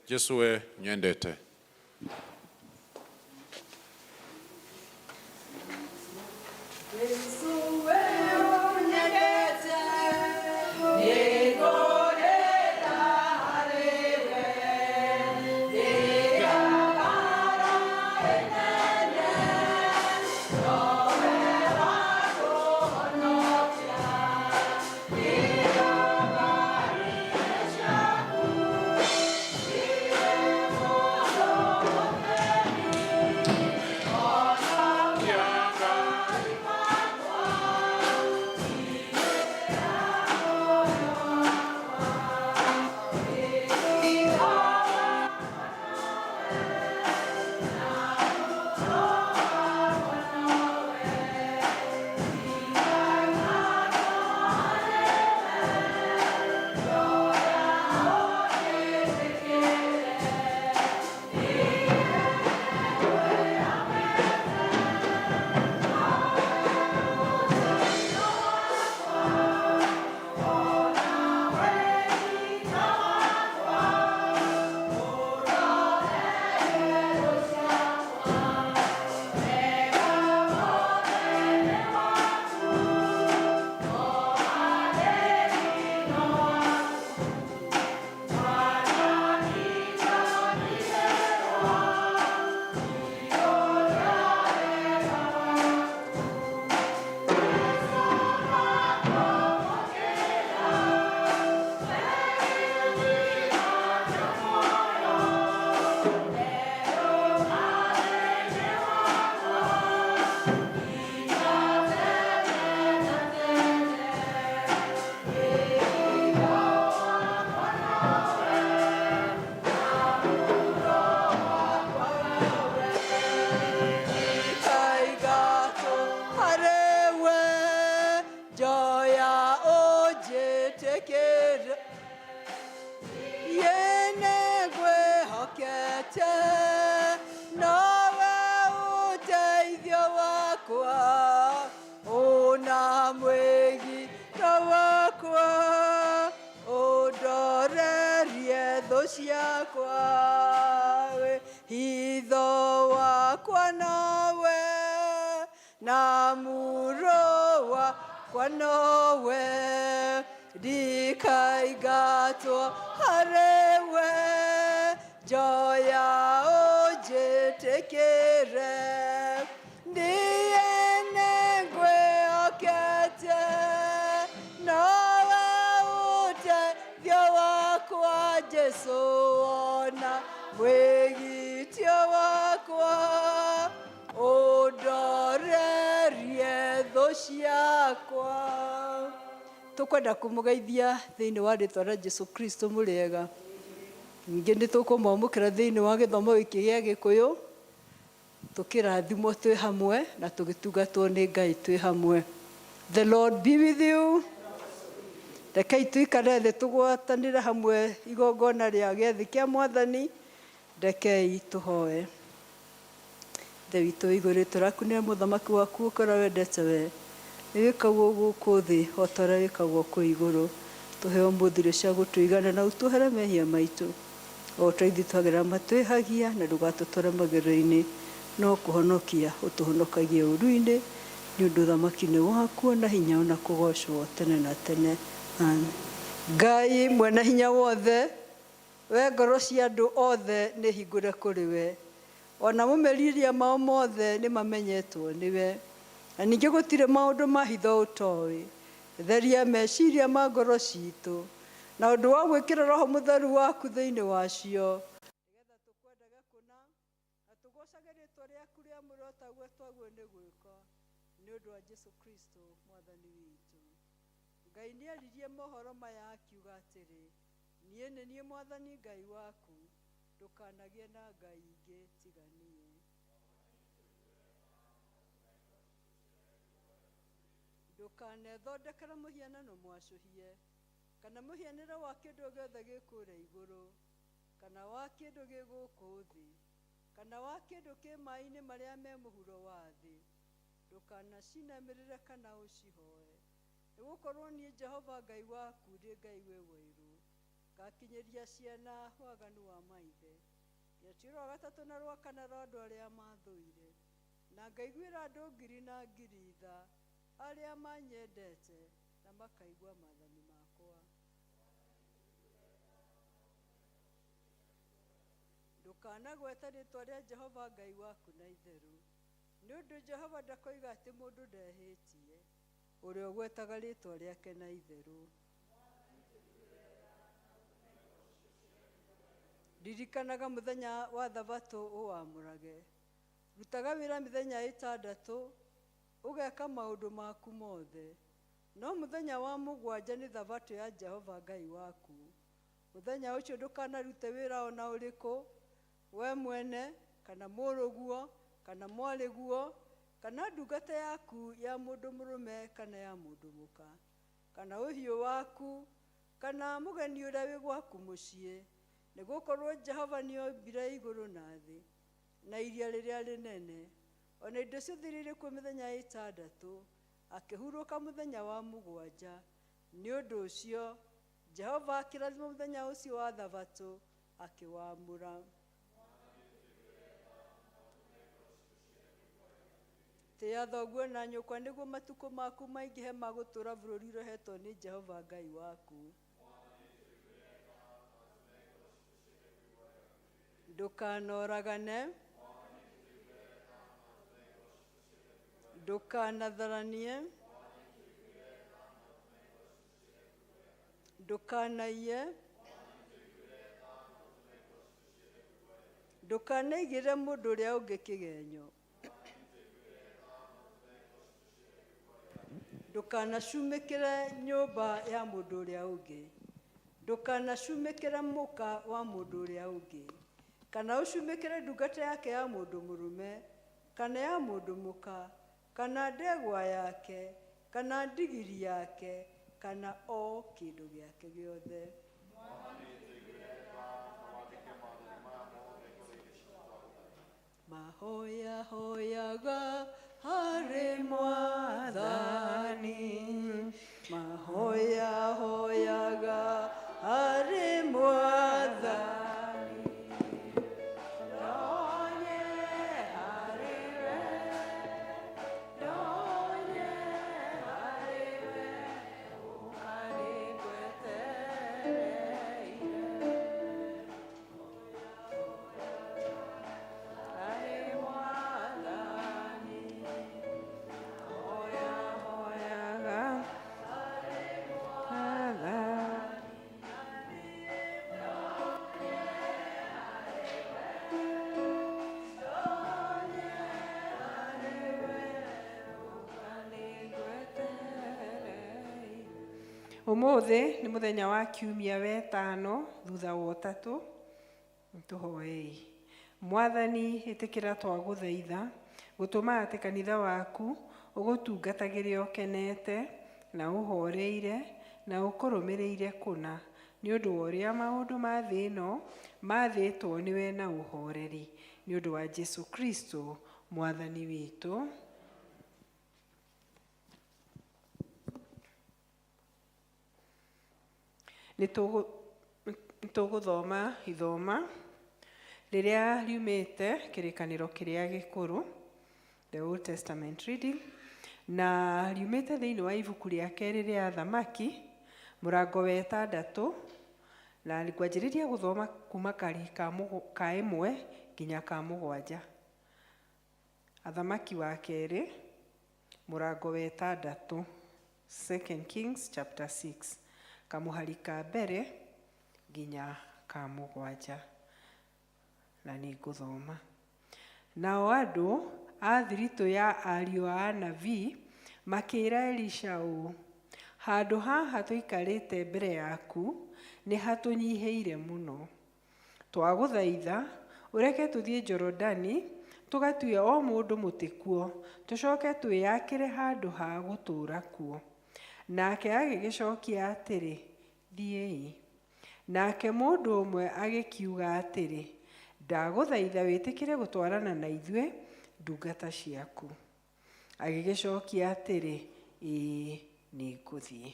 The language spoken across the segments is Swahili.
Jesu we nyendete. Tukwenda kumugeithia thiini wa ritwa rĩa Jesu Kristo mũrĩega. Ningĩ nĩ tũkũmwamũkĩra thiini wa gĩthomo gĩkĩ gĩa Gĩkũyũ, tũkĩrathimwo twĩ hamwe na tũgĩtungatwo nĩ Ngai twĩ hamwe. The Lord be with you. Rekei tuikare thĩ tũgwatanĩre hamwe igongona rĩa gĩathĩ kĩa Mwathani. Rekei tũhoe. Ithe witũ wĩ igũrũ, tũrakunĩra mũthamaki waku ũkorwo wendete we. Nĩwĩkagwo gũkũ thĩ o ta ũrĩa wĩkagwo kũu igũrũ. Tũhe ũmũthĩ irio cia gũtũigana na ũtũhere mehia maitũ, o ta ithuĩ twagĩra matwĩhagia, na ndũgatũtware magerio-inĩ, no kũhonokia ũtũhonokagie ũũru-inĩ, nĩ ũndũ ũthamaki nĩ waku na hinya na kũgocwo tene na tene. Amen. Ngai mwene hinya wothe, we ngoro cia andũ othe nĩ hingũre kũrĩ we, ona mũmerirĩria mao mothe nĩ mamenyetwo nĩwe, na ningĩ gũtirĩ maũndũ mahitho ũtoĩ. Theria meciria ma ngoro citũ na ũndũ wa gwĩkĩra Roho Mũtheru waku thĩinĩ wacio, nĩgetha tũkwendage kũna na tũgocage rĩĩtwa rĩaku rĩamũre o taguo twaguo nĩ gwĩka, nĩ ũndũ wa Jesu Kristo Mwathani witũ. Ngai nĩaririe mohoro maya akiuga atĩrĩ, niĩ nĩ niĩ Mwathani Ngai waku, ndũkanagĩe na ngai ingĩ tiga niĩ. Ndũkanethondekere mũhianano mwacũhie, kana mũhianĩre wa kĩndũ gĩothe gĩ kũrĩa igũrũ, kana wa kĩndũ gĩ gũkũ thĩ, kana wa kĩndũ kĩ maaĩ-inĩ marĩa me mũhuro wa thĩ. Ndũkanacinamĩrĩre kana ũcihoe, nĩgũkorwo niĩ Jehova Ngai waku ndĩ Ngai wĩ wũiru. ngakinyĩria ciana waganu wa maithe, rũcio rwa gatatũ na rwa kana rwa andũ arĩa mathũire, na ngaiguĩra andũ ngiri na ngiri itha arĩa manyendete na makaigua maathani makwa. Ndũkanagwete rĩĩtwa rĩa Jehova Ngai waku na itherũ, nĩ ũndũ Jehova ndakoiga atĩ mũndũ ndehĩtie, ũrĩa ũgwetaga rĩĩtwa rĩake na itherũ. Ririkanaga mũthenya wa Thabatũ ũwamũrage. Rutaga wĩra mĩthenya ĩtandatũ, ũgeka maũndũ maku mothe. No mũthenya wa mũgwanja nĩ Thabatũ ya Jehova Ngai waku. Mũthenya ũcio ndũkanarute wĩra o na ũrĩkũ, we mwene, kana mũrũguo, kana mwarĩguo, kana ndungata yaku ya mũndũ mũrũme kana ya mũndũ mũka, kana ũhiũ waku, kana mũgeni ũrĩa wĩ gwaku mũciĩ, nĩgũkorwo Jehova nĩombire igũrũ na thĩ, na iria rĩrĩa rĩnene, o na indo ciothe iria irĩ kuo mĩthenya ĩtandatũ, akĩhurũka mũthenya wa mũgwanja. Nĩ ũndũ ũcio Jehova akĩrathima mũthenya ũcio wa Thabatũ akĩwamũra. Tĩa thoguo na nyũkwa nĩguo matukũ maku maingĩhe ma gũtũũra bũrũri ũrehetwo nĩ Jehova Ngai waku. Ndũkanoragane, ndũkanatharanie, ndũkanaiye, ndũkanaigĩrĩre mũndũ ũrĩa ũngĩ kĩgenyo, ndũkanacumĩkĩre nyũmba ya mũndũ ũrĩa ũngĩ, ndũkanacumĩkĩre mũka wa mũndũ ũrĩa ũngĩ, kana ũcumĩkĩre ndungata yake ya mũndũ mũrũme, kana ya mũndũ mũka, kana ndegwa yake, kana ndigiri yake, kana o kĩndũ gĩake gĩothe. Mahoya hoyaga harĩ Mwathani, mahoya hoyaga harĩ Mwathani. Ũmũthĩ nĩ mũthenya wa kiumia wetano thutha wa ũtatũ. Tũhoei. Mwathani, ĩtĩkĩra twagũthaitha gũtũma atĩ kanitha waku ũgũtungatagĩre ũkenete na ũhoreire na ũkũrũmĩrĩire kũna, nĩ ũndũ wa ũrĩa maũndũ ma thĩ ĩno mathĩtwo nĩwe na ũhoreri, nĩ ũndũ wa Jesũ Kristo Mwathani witũ. Nĩtũgũthoma ithoma rĩrĩa riumĩte kĩrĩkanĩro kĩrĩa gĩkũrũ, the Old Testament reading, na riumĩte thĩinĩ wa ibuku rĩa kerĩ rĩa Athamaki, mũrango wa 6, na ngwanjĩrĩria gũthoma kuma ka 1 nginya ka 7. Athamaki wa kerĩ, mũrango wa 6, 2 Kings chapter 6, kamũhari ka mbere nginya ka 7, na nĩ ngũthoma. Nao andũ a thiritũ ya ariũ a anabii makĩĩra Elisha ũũ: handũ haha tũikarĩte mbere yaku nĩ hatũnyihĩire mũno. Twagũthaitha ũreke tũthiĩ Jorodani tũgatue o mũndũ mũtĩ kuo, tũcoke twĩyakĩre handũ ha gũtũũra kuo. Nake agĩgĩcokia atĩrĩ, thiĩi. Nake mũndũ ũmwe agĩkiuga atĩrĩ, ndagũthaitha wĩtĩkĩre gũtwarana na ithuĩ ndungata ciaku. Agĩgĩcokia atĩrĩ, ĩĩ nĩ ngũthiĩ.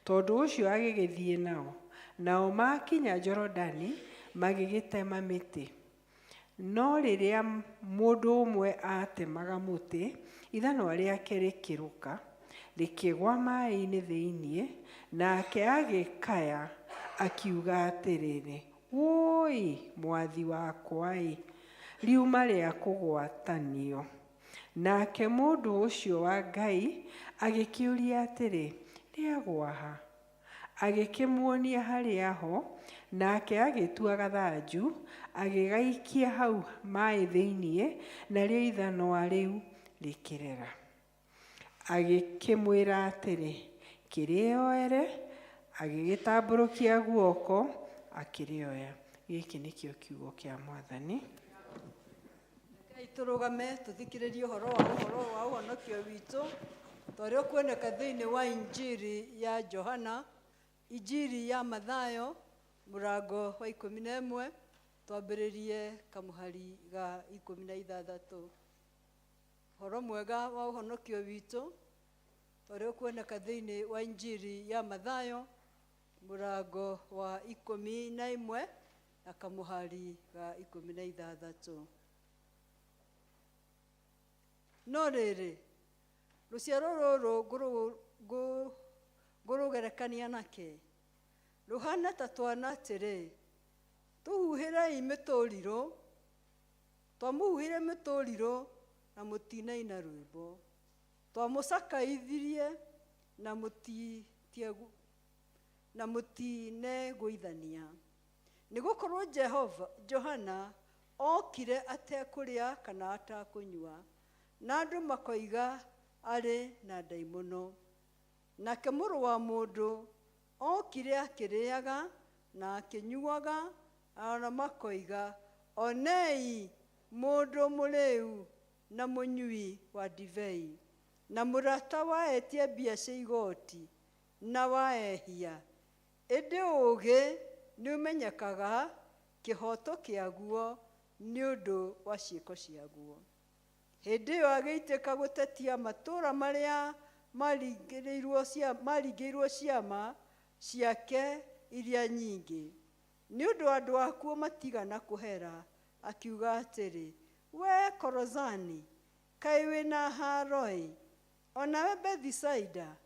Tondũ ũcio agĩgĩthiĩ nao, Nao makinya Jorodani magĩgĩtema mĩtĩ. No rĩrĩa mũndũ ũmwe atemaga mũtĩ, ithanwa rĩake rĩkĩrũka, rĩkĩgwa maĩ-inĩ thĩiniĩ, nake agĩkaya akiuga atĩrĩrĩ, "Wũi, mwathi wakwa-ĩ, riuma rĩa kũgwatanio." Nake mũndũ ũcio wa Ngai agĩkĩũria atĩrĩ, "Rĩagwa ha?" Agĩkĩmuonia harĩa ho, nake agĩtua gathanju, agĩgaikia hau maĩ thĩiniĩ, narĩo ithanwa rĩu rĩkĩrera. Agĩkĩmwĩra atĩrĩ, "Kĩrĩoere," agĩgĩtambũrũkia guoko, akĩrĩoya. Gĩkĩ nĩkĩo kiugo kĩa Mwathani. Rekei tũrũgame tũthikĩrĩrie ũhoro wa ũhonokio witũ, ta ũrĩa ũkuoneka thĩinĩ wa Injiri ya Johana, Injiri ya Mathayo, mũrango wa 11, twambĩrĩrie kamũhari ga 16. Ũhoro mwega wa ũhonokio witũ, ta ũrĩa ũkuoneka thĩinĩ wa Injiri ya Mathayo, mũrango wa 11 na kamũhari ga 16. No rĩrĩ, rũciaro rũrũ ngũrũgerekania nake, rũhana ta twana atĩrĩ, tũhuhĩrei mĩtũrirũ, twamũhuhire mĩtũrirũ na mũtinaina rwĩmbo, twamũcakaithirie na mũtinegũithania. Nĩgũkorwo Johana okire atekũrĩa kana atakũnyua, na andũ makoiga arĩ na ndaimono. Nake mũrũ wa mũndũ okire akĩrĩaga na akĩnyuaga, na makoiga, onei mũndũ mũrĩu na mũnyui wa ndibei, na mũrata wa etia mbia cia igoti na wa ehia. Ĩndĩ ũũgĩ nĩ ũmenyekaga kĩhoto kĩaguo nĩ ũndũ wa ciĩko ciaguo. Hĩndĩ ĩyo agĩitĩka gũtetia matũũra marĩa maringĩirwo ciama ciake iria nyingĩ. Nĩ ũndũ andũ akuo matigana kũhera, akiuga atĩrĩ, "Wee Korozani, kaĩ wĩna haro-ĩ! Onawe Bethisaida,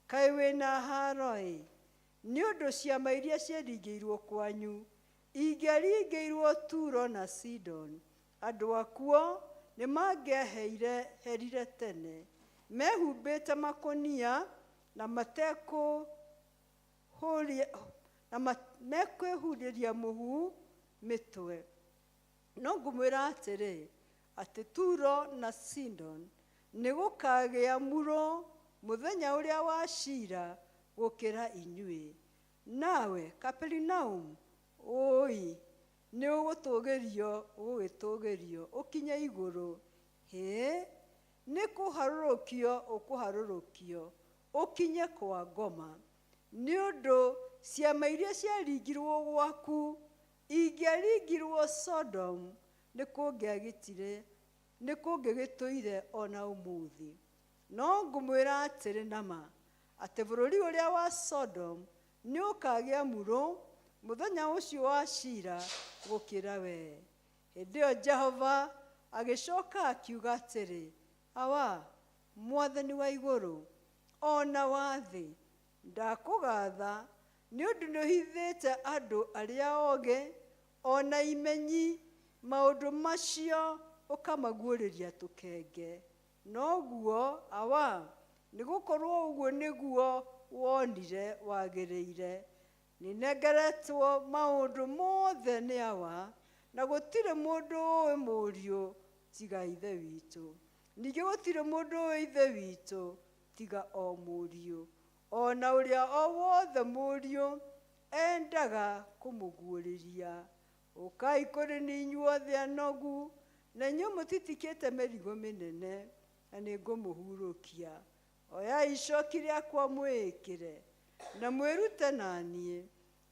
kaĩ wĩna haro-ĩ! Nĩ ũndũ ciama iria ciaringĩirwo kwanyu ingĩaringĩirwo Turo na Sidoni, andũ akuo nĩ mangĩaherire tene, mehumbĩte makũnia na mekwĩhurĩria mũhu mĩtwe. No ngũmwĩra atĩrĩ, atĩ Turo na Sidoni nĩ gũkagĩa muro mũthenya ũrĩa wa ciira gũkĩra inyuĩ. Nawe Kaperinaumu, ũĩ, nĩ ũgũgĩtũgĩrio ũkinye igũrũ. Hĩ, nĩ kũharũrũkio ũkũharũrũkio ũkinye kwa ngoma. Nĩ ũndũ ciama iria ciaringirwo gwaku ingĩaringirwo Sodomu, nĩ kũngĩgĩtũire ona ũmũthĩ. No ngũmwĩra atĩrĩ nama, atĩ bũrũri ũrĩa wa Sodomu nĩ ũkagĩa muro mũthenya ũcio wa ciira gũkĩra wee. Hĩndĩ ĩyo Jehova agĩcoka akiuga atĩrĩ, "Awa, Mwathani wa igũrũ ona wa thĩ, ndakũgatha nĩ ũndũ nĩ ũhithĩte andũ arĩa oogĩ ona imenyi maũndũ macio ũkamaguũrĩria tũkenge. Noguo, awa, nĩ gũkorwo ũguo nĩguo wonire wagĩrĩire. Nĩnengeretwo maũndũ mothe nĩ awa, na gũtirĩ mũndũ ũĩ mũriũ tiga ithe witũ. Ningĩ gũtirĩ mũndũ ũĩ ithe witũ tiga o mũriũ, ona ũrĩa o wothe mũriũ endaga kũmũguũrĩria. Ũkai kũrĩ niĩ inyuothe anogu na inyuĩ mũtitikĩte mĩrigo mĩnene, na nĩ ngũmũhurũkia. Oyai icoki rĩakwa mwĩĩkĩre na mwĩrute na niĩ,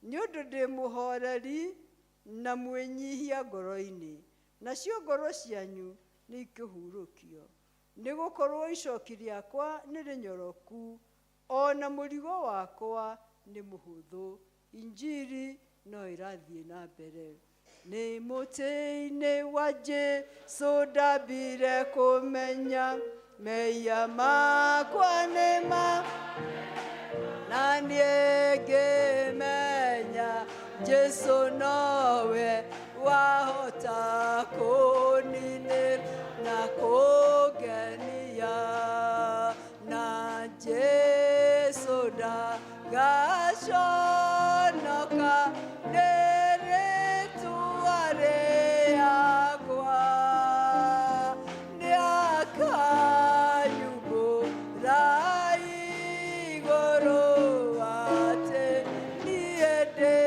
nĩ ũndũ ndĩ mũhoreri na mwĩnyihia ngoro-inĩ, nacio ngoro cianyu nĩ ikĩhurũkio. Nĩ gũkorwo icoki rĩakwa nĩ rĩnyoroku, ona mũrigo wakwa nĩ mũhũthũ. injiri no irathiĩ na mbere. Nĩ mũtĩ-inĩ wa Jesũ ndambire kũmenya mehia makwa nĩ ma na niĩ ngĩmenya Jesũ nowe wahota kũninĩra na kũngenia na Jesũ ndagaconoka nĩ rĩĩtwa rĩakwa nĩakanyumbũra igũrũ atĩ niĩ ndĩ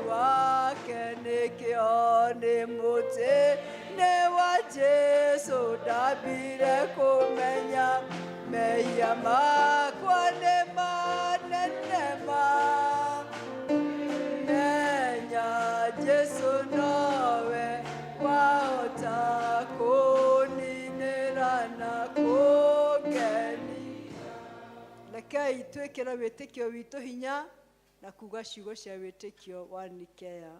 wake nĩkĩo nĩ mũtĩ-inĩ wa Jesũ ndambire kũmenya mehia makwa nĩ manene ma menya Jesũ nowe wahota kũninĩra na kũngenia. Rekei twĩkĩre wĩtĩkio witũ hinya na kuga ciugo cia wĩtĩkio wa Nikea.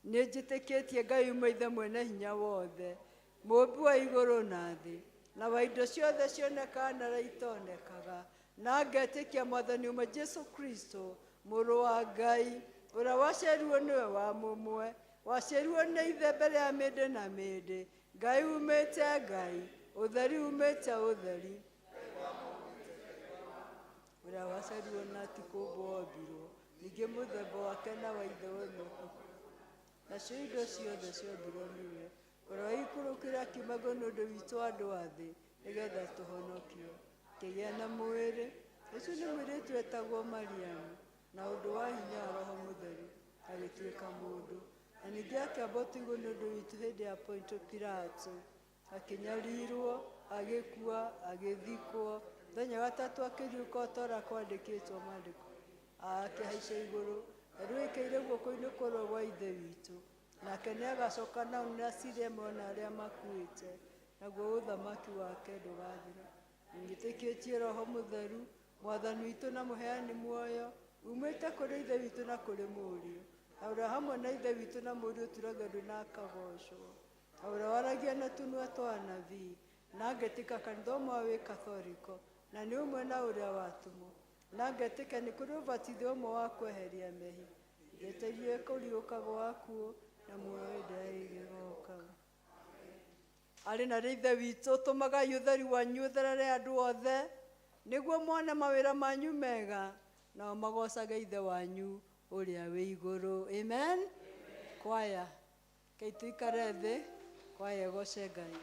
Nĩ njĩtĩkĩtie Ngai ũmwe Ithe mwene hinya wothe, mũmbi wa igũrũ na thĩ, na wa indo ciothe cionekaga na itonekaga, na ngetĩkia Mwathani ũmwe Jesũ Kristo, mũrũ wa Ngai, ũrĩa waciarirwo nĩwe wa mũmwe, waciarirwo nĩ Ithe mbere ya mĩndĩ na mĩndĩ, Ngai umĩte Ngai, ũtheri umĩte ũtheri, ũrĩa waciarirwo na ti kũmbwo ombirwo, ningĩ mũthemba wake na wa Ithe we mũkuku. Nacio indo ciothe ciombirwo nĩwe, ũrĩa waikũrũkire akiuma nĩ ũndũ witũ andũ a thĩ, nĩgetha tũhonokio. Akĩgĩa na mwĩrĩ, ũcio nĩ mũirĩtu wetagwo Mariamu, na ũndũ wa hinya wa Roho Mũtheru agĩtuĩka mũndũ. Na ningĩ akĩambatwo igũrũ nĩ ũndũ witũ hĩndĩ ya Pontio Pilato, akĩnyarirwo, agĩkua, agĩthikwo, mũthenya gatatũ akĩriũka o ta ũrĩa kwandĩkĩtwo maandĩko, akĩhaica igũrũ, na rĩu aikĩire guoko-inĩ kwa ũrĩo gwa Ithe witũ, nake nĩagacoka nao na ciira mona arĩa makuĩte, naguo ũthamaki wake ndũgathira. Nĩnjĩtĩkĩtie Roho Mũtheru, Mwathani witũ na mũheani muoyo, umĩte kũrĩ Ithe witũ na kũrĩ Mũriũ, na ũrĩa hamwe na Ithe witũ na Mũriũ ũturagĩrio na akagocwo, na ũrĩa waragia na tũnua twa anabii, na ngetĩka kanitha ũmwe wa Gĩkathoriko, na nĩ ũmwe na ũrĩa watũmwo, na ngetĩka nĩ kũrĩ ũbatithio ũmwe wa kweheria mehia, ngeterie kũriũka gwa akuũ na muoyo hĩndĩ ĩrĩa ĩgĩgooka. Arĩ na Ithe witũ, tũmagai ũtheri wanyu ũtherere andũ othe, nĩguo mone mawĩra manyu mega, nao magocage Ithe wanyu ũrĩa wĩ igũrũ. Amen. Kwaya, kei tũikare thĩ, kwaya ĩgoce Ngai.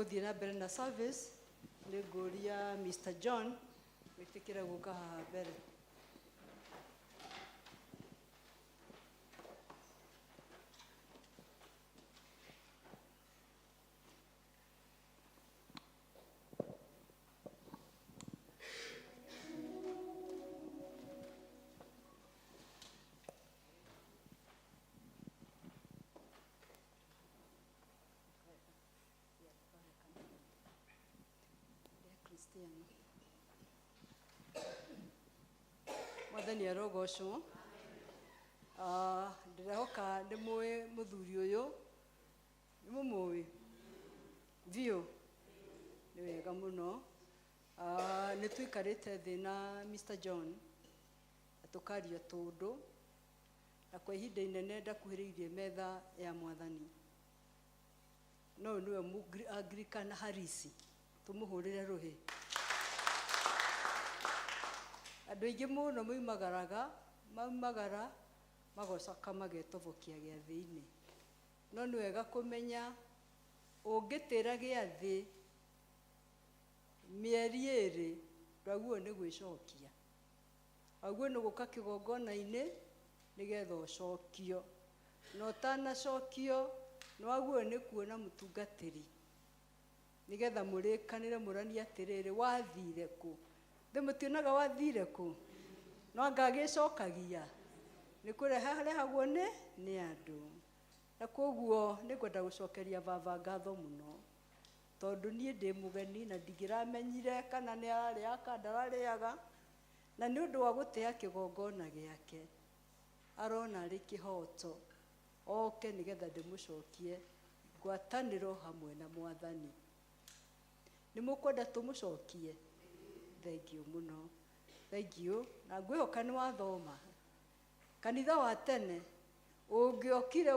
tũgũthiĩ na mbere na service nĩ ngũria Mr. John gwĩtĩkĩra gũka haha mbere. Mwathani arogocwo. Ndĩrehoka nĩ mũĩ mũthuri ũyũ, nĩ mũmũĩ biũ, nĩ wega mũno. Nĩ tũikarĩte thĩ na Mr. John na tũkaria tũndũ, na kwa ihinda inene ndakuhĩrĩirie metha ya Mwathani. No nĩwe Anglican Harisi, tũmũhũrĩre rũhĩ. Andũ aingĩ mũno maumagara magocoka magetobokia gĩathĩ-inĩ. No nĩ wega kũmenya ũngĩtĩra gĩathĩ mĩeri ĩrĩ ndwagĩrĩirwo nĩ gwĩcokia. Wagĩrĩirwo nĩ gũka kĩgongona-inĩ nĩgetha ũcokio. Na ũtanacokio nĩ wagĩrĩirwo nĩ kuona mũtungatĩri nĩgetha mũrĩkanĩre mũranie atĩrĩrĩ, wathire kũ? Mũtionaga wathire kũ? No ngagĩcokagia nĩ kũrehagwo nĩ andũ. Na koguo nĩ ngwenda gũcokeria baba ngatho mũno, tondũ niĩ ndĩ mũgeni na ndigĩramenyire kana nĩ ararĩaga kana ndararĩaga, na nĩ ũndũ wa gũtĩa kĩgongona gĩake arona arĩ kĩhoto oke nĩgetha ndĩmũcokie ngwatanĩro hamwe na Mwathani. Nĩ mũkwenda tũmũcokie? Thengiũ mũno, thengiũ. Na ngwĩhoka nĩ wathoma kanitha wa tene, ũngĩokire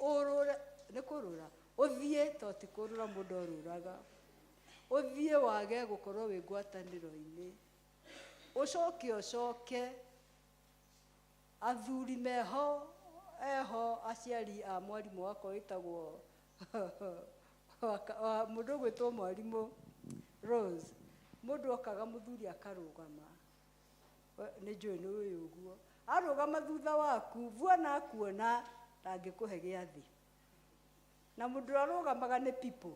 ũrũre nĩ kũrũra, ũthiĩ to ti kũrũra mũndũ orũraga, ũthiĩ wage gũkorwo wĩ ngwatanĩro-inĩ, ũcoke athuri meho eho aciari a mwarimũ wakwa wĩtagwo mũndũ ũgwĩtwo mwarimũ Rose, mũndũ okaga mũthuri akarũgama, nĩ njũĩ nĩ ũyũ ũguo, arũgama thutha waku, vuona akuona ndangĩkũhe gĩathĩ. Na mũndũ arũgamaga nĩ people,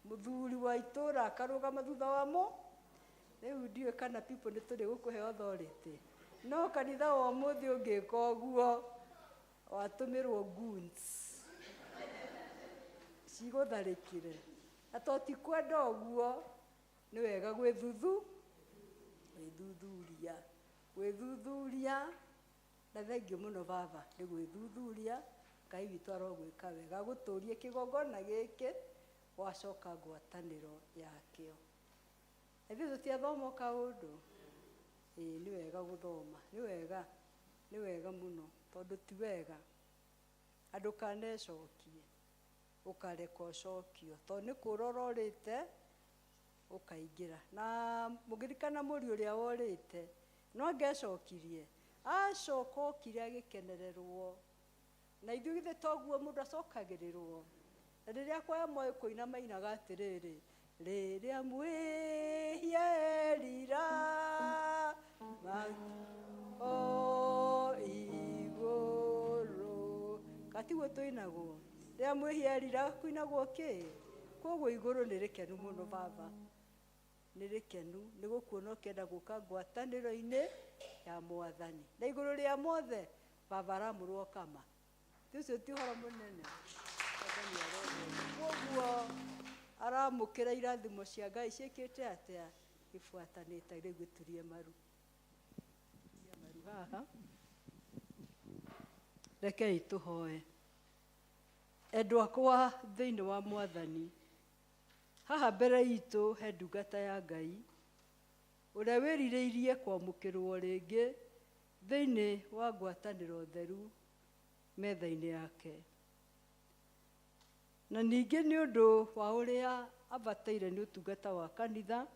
mũthuri wa itũũra akarũgama thutha wamo. Rĩu ndiũĩ kana people nĩ tũrĩ gũkũhe authority. No kanitha wa ũmũthĩ ũngĩka ũguo watũmĩrwo goons cigũtharĩkĩre. Na to ti kwenda ũguo, nĩ wega gwĩthuthuria. Na thengiũ mũno baba nĩ gwĩthuthuria. Ngai witũ arogwĩka wega gũtũũrie kĩgongona gĩkĩ wacoka ngwatanĩro yakĩo. Ithuĩ tũtiathoma kaũndũ? Nĩ wega gũthoma, nĩ wega mũno, tondũ ti wega andũ kanecokie ũkareka ũcokio, tondũ nĩ kũũra ũrorĩte ũkaingĩra. Na mũngĩrikana mũriũ ũrĩa worĩte no angĩacokirie, acoka okire agĩkenererwo. Na ithuĩ githĩ toguo mũndũ acokagĩrĩrwo? Na rĩrĩa kwaya moĩ kũina mainaga atĩrĩrĩ, rĩrĩa mwĩhia erira igũrũ. Katiguo tũinagwo rĩrĩa mwĩhia erira kũinagwo kĩ? Koguo igũrũ nĩ rĩkenu mũno baba, nĩ rĩkenu nĩ gũkuona ũkĩenda gũka ngwatanĩro-inĩ ya Mwathani. Na igũrũ rĩa mothe baba aramũrwo kama, ũcio ti ũhoro mũnene. Koguo aramũkĩra irathimo cia Ngai ciĩkĩte atĩa? Ibuatanĩte. Rĩu gĩturie maru haha, rekei tũhoe. Endwa akwa thĩinĩ wa Mwathani, haha mbere itũ he ndungata ya Ngai ũrĩa wĩrirĩirie kwamũkĩrwo rĩngĩ thĩinĩ wa ngwatanĩro theru metha-inĩ yake. Na ningĩ nĩ ũndũ wa ũrĩa abataire nĩ ũtungata wa kanitha,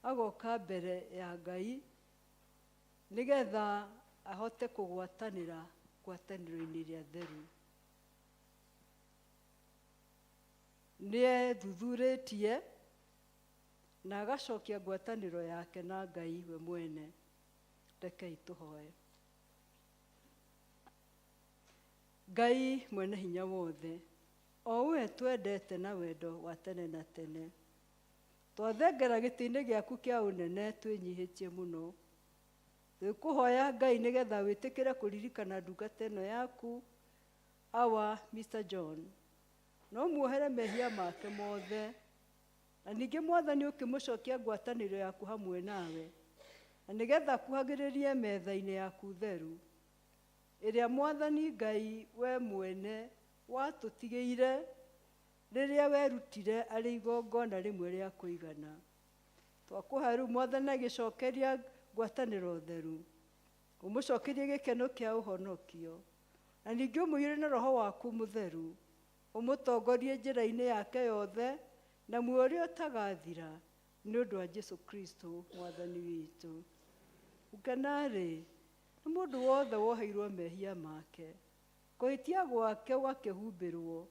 agoka mbere ya Ngai nĩgetha ahote kũgwatanĩra ngwatanĩro-inĩ ĩrĩa theru. nĩ ethuthurĩtie na agacokia ngwatanĩro yake na Ngai we mwene. Rekei tũhoe. Ngai mwene hinya wothe, o we twendete na wendo wa tene na tene, twathengera gĩtĩ-inĩ gĩaku kĩa ũnene twĩnyihĩtie mũno. Twĩkũhoya Ngai nĩgetha wĩtĩkĩre kũririkana ndungata ĩno yaku our Mr. John, no muohere mehia make mothe, na ningĩ Mwathani ũkĩmũcokia ngwatanĩro yaku hamwe nawe, na nĩgetha akuhagĩrĩrie metha-inĩ yaku theru, ĩrĩa Mwathani Ngai we mwene watũtigĩire rĩrĩa werutire arĩ igongona rĩmwe rĩa kũigana. Twakũhoya rĩu Mwathani agĩcokeria ngwatanĩro theru, ũmũcokerie gĩkeno kĩa ũhonokio, na ningĩ ũmũiyũrie na Roho waku mũtheru, ũmũtongorie njĩra-inĩ yake yothe na muoyo ũrĩa ũtagathira, nĩ ũndũ wa Jesu Kristo Mwathani witũ. Ũkenarĩ nĩ mũndũ wothe woheirwo mehia make, kũhĩtia gwake gũkĩhumbĩrwo.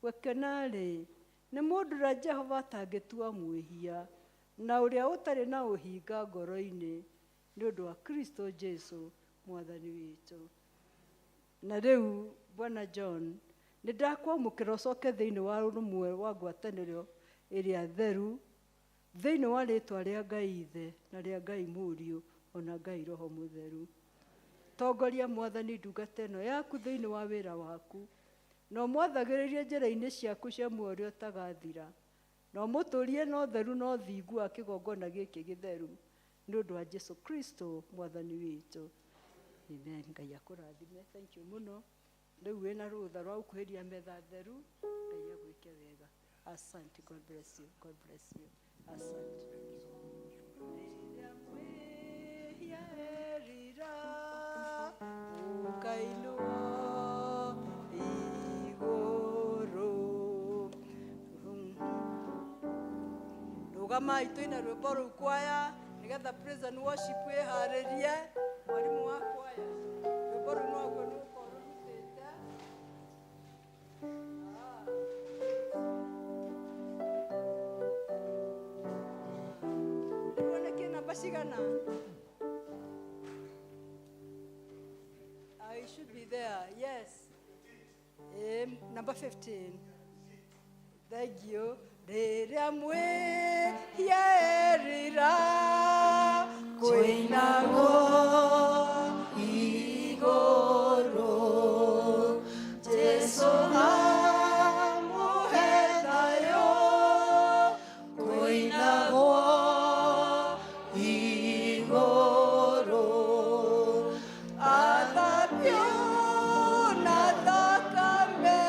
Wekenarĩ nĩ mũndũ ũrĩa Jehova atangĩtua mwĩhia, na ũrĩa ũtarĩ na ũhinga ngoro-inĩ, nĩ ũndũ wa Kristo Jesu Mwathani witũ. Na rĩu Bwana John, nĩ ndakwamũkĩra ũcoke thĩinĩ wa rũmwe wa ngwatanĩro ĩrĩa theru, thĩinĩ wa rĩĩtwa rĩa Ngai Ithe na rĩa Ngai Mũriũ ona Ngai Roho Mũtheru. Tongoria Mwathani ndungata ĩno yaku thĩinĩ wa wĩra waku, na ũmwathagĩrĩrie njĩra-inĩ ciaku cia muoyo ũrĩa ũtagathira, na ũmũtũrie na ũtheru na ũthingu wa kĩgongona gĩkĩ gĩtheru, nĩ ũndũ wa Jesu Kristo Mwathani witũ. Amen. Ngai akũrathime. Thank you mũno. Rĩu wĩna rũtha rwa gũkuhĩria metha theru, Ngai agwĩke wega. Asante. God bless you. God bless you. Asante. Rũgamai twĩna rwĩmbo rũu kwaya, nĩgetha praise and worship wĩharĩrie. Mwarimũ wa kwaya, rwĩmbo rũu noguo nĩũkorwo rũrutĩte. Nĩruoneki namba cigana? I should be there, yes. Number 15. Thank you. Rĩrĩa mwĩhierĩra kũinagwo igũrũ, Jesũ amũhe thayũ, kũinagwo igũrũ, athambio na thakame,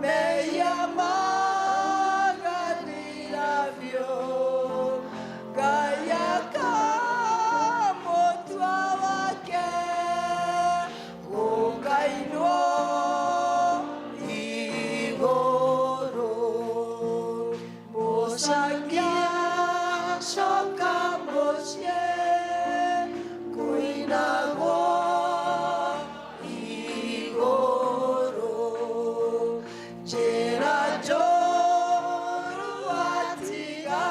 mehia magathira biũ, Ngai akamũtua wake, gũkainwo igũrũ, mũcakia coka mũciĩ, kũinagwo igũrũ, njĩra njũru atiga,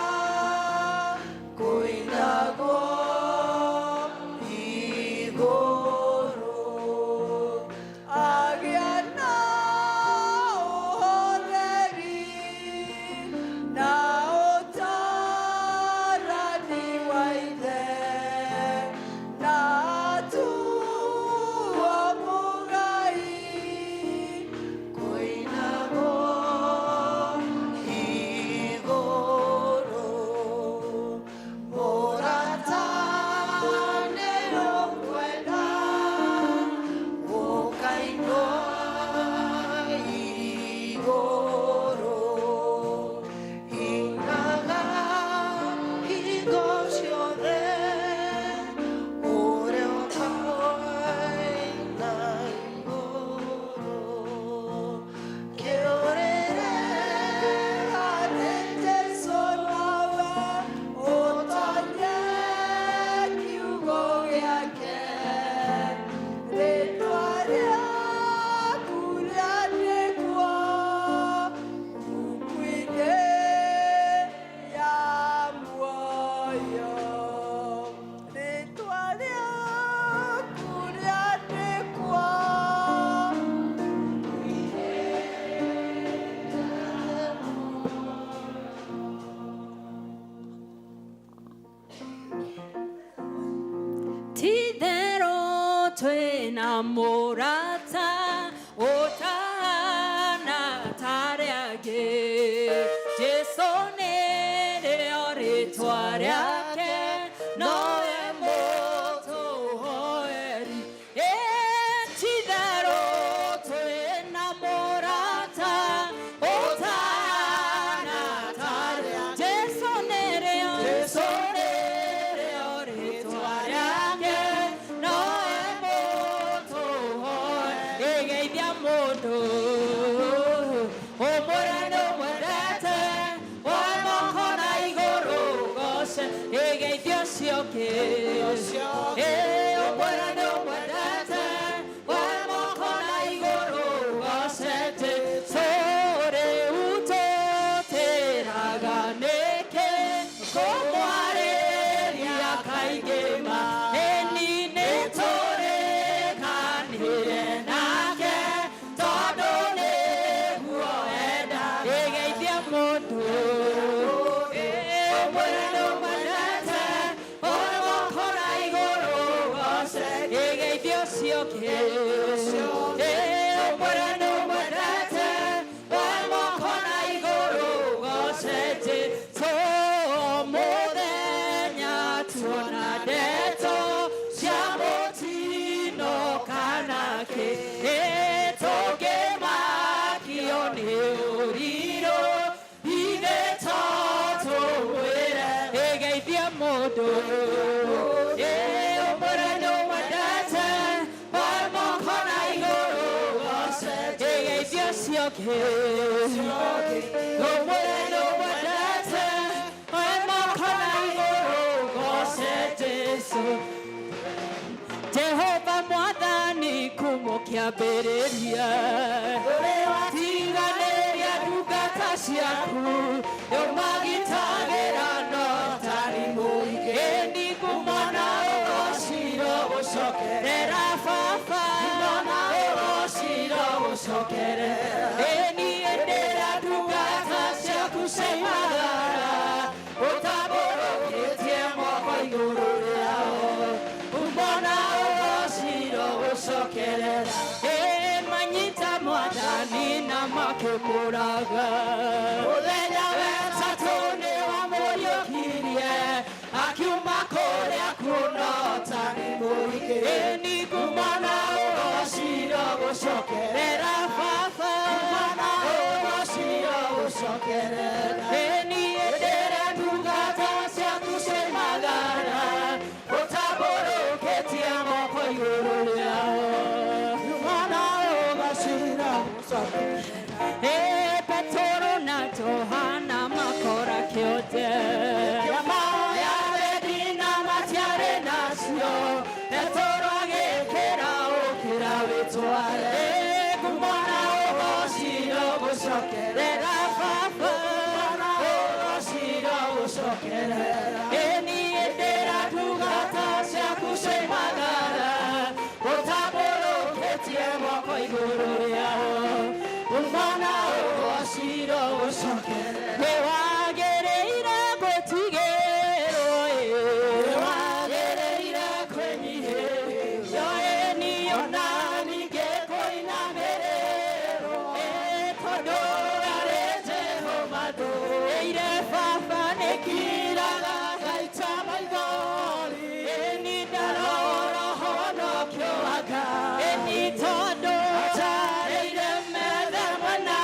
kũinagwo igũrũ, agĩa na ũhoreri na ũta na mũrata ũtahana tarĩ angĩ. Jesũ nĩrĩo rĩtwa rĩake, nowe mũtũhoeri. Ti-itherũ twĩna mũrata ũtahana tarĩ angĩ. Jesũ nĩrĩo rĩtwa rĩake, nowe mũtũhoeri. Geithia mũndũ ũmwĩre nĩũmwendete, woe moko na igũrũ ũgoce. Geithia ũcio ũngĩ ũmwĩre nĩũmwendete, woe moko na igũrũ ũgoce. Jesũ rĩu tũtĩraga nĩkĩ kũmwarĩria kaingĩ mahĩni, nĩtũrĩkanĩire nake tondũ nĩguo endaga. Geithia mũndũ ũmwĩre nĩũmwendete, woe moko na igũrũ ũgoce. Geithia ũcio ũngĩ ũmwĩre nĩũmwendete, woe moko na igũrũ ũgoce. Jesũ mũthenya tuona ndeto cia mũtino kana kĩ, tũngĩmakio nĩ ũrirũ ithe to tũmwĩre. Geithia mũndũ ũmwĩre nĩũmwendete, woe moko na igũrũ ũgoce. Geithia ũcio ũngĩ ũmwĩre nĩũmwendete, woe moko na igũrũ ũgoce. Jesũ Jehova Mwathani kuuma kĩambĩrĩria, tiganĩria ndungata ciaku, ũmagitagĩra no tarĩ mũingĩ. Ĩni ngumana ũgocirwo gũcokerera Baba, ngumana ũgocirwo gũcokerera. Ĩni endera ndungata ciaku ciaimagara, ũtambũrũkĩtie moko igũrũ rĩao, ngumana ũgocirwo gũcokerera. Manyita Mwathani na makĩmũraga, mũthenya wetatũ nĩwamũriũkirie, akiuma kũrĩa kuona ũtari mũingĩ. Ĩni ngumana ũgocirwo gũcokerera Baba, ngumana ũgocirwo gũcokerera. Ĩni endera ndungata ciaku ciaimagara, ũtambũrũkĩtie moko igũrũ rĩao, ngumana ũgocirwo gũcokerera. Petero na Johana makora kĩote, kĩama ya wendi na matiarĩ nacio. Petero agĩkĩra ũkĩra wĩtware, ngumana ũgocirwo gũcokerera Baba, ngumana ũgocirwo gũcokerera. Ĩni endera ndungata ciaku ciaimagara, ũtambũrũkĩtie moko igũrũ rĩao, ngumana ũgocirwo gũcokerera. Nĩwagĩrĩire gwĩtigĩrwo, nĩwagĩrĩire kwĩnyihĩrio, ĩni ona ningĩ kũinamĩrĩrwo, tondũ arĩ Jehova ndũire. Baba nĩkiraga gaita maithori, ĩni ndarora honokio wanga. Ĩni tondũ atarĩire methema na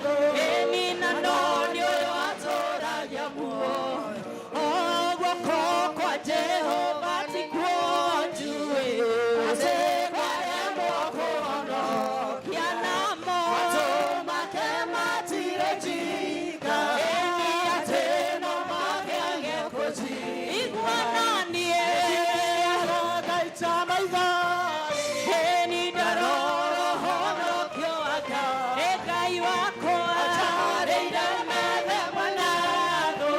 thũ, ĩni na no nĩ ũyũ atũragia muoyo. Guoko kwa Jehova tikuo njũĩ, atĩ kwaremwo kũhonokia namo, matũ make matirĩ njinga. Ĩni atĩ no mangĩage kũnjigua niĩ, gaita maithori, ĩni ndarora honokio wanga. Ngai wakwa atarĩire methema na thũ,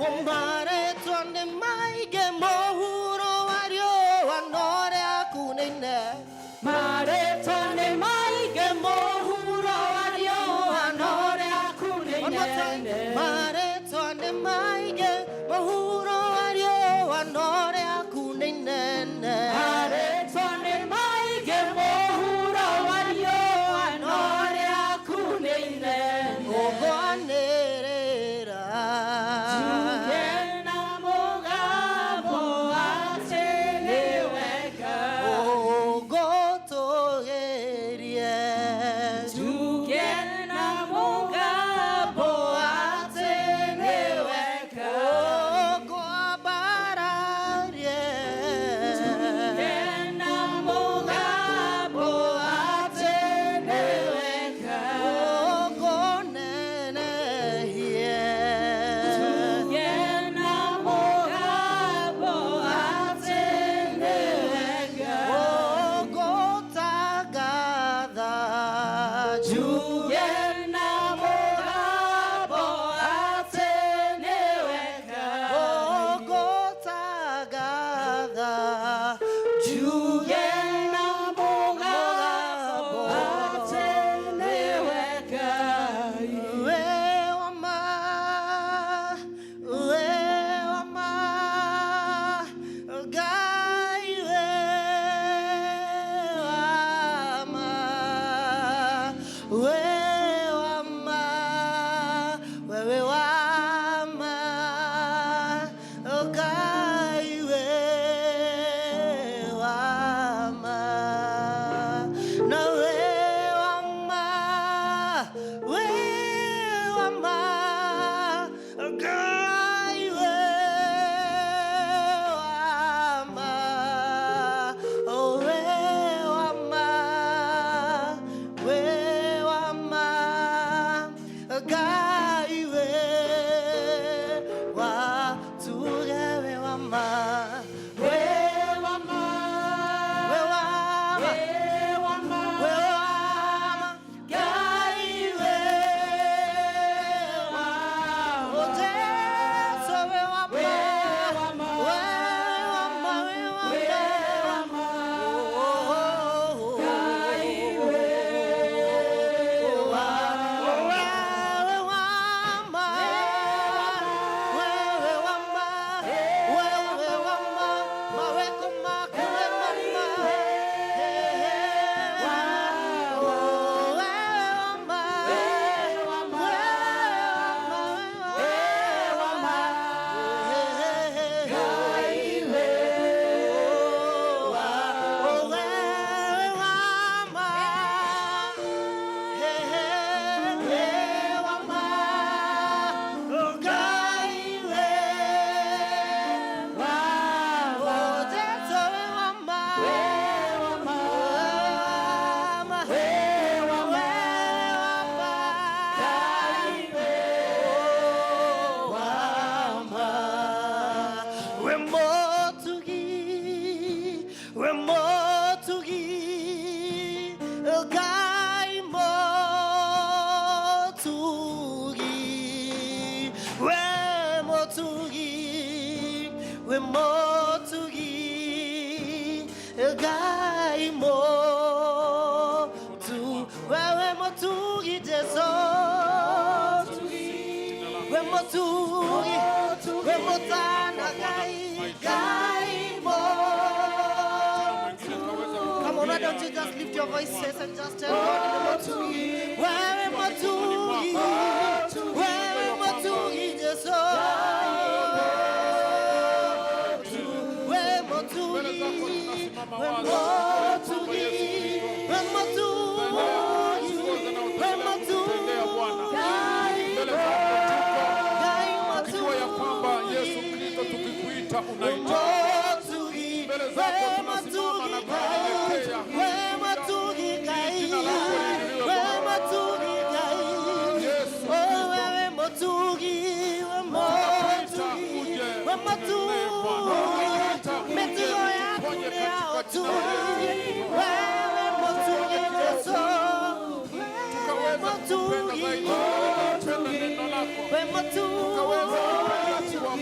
Maretwa nĩ maingĩ mũhuro wario wanore akunĩine. Maretwa nĩ maingĩ mũhuro wario wanore akunĩine. Maretwa nĩ maingĩ mũhuro wario wanore akunĩine. Maretwa nĩ maingĩ mũhuro wario wanore akunĩine. Ũgwanĩrĩra Tuge na mũgambo atĩ nĩ wega. ũgũtũgĩrie. Tuge na mũgambo atĩ nĩ wega. ũgwambararie. Tuge na mũgambo atĩ nĩ wega. ũgũnenehie. Tuge na mũgambo atĩ nĩ wega. ũgũtangatha. Tuge na mũgambo atĩ nĩ wega. ũgũtangatha. Tuge na mũgambo atĩ nĩ wega. We wama, we wama, Ngai we wama, we wama, wewe wama, Ngai we wama, na we wama, we wama, Ngai we wama, oh we wama, we wama, Ngai we watuge we wama, we wama, we wama, we wama, Ngai we wama, oh Jesu we wama, we wama, we wama, oh Ngai we Come on, why don't you just lift your voices and just tell God Motugi, where Motugi, where Motugi, Jesus, where Motugi, where Motugi, where Motugi, where Ukijua ya kwamba Yesu Kristo tukikuita unaita. Mbele zako tunasimama na kunyenyekea. Jina lako liinuliwe Bwana. Tukaweza kupenda zaidi, tukapenda neno lako. Tukaweza kuwa wakati wa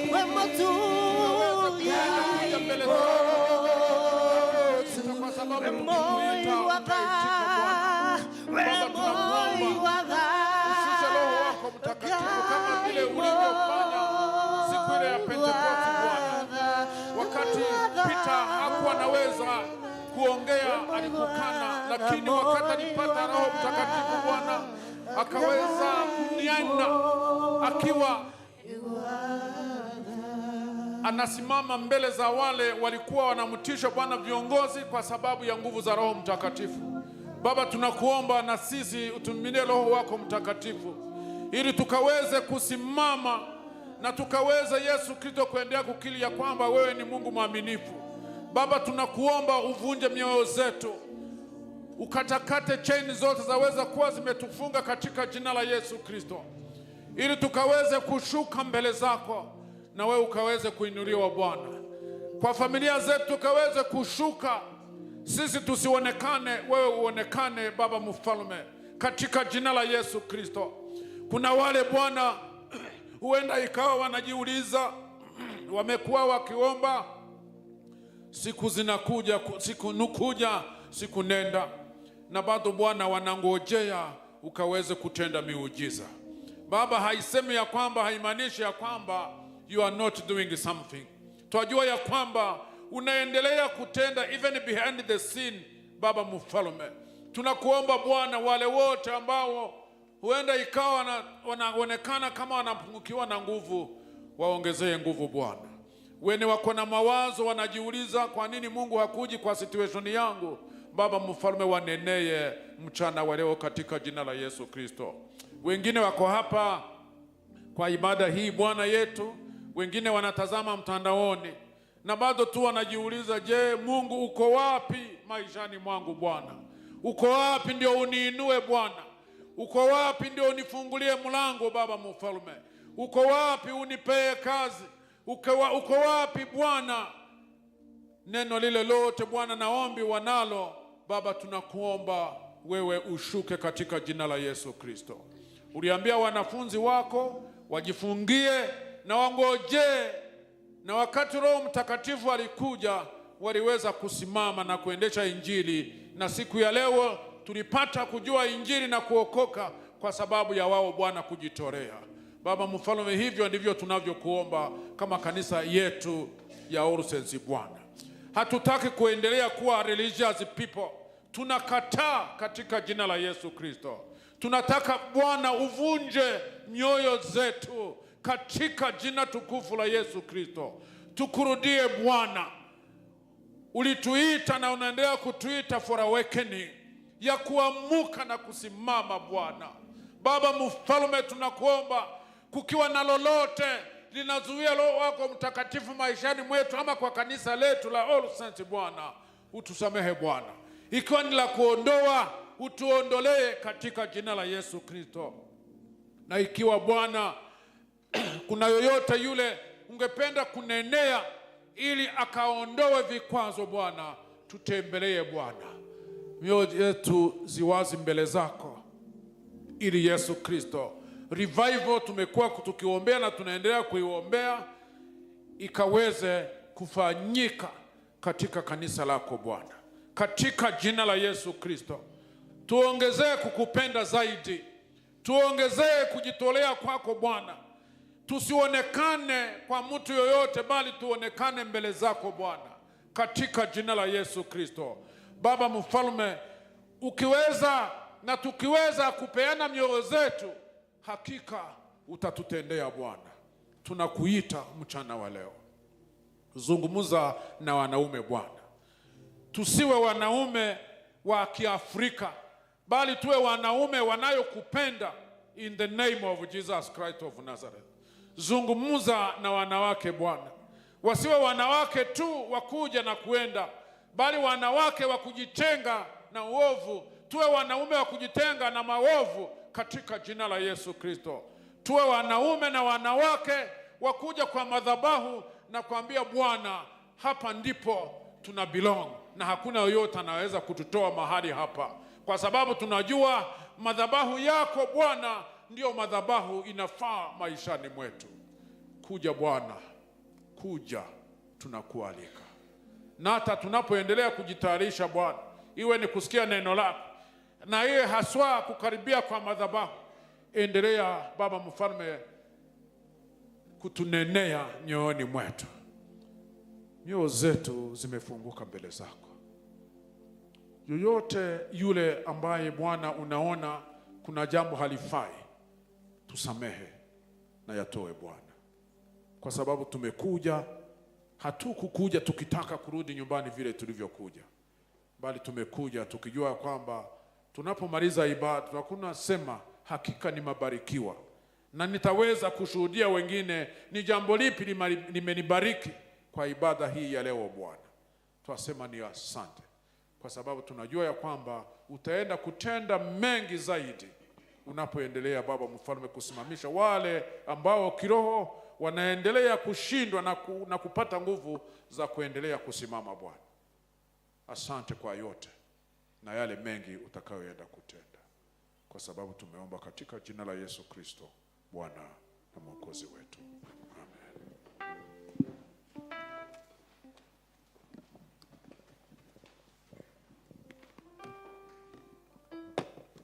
kwa sababu tukikuita utaitika Bwana. Baba tunakuomba ushushe Roho wako Mtakatifu kama vile ulivyofanya siku ile ya Pentekoste Bwana. Wakati Peter hakuwa anaweza kuongea, alikukana, lakini wakati alipata Roho Mtakatifu Bwana akaweza kunena akiwa anasimama mbele za wale walikuwa wanamtisha Bwana viongozi kwa sababu ya nguvu za Roho Mtakatifu. Baba tunakuomba na sisi utuminie Roho wako Mtakatifu ili tukaweze kusimama na tukaweze Yesu Kristo kuendelea kukiri ya kwamba wewe ni Mungu mwaminifu. Baba tunakuomba uvunje mioyo zetu, ukatakate chaini zote zaweza kuwa zimetufunga katika jina la Yesu Kristo, ili tukaweze kushuka mbele zako na wewe ukaweze kuinuliwa Bwana. Kwa familia zetu tukaweze kushuka, sisi tusionekane, wewe uonekane Baba Mfalme, katika jina la Yesu Kristo. Kuna wale Bwana huenda ikawa wanajiuliza, wamekuwa wakiomba, siku zinakuja, siku nukuja, siku nenda, na bado Bwana wanangojea ukaweze kutenda miujiza. Baba, haisemi ya kwamba, haimaanishi ya kwamba you are not doing something. Twajua ya kwamba unaendelea kutenda even behind the scene. Baba Mfalme, tunakuomba Bwana, wale wote ambao huenda ikawa wanaonekana kama wanapungukiwa na nguvu, waongezee nguvu Bwana. Wene wako na mawazo wanajiuliza kwa nini Mungu hakuji kwa situation yangu, Baba Mfalme, waneneye mchana wa leo katika jina la Yesu Kristo. Wengine wako hapa kwa ibada hii Bwana yetu, wengine wanatazama mtandaoni na bado tu wanajiuliza, je, Mungu uko wapi maishani mwangu Bwana? Uko wapi ndio uniinue Bwana? Uko wapi ndio unifungulie mlango Baba Mfalme? Uko wapi unipee kazi? Uko wapi Bwana? Neno lile lote Bwana naombi wanalo Baba, tunakuomba wewe ushuke katika jina la Yesu Kristo. Uliambia wanafunzi wako wajifungie na wangoje, na wakati Roho Mtakatifu alikuja waliweza kusimama na kuendesha Injili, na siku ya leo tulipata kujua Injili na kuokoka kwa sababu ya wao Bwana kujitolea. Baba Mfalme, hivyo ndivyo tunavyokuomba kama kanisa yetu ya All Saints Bwana. Hatutaki kuendelea kuwa religious people. Tunakataa katika jina la Yesu Kristo. Tunataka Bwana uvunje mioyo zetu katika jina tukufu la Yesu Kristo. Tukurudie Bwana. Ulituita na unaendelea kutuita for awakening, ya kuamuka na kusimama Bwana. Baba Mfalme, tunakuomba kukiwa na lolote linazuia Roho wako Mtakatifu maishani mwetu ama kwa kanisa letu la All Saints Bwana, utusamehe Bwana. Ikiwa ni la kuondoa, utuondolee katika jina la Yesu Kristo. Na ikiwa Bwana kuna yoyote yule ungependa kunenea ili akaondoe vikwazo Bwana, tutembelee Bwana. Mioyo yetu ziwazi mbele zako ili Yesu Kristo, revival tumekuwa tukiombea na tunaendelea kuiombea, ikaweze kufanyika katika kanisa lako Bwana, katika jina la Yesu Kristo. Tuongezee kukupenda zaidi, tuongezee kujitolea kwako Bwana. Tusionekane kwa mtu yoyote, bali tuonekane mbele zako Bwana, katika jina la Yesu Kristo. Baba Mfalme, ukiweza na tukiweza kupeana mioyo zetu, hakika utatutendea Bwana. Tunakuita mchana wa leo, zungumuza na wanaume Bwana. Tusiwe wanaume wa Kiafrika, bali tuwe wanaume wanayokupenda, in the name of Jesus Christ of Nazareth. Zungumuza na wanawake Bwana, wasiwe wanawake tu wakuja na kuenda, bali wanawake wa kujitenga na uovu. Tuwe wanaume wa kujitenga na maovu katika jina la Yesu Kristo. Tuwe wanaume na wanawake wakuja kwa madhabahu na kuambia Bwana, hapa ndipo tuna belong, na hakuna yoyote anaweza kututoa mahali hapa, kwa sababu tunajua madhabahu yako Bwana ndio madhabahu inafaa maishani mwetu. Kuja Bwana, kuja tunakualika. Na hata tunapoendelea kujitayarisha Bwana, iwe ni kusikia neno lako na iwe haswa kukaribia kwa madhabahu, endelea Baba Mfalme kutunenea nyoyoni mwetu. Mioyo zetu zimefunguka mbele zako. Yoyote yule ambaye Bwana unaona kuna jambo halifai, tusamehe na yatoe Bwana, kwa sababu tumekuja, hatukukuja tukitaka kurudi nyumbani vile tulivyokuja, bali tumekuja tukijua kwamba tunapomaliza ibada tunakuna sema hakika nimebarikiwa na nitaweza kushuhudia wengine ni jambo lipi limenibariki kwa ibada hii ya leo Bwana. Twasema ni asante, kwa sababu tunajua ya kwamba utaenda kutenda mengi zaidi unapoendelea Baba Mfalme kusimamisha wale ambao kiroho wanaendelea kushindwa na kupata nguvu za kuendelea kusimama Bwana. Asante kwa yote na yale mengi utakayoenda kutenda, kwa sababu tumeomba katika jina la Yesu Kristo Bwana na Mwokozi wetu. Amen.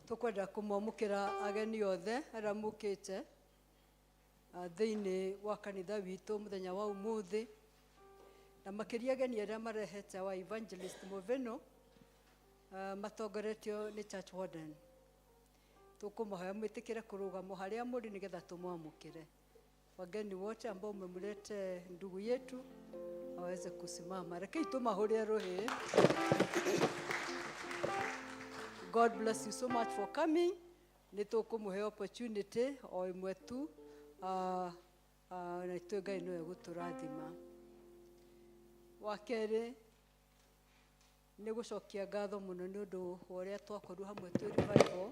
Tukwenda kumwamukira ageni othe aria mukite thiini wa kanitha witu muthenya wa umuthi, na makiria ageni aria marehete wa Evangelist Moveno matongoretio ni Church Warden. Tukumuhoya mwitikire kurugamo haria muri nigetha tumwamukire. Wageni wote ambao mmemlete ndugu yetu aweze kusimama. Rekei tumahurie rohi. God bless you so much for coming. Nitukumuhe opportunity o imwe tu na itwe Ngai no eguturathima. Wakere ni gucokia ngatho muno ni undu wa uria twakoru hamwe twi revival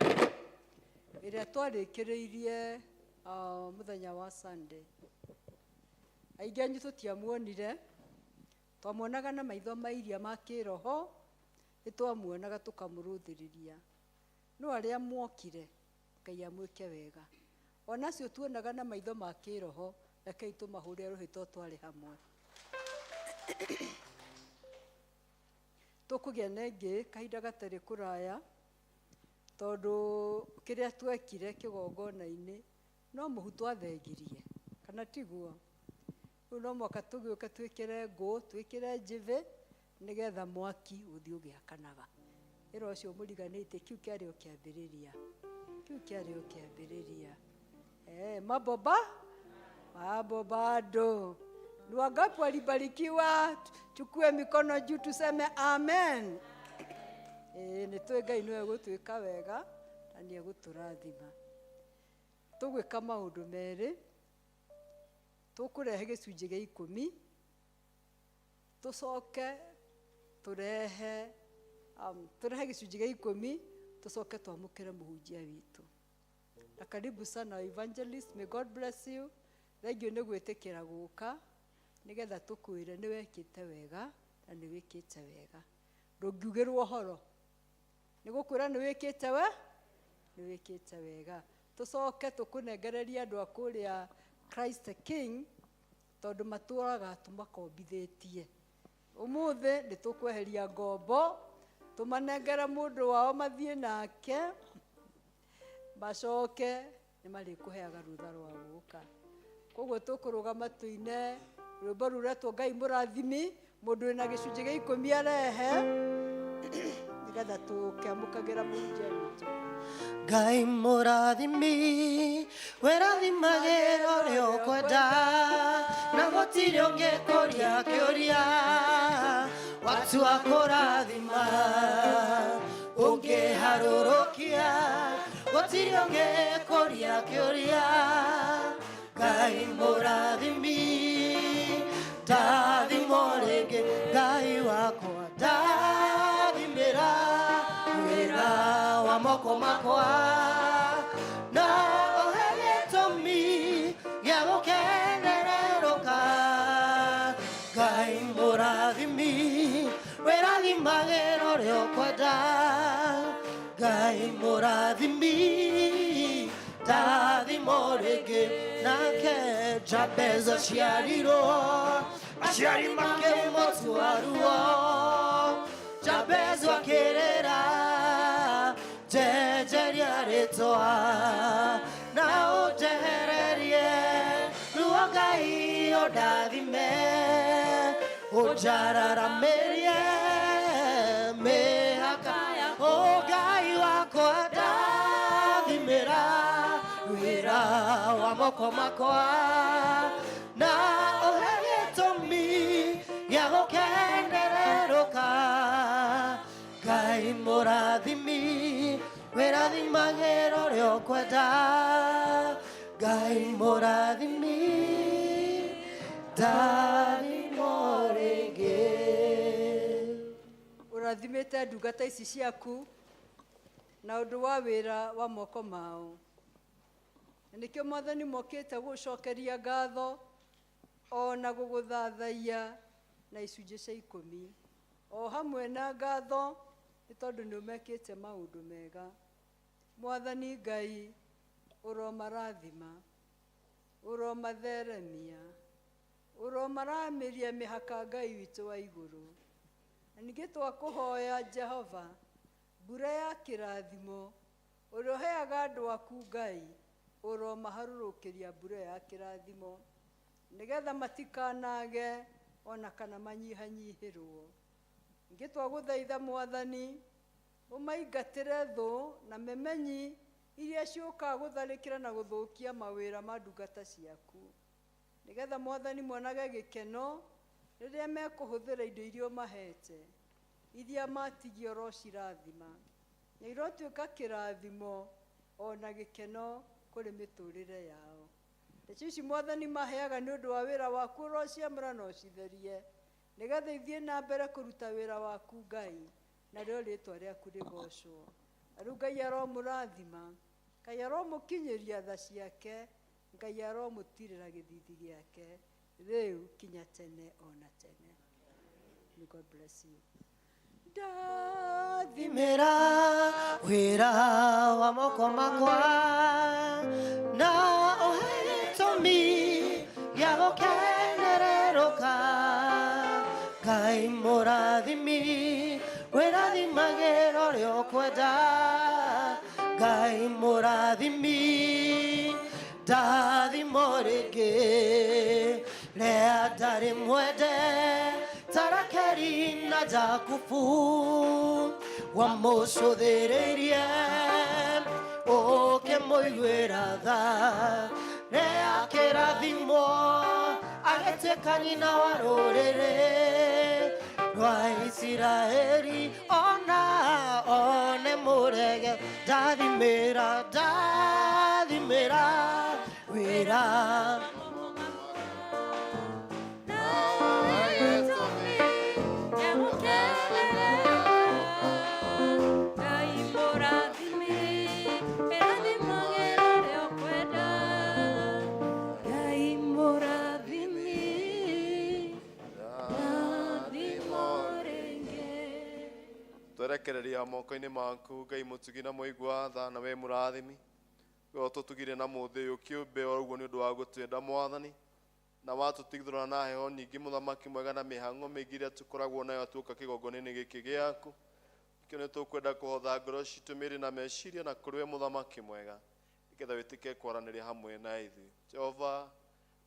iria twarikiriirie muthenya wa Sunday. Aingi anyu tutiamuonire, twamuonaga na maitho mairia ma kiroho, nitwamuonaga tukamuruthiriria. No aria mwokire Ngai amwike wega. Onacio tuonaga na maitho ma kiroho, rekei tumahurie rohi to twari hamwe. Tukugia nengi kahinda gatari kuraya tondu kiria twekire kigongona-ini no muhu twathengirie, kana tiguo. No mwaka tugiuka twikire ngũ, twikire njivi nigetha mwaki uthii ugiakanaga. Ira ucio muriganite kiu kiario kiambiriria, kiu kiario kiambiriria. Mambo bado. Ni wangapi walibarikiwa? Chukue mikono juu tuseme amen. Nitwe Ngai no egutwika wega na ni eguturathima. Tugwika maundu meri, tukurehe gicunji gia 10, tucoke turehe gicunji gia 10, tucoke twamukire muhunjia witu. Na karibu sana Evangelist, may God bless you. Thengio ni gwitikira guka nigetha tukwire ni wekite wega na ni wikite wega. Ndungigirwo horo ni gukwira ni wikite wega. Tucoke tukunengereria andu akuria Christ the King tondu maturaga tumakombithitie. Umuthi ni tukweheria ngombo, tumanengera mundu wao mathie nake, bacoke ni marikuheaga rutha rwa guka. Koguo tukurugama tuine rwimbo ruretwo Ngai murathimi, mundu wina gicunji gia 10 arehe nigetha tukiamukagira munjia witu. Ngai murathimi werathimagĩra ũrĩa ũkwenda na gũtirĩ ũngĩkũria kĩũria watua kũrathima ũngĩharũrũkia gũtirĩ ũngĩkũria kĩũria. Ngai murathimi ndathimo rĩngĩ Ngai wakwa ndathimĩra wĩra wa moko makwa na ũhe gĩtũmi gĩa gũkenererũka. Ngai mũrathimi wĩrathimagĩra ũrĩa ũkwenda. Ngai mũrathimi ndathimo morege nake Jabez aciarirwo aciari makĩmũtuaruo Jabez akĩrĩra njenjeria rĩtwa na ũnjehererie ruo Ngai ũndathime ũnjararamĩrie mĩhaka Ngai wakwa ndathimĩra wĩra wa moko makwa na ũhe gĩtũmi gĩa gũkenererũka Ngai mũrathimi wĩrathimagĩra ũrĩa ũkwenda Ngai mũrathimi ndathimo rĩngĩ ũrathimĩte ndungata ici ciaku na ũndũ wa wĩra wa moko mao na nĩkĩo Mwathani mokĩte gũcokeria ngatho ona gũgũthathaiya na icunjĩ cia 10 o hamwe na ngatho nĩ tondũ nĩ ũmekĩte maũndũ mega Mwathani Ngai ũromarathima ũromatheremia ũromaramĩria mĩhaka Ngai witũ wa igũrũ na ningĩ twakũhoya Jehova mbura ya kĩrathimo ũrĩa ũheaga andũ aku Ngai ũromaharũrũkĩria mbura ya kĩrathimo nĩgetha matikanage ona kana manyihanyihĩrwo ningĩ twagũthaitha Mwathani ũmaingatĩre thũ na memenyi iria ciũkaga gũtharĩkĩra na gũthũkia mawĩra ma ndungata ciaku nĩgetha Mwathani monage gĩkeno rĩrĩa mekũhũthĩra indo iria ũmahete iria matigio ro cirathima na irotuĩka kĩrathimo ona gĩkeno kũrĩ mĩtũrĩre yao Ndeto ici Mwathani maheaga nĩ ũndũ wa wĩra waku ũrociamũra na ũcitherie nĩgetha ithiĩ na mbere kũruta wĩra waku Ngai na rĩo rĩĩtwa rĩaku rĩgocwo rĩu Ngai aromũrathima Ngai aromũkinyĩria tha ciake Ngai aromũtirĩra gĩthithi gĩake rĩu kinya tene ona tene. May God bless you. Ndathimĩra wĩra wa moko makwa na ũhe gĩtũmi gĩa gũkenererũka Ngai mũrathimi wĩrathimagĩra ũrĩa ũkwenda Ngai mũrathimi ndathimo rĩngĩ rĩa ndarĩ mwende Tarakeri na Jakubu wamũcũthĩrĩirie ũkĩmũiguĩra tha rĩa kĩrathimo agĩtuĩka nyina wa rũrĩrĩ rwa Isiraeli ona one mũrege ndathimĩra wĩra twerekereria moko-inĩ maku Ngai mũtugi na mũigua tha na we mũrathimi we ũtũtugire na mũthĩ ũyũ kĩũmbe o ũguo nĩ ũndũ wa gũtwenda Mwathani na watũtigithũra na heho nyingĩ mũthamaki mwega na mĩhang'o mĩingĩ ĩrĩa tũkoragwo nayo tuoka kĩgongona-inĩ gĩkĩ gĩaku kĩo nĩ tũkwenda kũhotha ngoro citũ mĩĩrĩ na meciria na kũrĩ we mũthamaki mwega nĩgetha wĩtĩke kwaranĩria hamwe na ithuĩ Jehova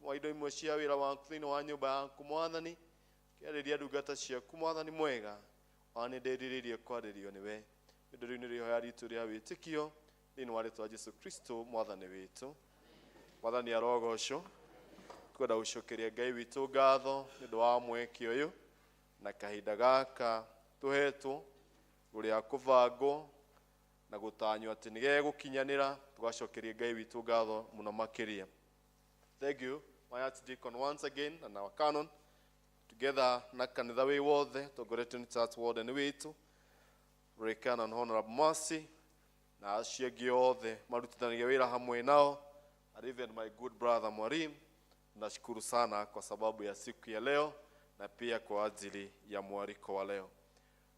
mwa indo imwe cia wĩra waku thĩinĩ wa nyũmba yaku Mwathani kĩarĩria ndungata ciaku Mwathani mwega nĩ ndĩrirĩrie kwarĩrio nĩwe indo rĩu nĩ rĩhoya ritũ rĩa wĩtĩkio thĩinĩ wa rĩĩtwa Jesũ Kristo Mwathani witũ. Mwathani arogocwo kwenda gũcokeria Ngai witũ ngatho nĩ ũndũ wa mweke ũyũ na kahinda gaka tũhetwo ũrĩa kũbangwo na gũtanywo atĩ nĩgegũkinyanĩra tũgacokeria Ngai witũ ngatho mũno makĩria. Thank you my archdeacon once again and our canon together na kanitha wĩ wothe tongoretio nĩ church warden witũ Reverend and Honorable Mercy na acio angĩ othe marutithanagia wĩra hamwe nao and even my good brother Mwalimu. Nashukuru sana kwa sababu ya siku ya leo na pia kwa ajili ya mwaliko wa leo.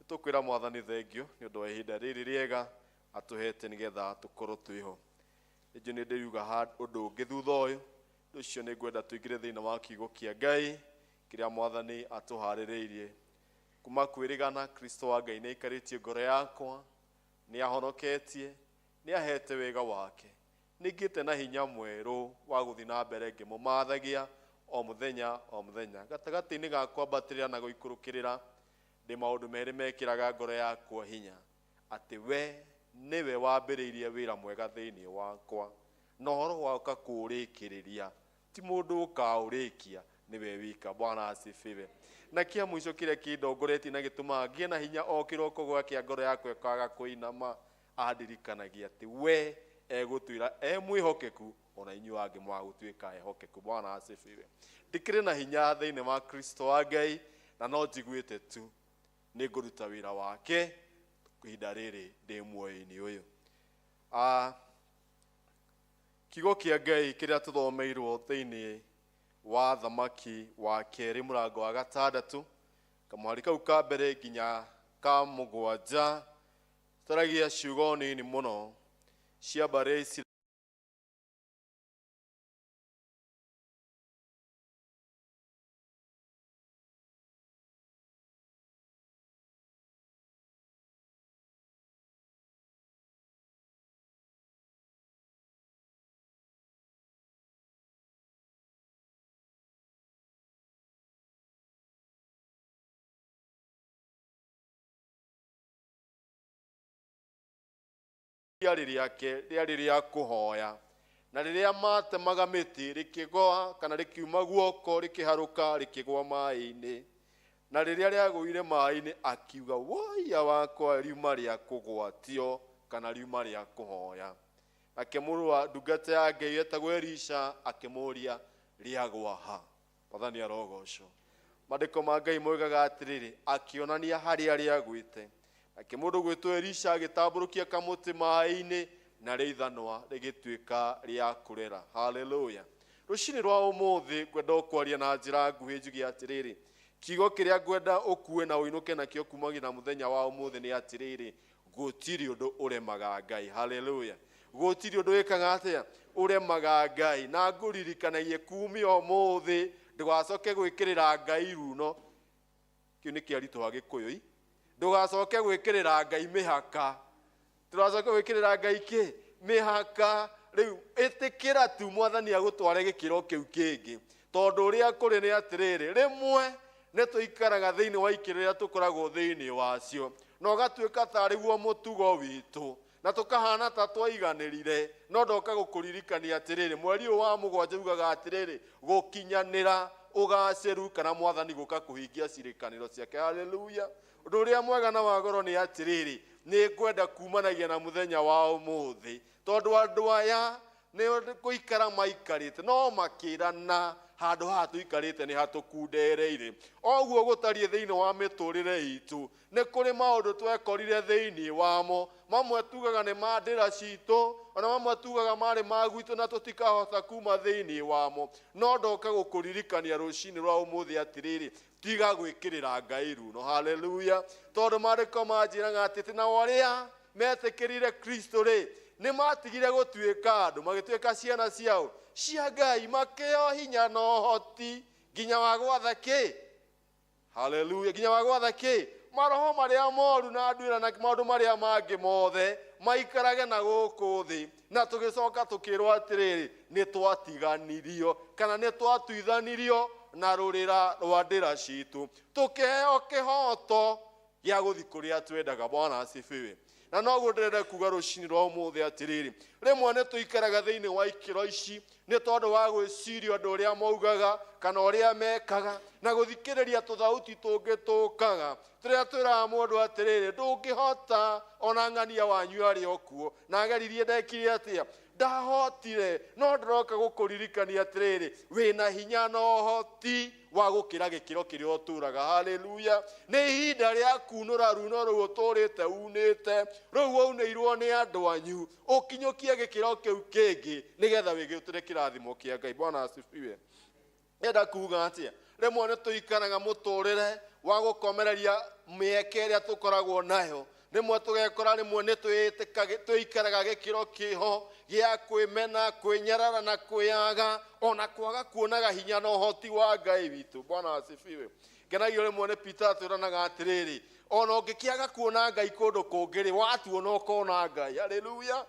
Nĩtũkwĩra Mwathani thengiũ nĩ ũndũ wa ihinda rĩrĩ rĩega atũhete nĩgetha tũkorwo twĩho. nĩnjũ nĩ ndĩruga ũndũ ũngĩ thutha ũyũ ũcio nĩ ngwenda tũingĩre thĩinĩ wa kiugo kĩa Ngai kĩrĩa Mwathani atũharĩrĩirie kuma kwĩrĩgana. Kristo wa Ngai nĩ aikarĩtie ngoro yakwa, nĩ ahonoketie, nĩ ahete wega wake, nĩngĩte na hinya mwerũ wa gũthiĩ na mbere ngĩmũmathagia o mũthenya o mũthenya. Gatagatĩ-inĩ ga kwambatĩrĩra na gũikũrũkĩrĩra ndĩ maũndũ merĩ mekĩraga ngoro yakwa hinya, atĩ we nĩwe wambĩrĩirie wĩra mwega thĩinĩ wakwa na ũhoro wauka kũũrĩkĩrĩria, ti mũndũ ũkaũrĩkia, nĩwe wika. Bwana asifiwe. Na kĩa mũico kĩrĩa kĩndongoretie na gĩtũmaga ngĩe na hinya o kĩroko gwakĩa ngoro yakwa ĩkaga kũinama, andirikanagia atĩ we egũtwĩra mwĩhokeku ona inyuĩ angĩ mwagũtuĩka ehokeku. Bwana asifiwe. Ndikĩrĩ na hinya thĩinĩ wa Kristo wa Ngai, na no njiguĩte tu nĩ ngũruta wĩra wake ihinda rĩrĩ ndĩ muoyo-inĩ ũyũ. Kiugo kĩa Ngai kĩrĩa tũthomeirwo thĩinĩ wa Thamaki wa kerĩ mũrango wa 6 kamũhari kau ka mbere nginya ka 7 tũragia ciugo nini mũno cia mbare ici rĩarĩ rĩa kũhoya, na rĩrĩa matemaga mĩtĩ rĩkĩgũa kana rĩkiuma guoko rĩkĩharũka rĩkĩgũa maĩ-inĩ, na rĩrĩa rĩagũire maĩ-inĩ akiuga woia wakwa riuma rĩa kũgwatio kana riuma rĩa kũhoya. Nake mũrũ wa ndungata ya Ngai wetagwo Elisha akĩmũria rĩagwa ha. Mwathani arogocwo. Maandĩko ma Ngai moigaga atĩrĩrĩ, akĩonania harĩa rĩagwĩte. Nake mũndũ gwĩtwo Elisha agĩtambũrũkia kamũtĩ maĩ-inĩ na rĩithanwa rĩgĩtuĩka rĩa kũrera. Haleluya. Rũcinĩ rwa ũmũthĩ ngwenda kwaria na njĩra nguhĩ njuge atĩrĩrĩ, kiugo kĩrĩa ngwenda ũkue na ũinũke nakĩo kumagia na mũthenya wa ũmũthĩ nĩ atĩrĩrĩ, gũtirĩ ũndũ ũremaga Ngai. Haleluya. Gũtirĩ ũndũ wĩkaga atĩa ũremaga Ngai. Na ngũririkanagie kumia ũmũthĩ ndũgacoke gwĩkĩrĩra Ngai runo. Kĩu nĩ kĩaritũ wa Gĩkũyũ. Ndũgacoke gwĩkĩrĩra Ngai mĩhaka. Ndũgacoke gwĩkĩrĩra Ngai kĩ? Mĩhaka. Rĩu ĩtĩkĩra tu Mwathani agũtware gĩkĩro kĩu kĩngĩ. Tondũ ũrĩa kũrĩ nĩ atĩrĩrĩ, rĩmwe nĩ tũikaraga thĩinĩ wa ikĩrĩra tũkoragwo thĩinĩ wacio, na ũgatuĩka tarĩ guo mũtugo witũ, na tũkahana ta twaiganĩrire. No ndoka gũkũririkania atĩrĩrĩ, mweri ũyũ wa 7 ugaga atĩrĩrĩ, gũkinyanĩra ũgacĩru kana Mwathani gũka kũhingia ciĩranĩro ciake. Haleluya. Ũndũ ũrĩa mwega na wa goro nĩ atĩrĩrĩ, nĩ ngwenda kumanagia na mũthenya wa ũmũthĩ, tondũ andũ aya nĩ gũikara maikarĩte no makĩrana handũ haha tũikarĩte nĩ hatũkundereire. Oguo gũtariĩ thĩinĩ wa mĩtũrĩre itũ, nĩ kũrĩ maũndũ twekorire thĩinĩ wamo. Mamwe tugaga nĩ mandĩra citũ, ona mamwe tugaga marĩ magwitũ na tũtikahota kuma thĩinĩ wamo. No ndoka gũkũririkania rũcinĩ rwa ũmũthĩ atĩrĩrĩ, tiga gwĩkĩrĩra Ngai runo. Haleluya. Tondũ maandĩko manjĩraga atĩ na arĩa metĩkĩrire Kristo rĩ, nĩ matigire gũtuĩka andũ, magĩtuĩka ciana ciao cia Ngai, makĩo hinya na ũhoti nginya wa gwatha kĩ? Haleluya. Nginya wa gwatha kĩ? Maroho marĩa moru na nduĩra na maũndũ marĩa mangĩ mothe maikarage na gũkũ thĩ. Na tũgĩcoka tũkĩrwo atĩrĩrĩ, nĩ twatiganirio kana nĩ twatuithanirio na rũrĩra rwa ndĩra citũ, tũkĩheo kĩhoto gĩa gũthiĩ kũrĩa twendaga. Bwana asifiwe. Na noguo ndĩrenda kuga rũcinĩ rwa ũmũthĩ atĩrĩrĩ, rĩmwe nĩ tũikaraga thĩinĩ wa ikĩro ici nĩ tondũ wa gwĩciria ũndũ ũrĩa maugaga kana ũrĩa mekaga, na gũthikĩrĩria tũthauti tũngĩ tũkaga tũrĩa twĩraga mũndũ atĩrĩrĩ, ndũngĩhota ona ng'ania wanyu arĩ o kuo, na ageririe ndekire atĩa, ndahotire. No ndĩroka gũkũririkania atĩrĩrĩ, wĩna hinya na ũhoti wa gũkĩra gĩkĩro kĩrĩa ũtũraga. Haleluya. Nĩ ihinda rĩa kunũra runo rũu ũtũrĩte unĩte, rũu waunĩirwo nĩ andũ anyu, ũkinyũkie gĩkĩro kĩu kĩngĩ nĩgetha wĩgĩtũre kĩrathimo kĩa Ngai. Bwana asifiwe. Enda kuga atĩa, rĩmwe nĩ tũikaraga mũtũrĩre wa gũkomereria mĩeke ĩrĩa tũkoragwo nayo, Nimwe tugekora rimwe ni twikaraga gikiro kiho gia kwimena kwinyarara na kwiaga ona kwaga kuonaga hinya na uhoti wa Ngai witu. Bwana asifiwe. Ngenagio rimwe ni Peter turanaga atiriri, ona ungikiaga kuona Ngai kundu kungiri watuona ukona Ngai. Haleluya.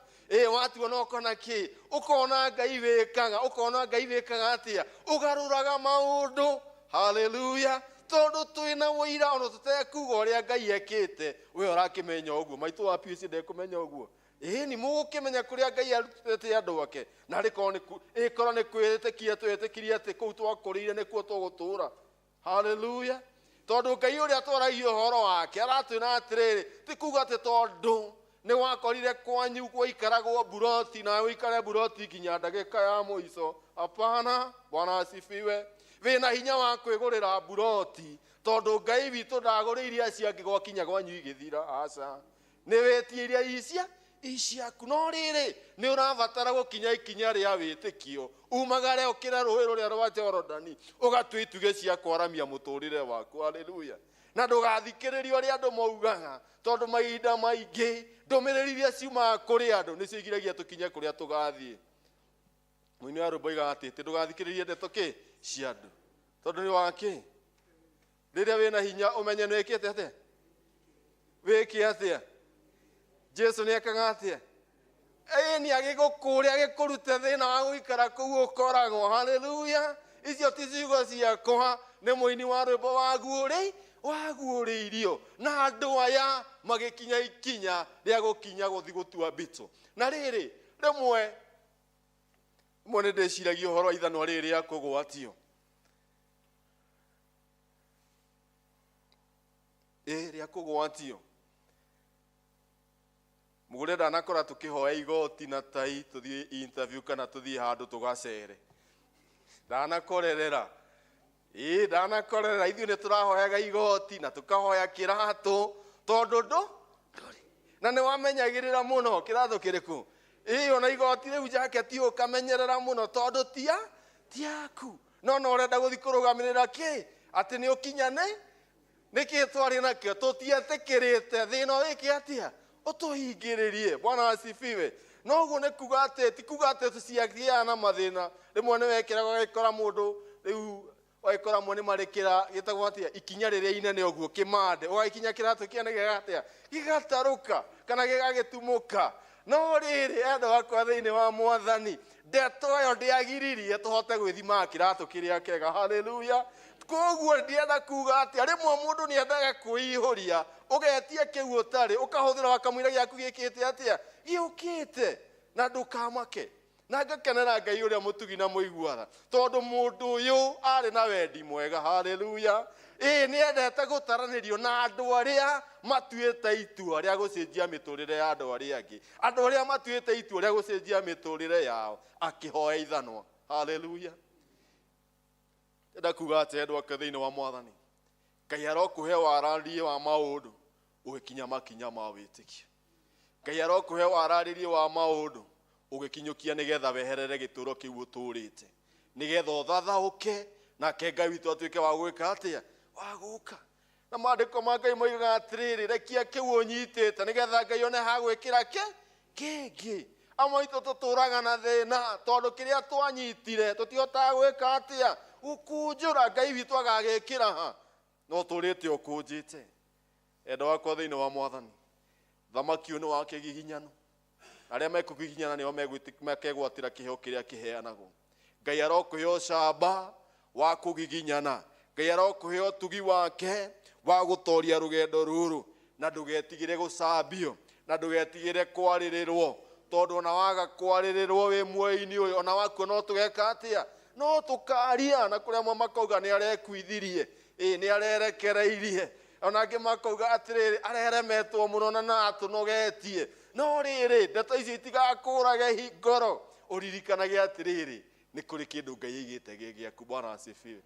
Watuona ukona ki ukona Ngai wikaga, ukona Ngai wikaga atia ugaruraga maundu. Haleluya. Tondu twina wira ono tutekuga uria Ngai ekite we urakimenya uguo maitu wa PC ndekumenya uguo. Ni mugukimenya kuria Ngai arutete andu ake na ikoro ni kwitikia twitikirie ati kuu twakurire nikuo tugutura. Haleluya. Tondu Ngai uria twaragia horo wake aratwina atiriri ti kuga ati tondu ni wakorire kwanyu gwikaragwo buroti na wikare buroti kinya ndagika ya muico. Hapana. Bwana asifiwe. Wina hinya wa kwigurira buroti tondu Ngai witu ndaguriria ciake gwakinya gwanyu igithira. Aca ni wetiria iciaku no riri ni urabatara gukinya ikinya ria witikio umagare ukira ruhi ruria rwa Jorodani ugatwituge cia kwaramia muturire waku. Haleluya. Na ndugathikiririo ria andu maugaga tondu mahinda maingi ndumiriri iria ciumaga kuri andu ni cigiragia tukinye kuria tugathie. Mwini wa rwimbo iga ati ndugathikiririe ndeto ki cia andu tondu ni waki riria wina hinya umenye ni wikite atia wiki atia Jesu ni ekaga atia ni agigukuria agikurute thina wa guikara kuu ukoragwo. Haleluya. Icio ti ciugo ciakwa ni muini wa rwimbo waguuriirio na andu aya magikinya ikinya ria gukinya guthi gutua mbito. Na riri rimwe ni ndiciragia uhoro wa ithanwa riri ria kugwatio ria kugwatio. Mugure ndanakora tukihoya igoti na tai tuthie interview kana tuthie handu tugacere ndanakorerera ndanakorerera ithuĩ nĩ tũrahoyaga igoti na tukahoya kĩratũ tondu na nĩ wamenyagĩrĩra mũno kĩratũ kĩrĩkũ ona igoti rĩu jaketi ũkamenyerera mũno tondu tiaku no ũrenda gũthi kũrũgamĩrĩra kĩ atĩ nĩ ũkinyane nĩkĩ twarĩ nakĩo tũtietĩkĩrĩte thĩna wĩkĩ atia utuhingiririe. Bwana asifiwe. No guo ne kuga ati ti kuga ati tuciagia na mathina rimwe ni wekera gikora mundu riu waikora mwe ni marikira gitagwo atia ikinya riria inene uguo kimande ugakinya kiratu kiane gigatia gigataruka kana gigagitumuka. No riri endo wakwa thiini wa Mwathani ndeto yo ndiagiririe tuhote gwithima kiratu kiria kega. Haleluya. Koguo ndienda kuga ati rimwe mundu ni endaga kuihuria ugetie kiu utari ukahuthira wakamwira giaku gikite atia giukite na ndukamake na ngakenera Ngai uria mutugi na muiguara tondu mundu uyu ari na wendi mwega. Haleluya. Ni endete gutaranirio na andu aria matuite itua ria gucenjia miturire ya andu aria angi, andu aria matuite itua ria gucenjia miturire yao akihoya ithanwa. Haleluya. Ndakuga ati endwa kathiini wa Mwathani Ngai arokuhe wararie wa maundu ugikinya makinya ma witikio. Ngai arokuhe wararie wa maundu ugikinyukia nigetha weherere gituro kiu uturite nigetha uthathauke na Ngai witu atuike wa gwika atia wa guka. Na maandiko ma Ngai moigaga atiriri rekia kiu unyitite nigetha Ngai one ha gwikira kingi. Amwe itu tuturaga na thina tondu kiria twanyitire tutihotaga gwika atia ukunjura Ngai witu agagikira ha no turite ukunjite. Endo wakwa thiini wa Mwathani thamaki ni wake giginyano aria mekugiginyana nio megwatira kiheo kiria kiheanagwo. Ngai arokuhe camba wa kugiginyana. Ngai arokuhe utugi wake wa gutoria rugendo ruru na ndugetigire gucambio na ndugetigire kwaririrwo tondu ona waga kwaririrwo wi muoini uyu ona waku no tugeka atia no tukaria na kuria mwa makauga ni arekuithirie ni arerekereirie ona angi makauga atiriri areremetwo muno na atunogetie. No riri ndeto ici itigakurage ngoro uririkanage atiriri ni kuri kindu Ngai igite gigiaku. Bwana asifiwe.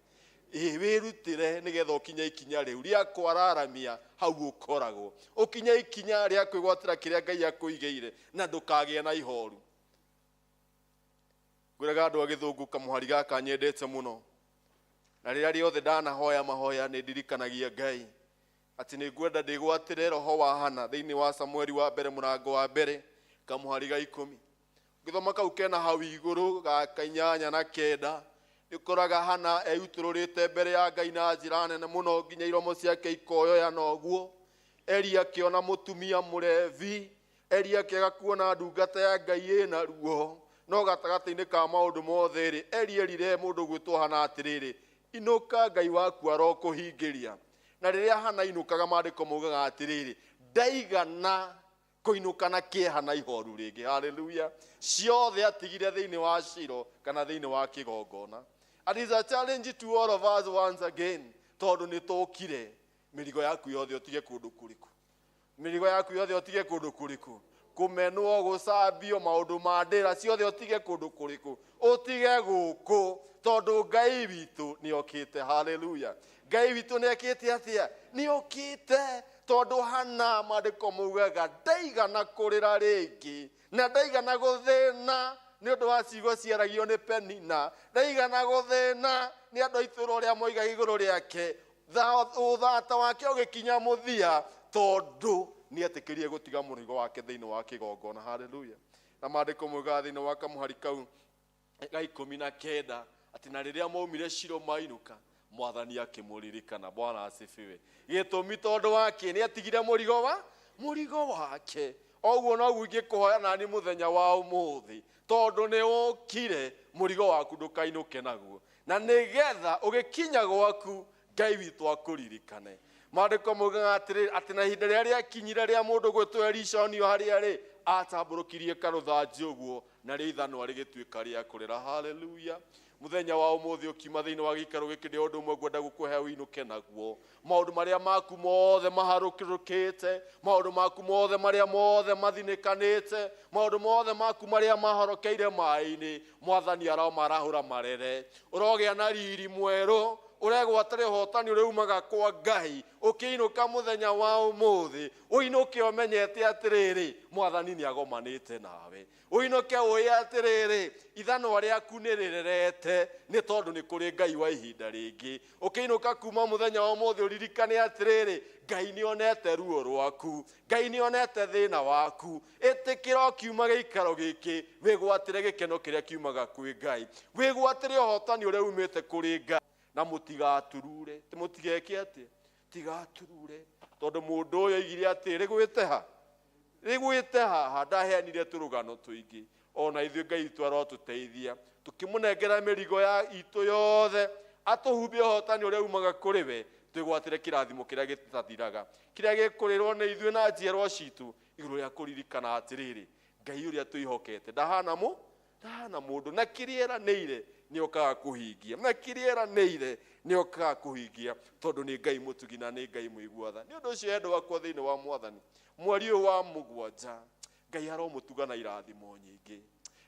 Wirutire nigetha ukinya ikinya riu ria kwararamia hau ukoragwo ukinya ikinya ria kwigwatira kiria Ngai akuigeire na ndukagie na ihoru. Ngwiraga andu agithungu kamuhari gaka nyendete muno na riria riothe ndanahoya mahoya ni ndirikanagia Ngai ati nĩ ngwenda ndĩgwatĩre roho wa Hana thĩinĩ wa Samueli wa mbere mũrango wa mbere kamuhari ga 10 ngĩthoma kau kena hau igũrũ ga 8 na 9 nĩũkoraga Hana eyutũrũrĩte mbere ya Ngai na njĩra nene mũno nginya iromo ciake ikoyoya na ũguo Eli akĩona mũtumia mũrevi Eli akĩaga kuona ndungata ya Ngai ĩna ruo no gatagatĩ-inĩ ka maũndũ mothe rĩ Eli erire mũndũ gwĩtwo Hana atĩrĩrĩ inũka Ngai waku arokũhingĩria na rĩrĩa Hana inũkaga maandĩko maugaga atĩrĩrĩ ndaigana kũinũka na kĩeha na ihoru rĩngĩ haleluya ciothe atigire thĩinĩ wa Shilo kana thĩinĩ wa kĩgongona. And it's a challenge to all of us once again tondũ nĩtũkire mĩrigo yaku yothe ũtige kũndũ kũrĩkũ mĩrigo yaku yothe ũtige kũndũ kũrĩkũ kũmenwo gũcambio maũndũ ma ndĩra ciothe ũtige kũndũ kũrĩkũ ũtige gũkũ tondũ Ngai witũ nĩokĩte haleluya Ngai witũ nĩekĩte atĩa nĩokĩte tondũ Hana maandĩko maugaga ndaigana kũrĩra rĩngĩ na ndaigana gũthĩna nĩ ũndũ wa ciugo ciaragio nĩ Penina ndaigana gũthĩna nĩ andũ a itũũra ũrĩa moigaga igũrũ rĩake ũthata wake ũgĩkinya mũthia tondũ nĩetĩkĩrie gũtiga mũrigo wake thĩinĩ wa kĩgongona haleluya na maandĩko maugaga thĩinĩ wa kamuhari kau ga 19 atĩ na rĩrĩa maumire Shilo mainũka Mwathani akĩmũririkana Bwana asifiwe gĩtũmi tondũ wake nĩatigire mũrigo wake oguo noguo ingĩkũhoya nani mũthenya wa ũmũthĩ tondũ nĩũkire mũrigo waku ndũkainũke naguo na nĩgetha ũgĩkinya gwaku Ngai witũ akũririkane maandĩko maugaga atĩ na ihinda rĩrĩa rĩakinyire rĩa mũndũ gwĩtwo Elisha onio harĩa rĩ atambũrũkirie karũthanji ũguo na rĩo ithanwa rĩgĩtuĩka rĩa kũrera haleluya muthenya wa ũmũthĩ ũkiuma thĩinĩ wa gĩikaro gĩkĩ nĩ ũndũ ũmwe ngwenda gũkũhe ũinũke naguo maũndũ marĩa maku mothe maharũkĩrũkĩte maũndũ maku mothe marĩa mothe mathinĩkanĩte maũndũ mothe maku marĩa mahorokeire maĩ-inĩ Mwathani aromarahũra marere ũrogĩa na riri mwerũ ũregwatĩra ũhotani ũrĩa umaga kwa Ngai ũkĩinũka mũthenya wa ũmũthĩ ũinũke ũmenyete atĩrĩrĩ Mwathani nĩagomanĩte nawe ũinũke ũĩ atĩrĩrĩ ithanwa rĩaku nĩrĩrerete nĩ tondũ nĩ kũrĩ Ngai wa ihinda rĩngĩ ũkĩinũka kuma mũthenya wa ũmũthĩ ũririkane atĩrĩrĩ Ngai nĩonete ruo rwaku Ngai nĩonete thĩna waku ĩtĩkĩra ũkiuma gĩikaro gĩkĩ wĩgwatĩre gĩkeno kĩrĩa kiumaga kwĩ Ngai wĩgwatĩre ũhotani ũrĩa umĩte kũrĩ Ngai na mũtigaturure mũtigeke atĩ tigaturure tondũ mũndũ ũyũ oigire atĩ rĩgwĩte haha ndaheanire tũrũgano tũingĩ ona ithuĩ Ngai witũ arotũteithia tũkĩmũnengera mĩrigo ya itũ yothe atũhumbie ũhotani ũrĩa umaga kũrĩ we twĩgwatĩre kĩrathimo kĩrĩa gĩtathiraga kĩrĩa gĩkũrĩrwo nĩ ithuĩ na njiarwa citũ igũrũ rĩa kũririkana atĩrĩrĩ Ngai ũrĩa twĩhokete ndahana mũndũ na kĩrĩa eranĩire nĩokaga kũhingia na kĩrĩa eranĩire nĩokaga kũhingia tondũ nĩ Ngai mũtugi na nĩ Ngai mũigua-tha nĩ ũndũ ũcio endwa wakwa thĩinĩ wa Mwathani mweri ũyũ wa mũgwanja Ngai aromũtuga na irathimo nyingĩ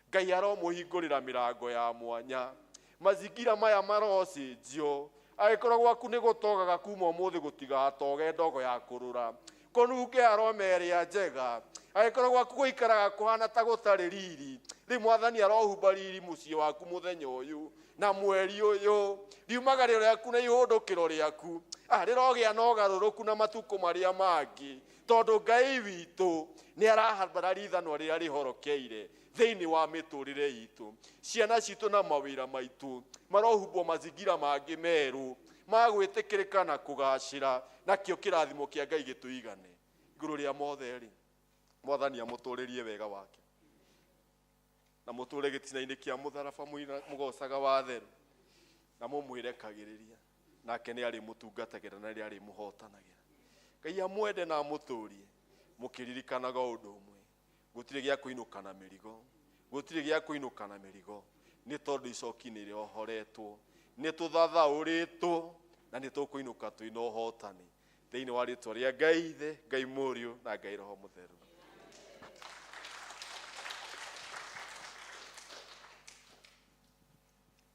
Ngai aromũhingũrĩra mĩrango ya mwanya mazingira maya marocenjio agĩkorwo gwaku nĩ gũtogaga kuma ũmũthĩ gũtigatoge ndogo ya kũrũra kũnunge arome ĩrĩa njega agĩkorwo gwaku gũikaraga kũhana ta gũtarĩ riri rĩu Mwathani arohumba riri mũciĩ waku mũthenya ũyũ na mweri ũyũ riumagarĩro rĩaku na ihũndũkĩro rĩaku rĩrogĩa na ũgarũrũku na matukũ marĩa mangĩ tondũ Ngai witũ nĩ arahambararia ithanwa rĩrĩa rĩhorokeire thĩinĩ wa mĩtũrĩre itũ ciana citũ na mawĩra maitũ marohumbwo mazingira mangĩ merũ magwĩtĩkĩrĩka na kũgacĩra nakĩo kĩrathimo kĩa Ngai gĩtũigane igũrũ rĩa mothe rĩ Mwathani amũtũrĩrie wega wake na mũtũre gĩtina-inĩ kĩa mũtharaba mũgocaga watheru na mũmwĩrekagĩrĩria nake nĩ arĩmũtungatagĩra na nĩ arĩmũhotanagĩra Ngai amwende na amũtũrie mũkĩririkanaga ũndũ ũmwe gũtirĩ gĩa kũinũka na mĩrigo gũtirĩ gĩa kũinũka na mĩrigo nĩ tondũ icoki nĩ rĩohoretwo nĩ tũthathaũrĩtwo na nĩ tũkũinũka twĩna ũhotani thĩinĩ wa rĩtwa rĩa Ngai Ithe Ngai Mũriũ na Ngai Roho Mũtheru.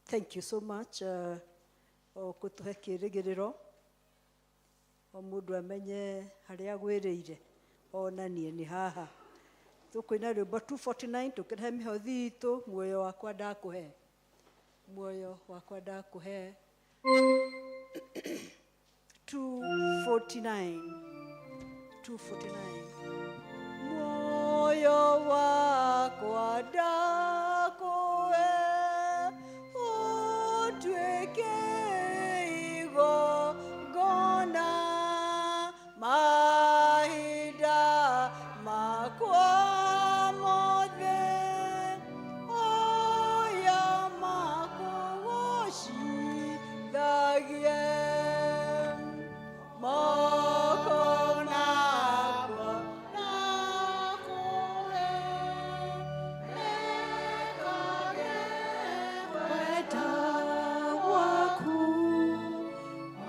Thank you so much gũtũhe kĩĩrĩgĩrĩro o mũndũ amenye harĩa agwĩrĩire ona niĩ nĩ haha tũkũina rwĩmbo 249 tũkĩrehe mĩhothi itũ muoyo wakwa ndakũhe 249. Moyo wakwa ndakoe utweke igongona mahinda makwa mothe oya makũgocithagie moko makwa nakũhe mekage wenda waku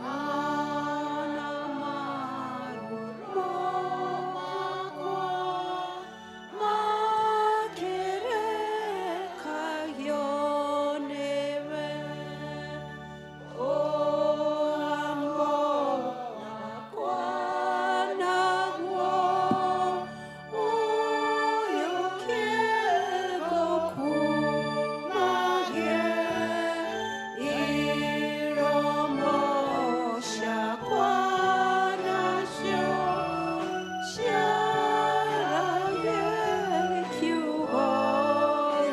mana marumo makwa makerekagio nĩwe o ambo nakwa naguo ũyũkĩrĩko kumagie iromo ciakwa nacio ciaragie kiugo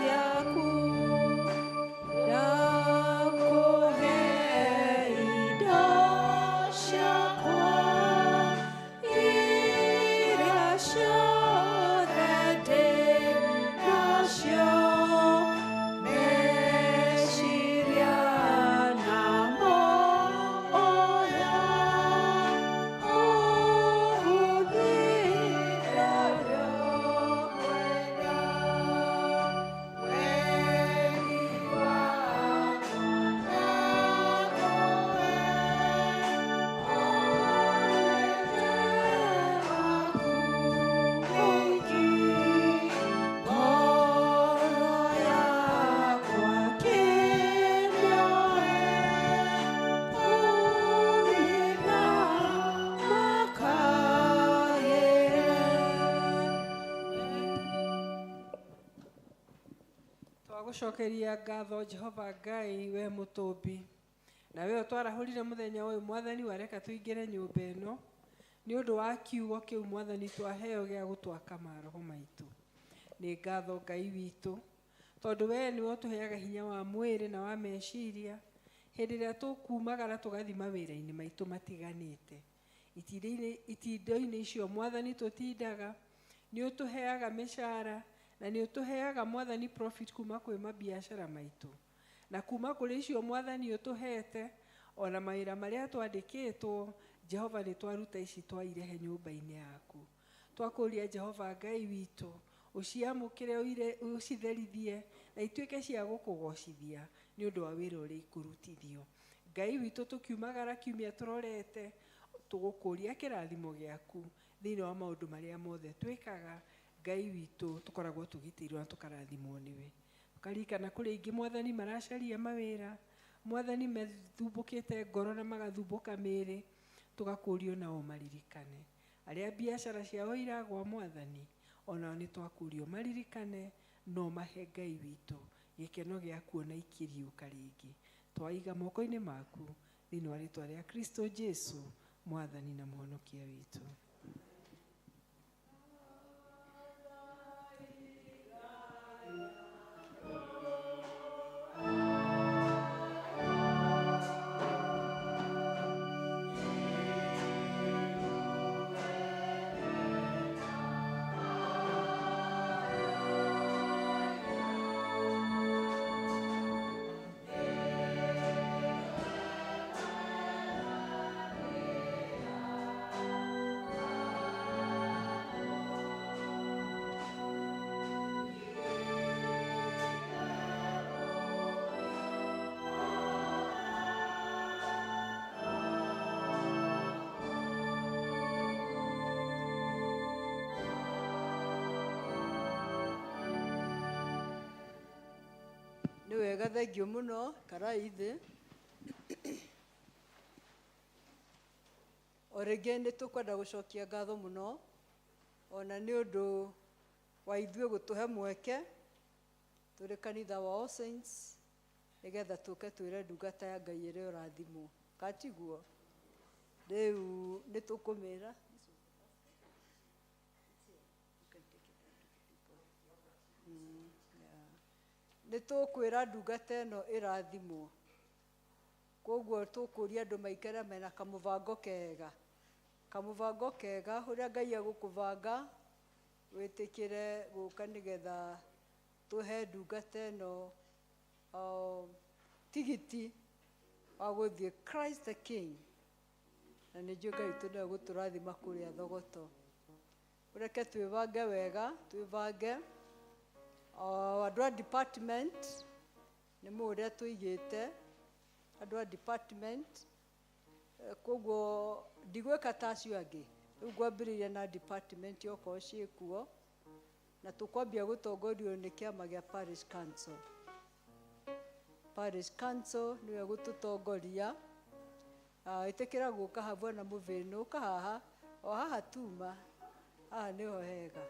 gĩaku ndakũhe indo ciakwa iria ciothe ndĩ nacio meciria namo oya ũhũthĩre wega weni wakwa nakoe Twagucokeria ngatho Jehova Ngai we mũtũmbi na we twarahũrire mũthenya ũyũ mwathani wareka tũingĩre nyũmba ĩno nĩ ũndũ wa kiugo kĩu mwathani twaheo gĩa gũtwaka maroho maitũ. Nĩ ngatho Ngai witũ tondũ we nĩwe ũtũheaga hinya wa mwĩrĩ na wa meciria hĩndĩ ĩrĩa tũkumagara tũgathiĩ mawĩra-inĩ maitũ matiganĩte. Itindiĩ-inĩ icio mwathani tũtindaga nĩ ũtũheaga mĩcara na nĩ ũtũheaga mwathani profit kuma kwĩ mabiacara maitũ na kuma kũrĩ icio mwathani ũtũhete ona mawĩra marĩa twandĩkĩtwo Jehova nĩ twaruta ici twairehe nyũmba-inĩ yaku. Twakũria Jehova Ngai witũ ũciamũkĩre ũcitherithie na ituĩke cia gũkũgocithia nĩ ũndũ wa wĩra ũrĩa ikũrutithio. Ngai witũ tũkiumagara kiumia tũrorete tũgũkũria kĩrathimo gĩaku thĩinĩ wa maũndũ marĩa mothe twĩkaga. Ngai witũ tũkoragwo tũgitĩirwo na tũkarathimwo nĩwe. Tukarikana kũrĩ aingĩ mwathani maracaria mawĩra mwathani mathumbũkĩte ngoro na magathumbũka mĩĩrĩ tũgakũrio nao maririkane. Arĩa biacara ciao iragwa mwathani onao nĩ twakũrio maririkane no mahe Ngai witũ gĩkeno gĩa kuona ikĩriũka rĩngĩ. Twaiga moko-inĩ maku thĩinĩ wa rĩĩtwa rĩa Kristo Jesu mwathani na mũhonokia witũ. nĩ wega thengio mũno karai thĩ. O rĩngĩ nĩ tũkwenda gũcokia ngatho mũno ona nĩ ũndũ wa ithuĩ gũtũhe mweke tũrĩ kanitha wa All Saints nĩgetha tũke twĩre ndungata ya Ngai ĩrĩ ũrathimwo. Katiguo Riu nĩ tũkũmĩra nĩ tũkwĩra ndungata ĩno ĩrathimwo. Koguo tũkũria andũ maikare mena kamũbango kega. Kamũbango kega ũrĩa Ngai agũkũbanga wĩtĩkĩre gũka nĩgetha tũhe ndungata ĩno tigiti wa gũthiĩ Christ the King. Na nĩ njũĩ Ngai witũ nĩ egũtũrathima kũrĩa Thogoto. Ũreke twĩbange wega, twĩbange. Andũ a department nĩ mũrĩa tũigĩte andũ a department. Koguo ndigwĩka ta acio angĩ. Rĩu ngwambĩrĩria na department okorwo ciĩkuo, na tũkwambia gũtongorio nĩ kĩama gĩa Parish Council. Parish Council nĩwe gũtũtongoria. Ĩtĩkĩra gũka havuo na mũvĩnũ, ũka haha, o haha tuma, haha nĩho hega,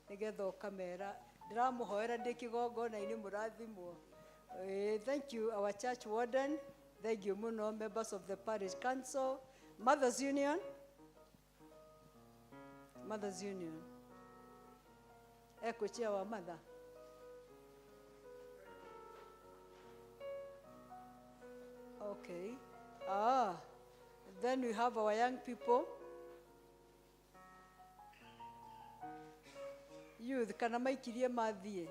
nĩgetha ũkamera ndĩramũhoera ndĩ kĩgongona-inĩ mũrathimwo. Thank you our church warden, thank you mũno members of the Parish Council, Mothers Union, Mothers Union, chair wa mother. Okay. Then we have our young people. Youth, kana maikirie mathiĩ.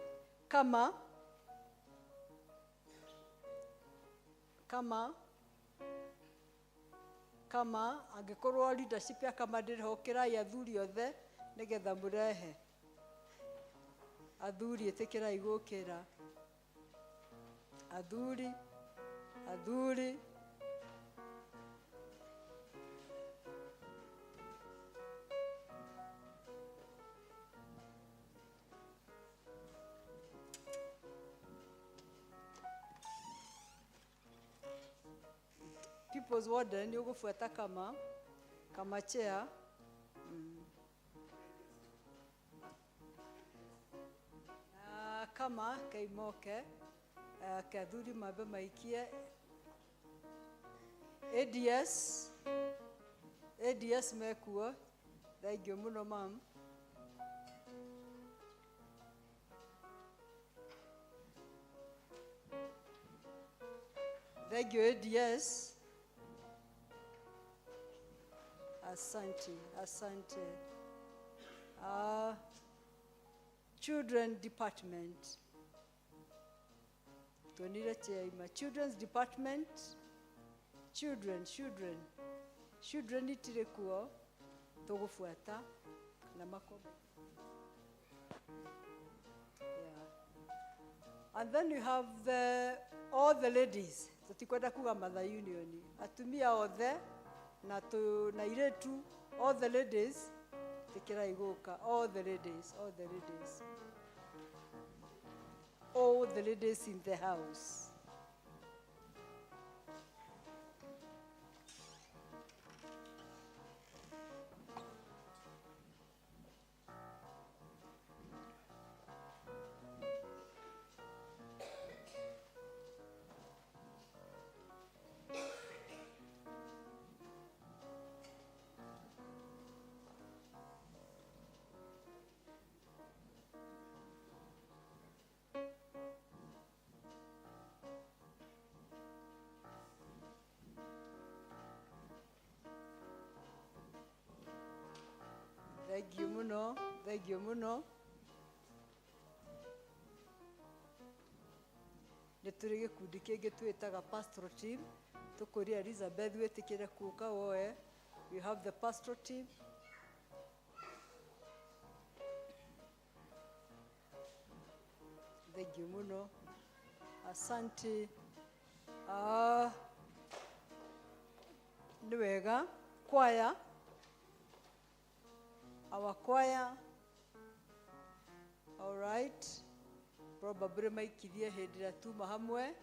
Kama angĩkorwo leadership ya kama ndĩrĩho, kĩrai athuri othe nĩgetha mũrehe. Athuri ĩtĩkĩrai gũkĩra. Athuri. People's warden nĩ ũgũbuata kama chair. Kama kaimoke kathuri mambe maikie. ADS mekuo. Thank you mũno mam. Thank you ADS. Asante. Children department. Tonira chaima. Children's department. Children itire kuo tugufuata na makoba. Yeah. And then you have all the ladies. Tutikwenda kuga Mother Union. Atumia othe na iretu, all the ladies. Tikira igoka, all the ladies. All the ladies in the house. Thank you muno. Nĩtũrĩ gĩkundi kĩngĩ twĩtaga pastoral team. Tũkũria Elizabeth wĩtĩkĩre kuka woe. We have the pastoral team. Thank you muno. Asante. Nĩ wega. Choir. Our choir. All right. Probably maikirie hĩndĩ ĩrĩa tuma hamwe.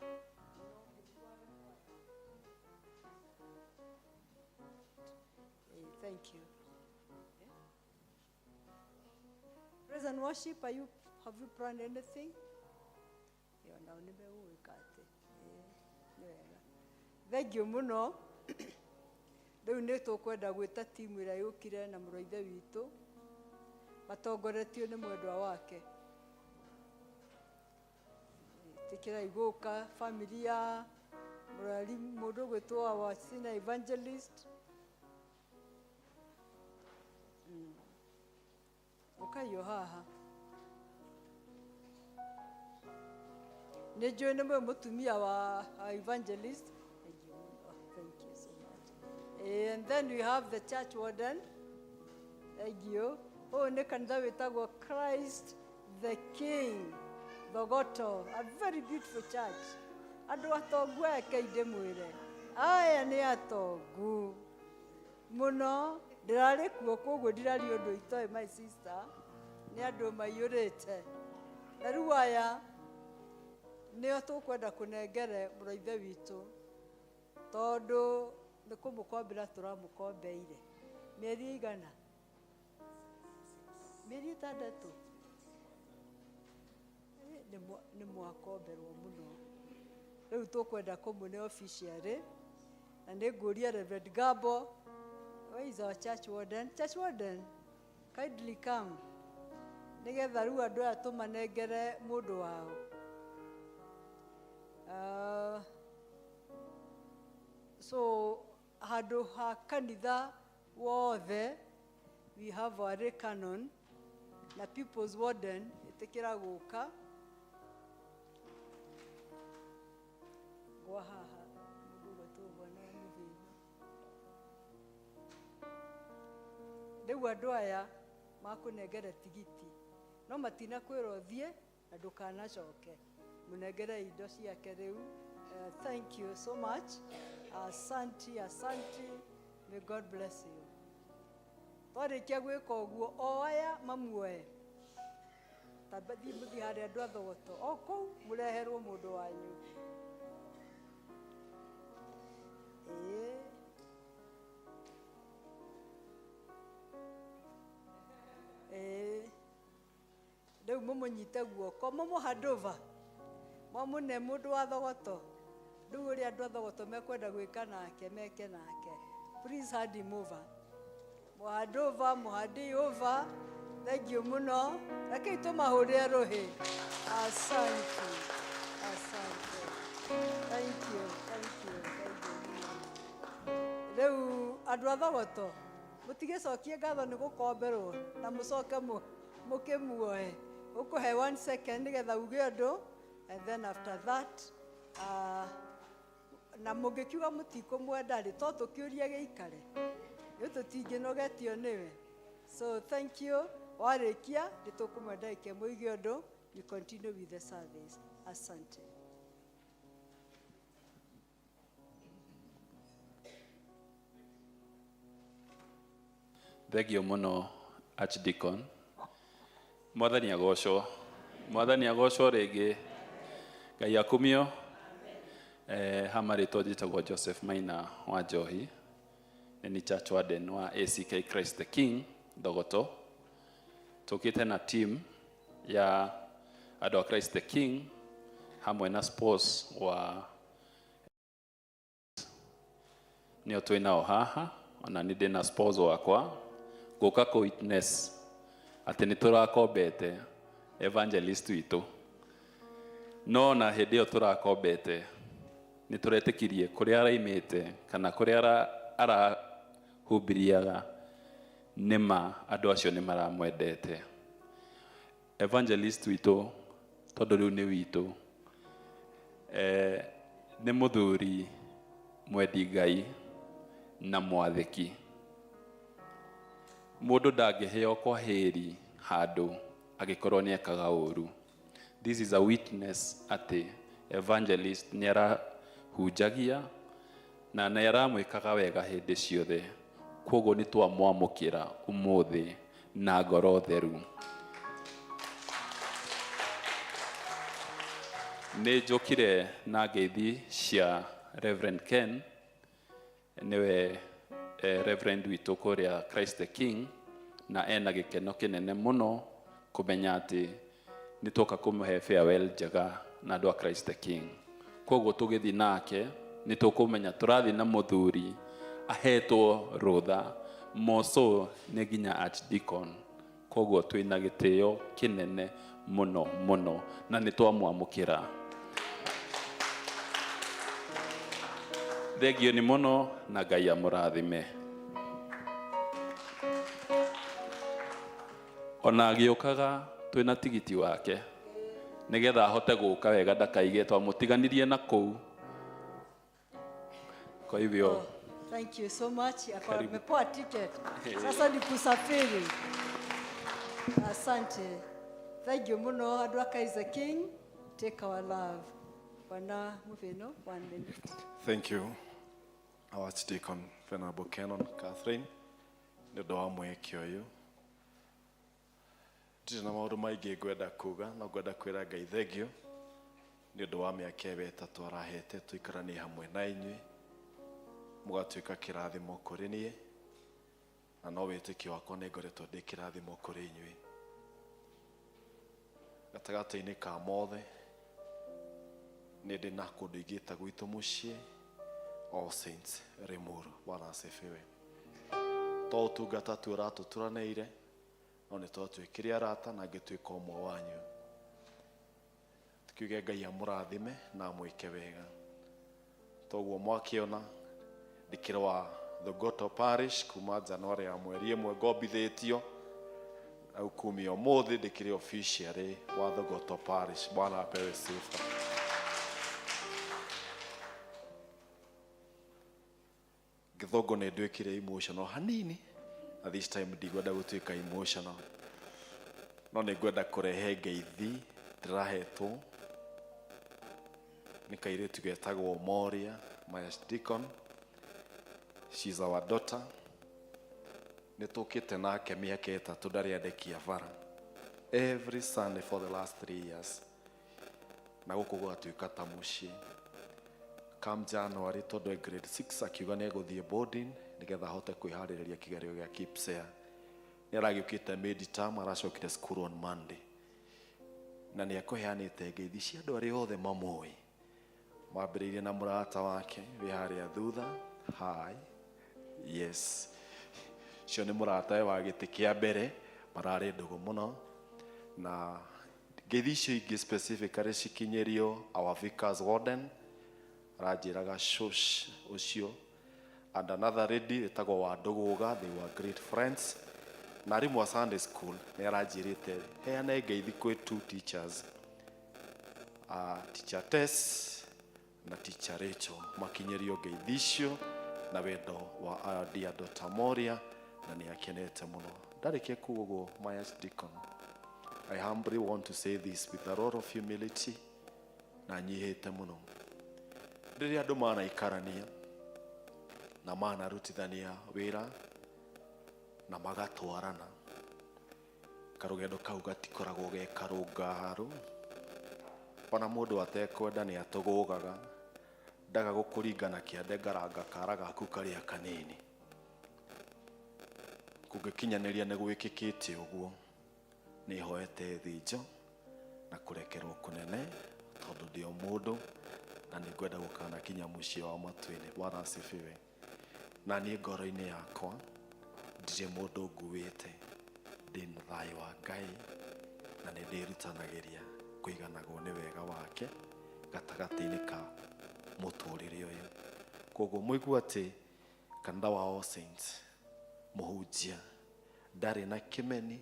Thank you. Praise and worship, have you planned anything? Thank you muno. Riu nĩ tũkwenda gwĩta timu ĩrĩa yũkire na mũrũ ithe witũ matongoretio nĩ mwendwa wake. Tĩkĩrai gũka family ya mũrari mũndũ gwĩtwo wa senior evangelist. Ũkaio haha. Nĩ njũĩ nĩ mũtumia wa evangelist. Thank you so much. And then we have the church warden. Thank you. Oh, nĩ kanitha wĩtagwo Christ the King Thogoto. A very beautiful church. Andũ atongu ake ndĩmwĩre. Aya nĩ atongu mũno. Ndĩrarĩ kuo koguo ndirari ũndũ itoĩ my sister. Nĩ andũ maiyũrĩte. Na rĩu aya nĩo tũkwenda kũnengere mũrũ ithe witũ tondũ nĩ kũmũkombera tũramũkombeire. Mĩeri igana? Mĩeri 6. Nĩ mwakomberwo mũno. Rĩu tũkwenda kũmũne officially na nĩ ngũria Reverend Gabo. Where is our church warden? Church warden, kindly come. Nĩgetha rĩu andũ aya tũmanengere mũndũ wao. So handũ ha kanitha wothe we have our lay canon na people's warden ĩtĩkĩra gũka. Gwa haha mũndũ gwĩtwo na mũthĩna. Rĩu andũ aya makũnengere tigiti no matina kwĩrwo thiĩ na ndũkanacoke. Munegere indo ciake rĩu. Thank you so much. Asante. May God bless you. Twarĩkia gwĩka ũguo o aya mamuoe. Tabathi mũthi harĩ andũ a Thogoto. O kũu mũreherwo mũndũ wanyu. Rĩu mũmũnyite guoko mũmũhandova. Mwamũne mũndũ wa Thogoto. Rĩu ũrĩa andũ a Thogoto mekwenda gwĩka nake meke nake. Please hand him over. Mũhandova, mũhandi over. Thank you mũno. Rekei tũmahũrĩre rũhĩ. Asante. Thank you. Rĩu andũ a Thogoto mũtigĩcokie ngatho nĩ gũkomberwo na mũcoke mũkĩmuoe. Ũkũhe 1 second nĩgetha uge ũndũ. And then after that, na mũngĩkiuga mũtikũmwenda rĩ to tũkĩũria gĩikare. Rĩu tũtingĩnogetio nĩwe. So thank you. Warĩkia nĩtũkũmwenda ike mũige ũndũ. You continue with the service. Asante. Thank you mũno Archdeacon. Mwathani agocwo rĩngĩ. Ngai akumio. Hama rĩtwa njĩtagwo Joseph Maina wa Njohi. Ni church warden wa ACK Christ the King Thogoto. Tũkĩte na team ya andũ a Christ the King hamwe na sports wa nĩo twĩ nao haha. Ona nĩ ndĩ na sports wakwa gũka kũ witness atĩ nĩ tũrakombete evangelist witũ. No na hĩndĩ ĩyo tũrakombete nĩ tũretĩkirie kũrĩa araimĩte kana kũrĩa arahubiriaga nĩma andũ acio nĩ maramwendete. Evangelist witũ tondũ rĩu nĩ witũ nĩ mũthuri mwendi Ngai na mwathĩki. Mũndũ ndangĩheo kwa hĩri handũ agĩkorwo nĩ ekaga ũru. This is a witness atĩ evangelist nĩ arahunjagia na nĩ aramwĩkaga wega hĩndĩ ciothe. Koguo nĩ twamwamũkĩra ũmũthĩ na ngoro theru. Nĩ njũkire na ngeithi cia Reverend Ken, niwe Reverend witũ kũrĩa Christ the King, na ena gĩkeno kĩnene mũno kũmenya atĩ nĩ tũka kũmũhe farewell njega na andũ a Christ the King. Koguo tũgĩthiĩ nake nĩ tũkũmenya tũrathiĩ na mũthuri ahetwo rutha moso nĩ nginya archdeacon, koguo twĩna gĩtĩo kĩnene mũno mũno na nĩ twamwamũkĩra. Thengio nĩ mũno na Ngai amũrathime. Ona agĩũkaga twĩna tigiti wake nĩgetha ahote gũka wega ndakaige twamũtiganirie na kũu. Kwa hivyo Thank you so much. Amepewa ticket. Sasa ni kusafiri. Asante. Thank you muno andu aka is the king. Take our love. Bwana Muvino, 1 minute. Thank you, our Archdeacon Venerable Canon Catherine. Nĩ ũndũ wa mweke ũyũ. Ndirĩ na maũndũ maingĩ ngwenda kuga, no ngwenda kwĩra Ngai thengio nĩ ũndũ wa mĩaka ĩtatũ arahete tũikaranie hamwe na inyuĩ, mũgatuĩka kĩrathimo kũrĩ niĩ, na no wĩtĩkio wakwa nĩ ngoretwo ndĩ kĩrathimo kũrĩ inyuĩ. Gatagatĩ-inĩ ka mothe nĩ ndĩ na kũndũ ingĩĩta gwitũ mũciĩ All Saints Limuru. Bwana asifiwe. To ũtungata tu ũratũturanĩire, no nĩ twatuĩkire arata na ngĩtuĩka ũmwe wanyu. Tukiuge Ngai amũrathime na amwĩke wega. Toguo mwakĩona ndikĩrĩ wa Thogoto Parish kuma January ya mweri ĩmwe ngombithĩtio, au kumia ũmũthĩ ndikĩrĩ officially wa Thogoto Parish. Bwana apewe sifa. Gĩthũngũ nĩ nduĩkire emotional hanini, na this time ndigwenda gũtuĩka emotional, no nĩ ngwenda kũrehe ngeithi ndĩrahetwo nĩ kairĩtu getagwo Moria, my Archdeacon. She's our daughter. Nĩ tũkĩte nake mĩaka ĩtatũ ndarĩ andekia bara every Sunday for the last 3 years, na gũkũ gwatuĩka ta mũciĩ. Come January tondũ grade 6 akiuga nĩ egũthiĩ boarding nĩgetha ahote kwĩharĩrĩria kĩgerio gĩa KPSEA. Nĩ aragĩũkĩte mid-term, aracokire school on Monday, na nĩ ekũheanĩte ngeithi cia andũ arĩa othe mamũĩ, mambĩrĩirie na mũrata wake wĩ harĩa thutha. Hi. Yes, cio nĩ mũrata wa gĩtĩ kĩa mbere, mararĩ ndũgũ mũno, na ngeithi icio ingĩ specifically cikinyĩrio our vicar's warden aranjĩraga shush ũcio, and another lady ĩtagwo wa Ndũgũga. They were great friends. Na arimũ wa Sunday school nĩ aranjĩrĩte heane ngeithi kwĩ 2 teachers, teacher Tess na teacher Rachel, makinyĩrio ngeithi icio na wendo wa our dear daughter Moria, na nĩ akenete mũno. Ndarĩkia kuuga ũguo, my Archdeacon, I humbly want to say this with a lot of humility, na nyihĩte mũno. Rĩrĩa andũ manaikarania na manarutithania wĩra na magatwarana, karũgendo kau gatikoragwo ge karũngarũ. Ona mũndũ atekwenda nĩ atũgũgaga, ndaga gũkũringana kĩande ngaranga kara gaku karĩa kanini. Kũngĩkinyanĩria nĩ gwĩkĩkĩte ũguo, nĩ hoete thĩnjo na kũrekerwo kũnene tondũ ndĩ o mũndũ na nĩ ngwenda gũkanakinya mũciĩ wa matu-inĩ. Bwana asifiwe. Na niĩ ngoro-inĩ yakwa ndirĩ mũndũ nguĩte, ndĩ na thayũ wa Ngai na nĩ ndĩrutanagĩria kũiganagwo nĩ wega wake gatagatĩ-inĩ ka mũtũrĩre ũyũ. Koguo mũigua atĩ kanitha wa All Saints mũhunjia ndarĩ na kĩmeni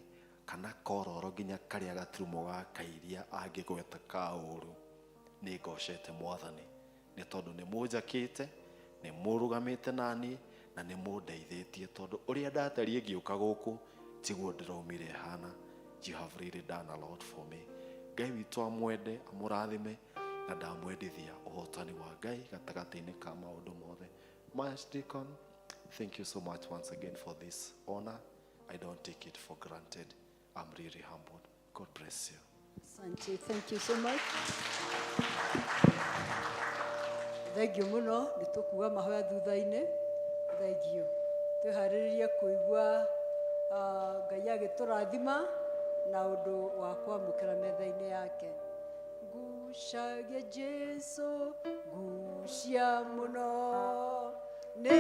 kana kororo nginya karĩa gaturumo gakairia angĩgweta kaũru, nĩ ngocete Mwathani nĩ tondũ nĩ mũnjakĩte, nĩ mũrũgamĩte nani na nĩ mũndeithĩtie, tondũ ũrĩa ndatariĩ ngĩũka gũkũ tiguo ndĩraumire hana. You have really done a lot for me. Ngai witũ amwende, amũrathime, na ndamwendithia ũhotani wa Ngai gatagatĩ-inĩ ka maũndũ mothe. My Archdeacon, thank you so much once again for this honor. I don't take it for granted. I'm really humbled. God bless you. Asante, thank you so much. Thank you muno, nĩ tũkuga mahoya thutha-inĩ. Thank you. Twĩharĩrĩrie kũigua Ngai agĩtũrathima na ũndũ wa kwamũkĩra metha-inĩ yake. Ngucagia Jesu, ngucia mũno, nĩ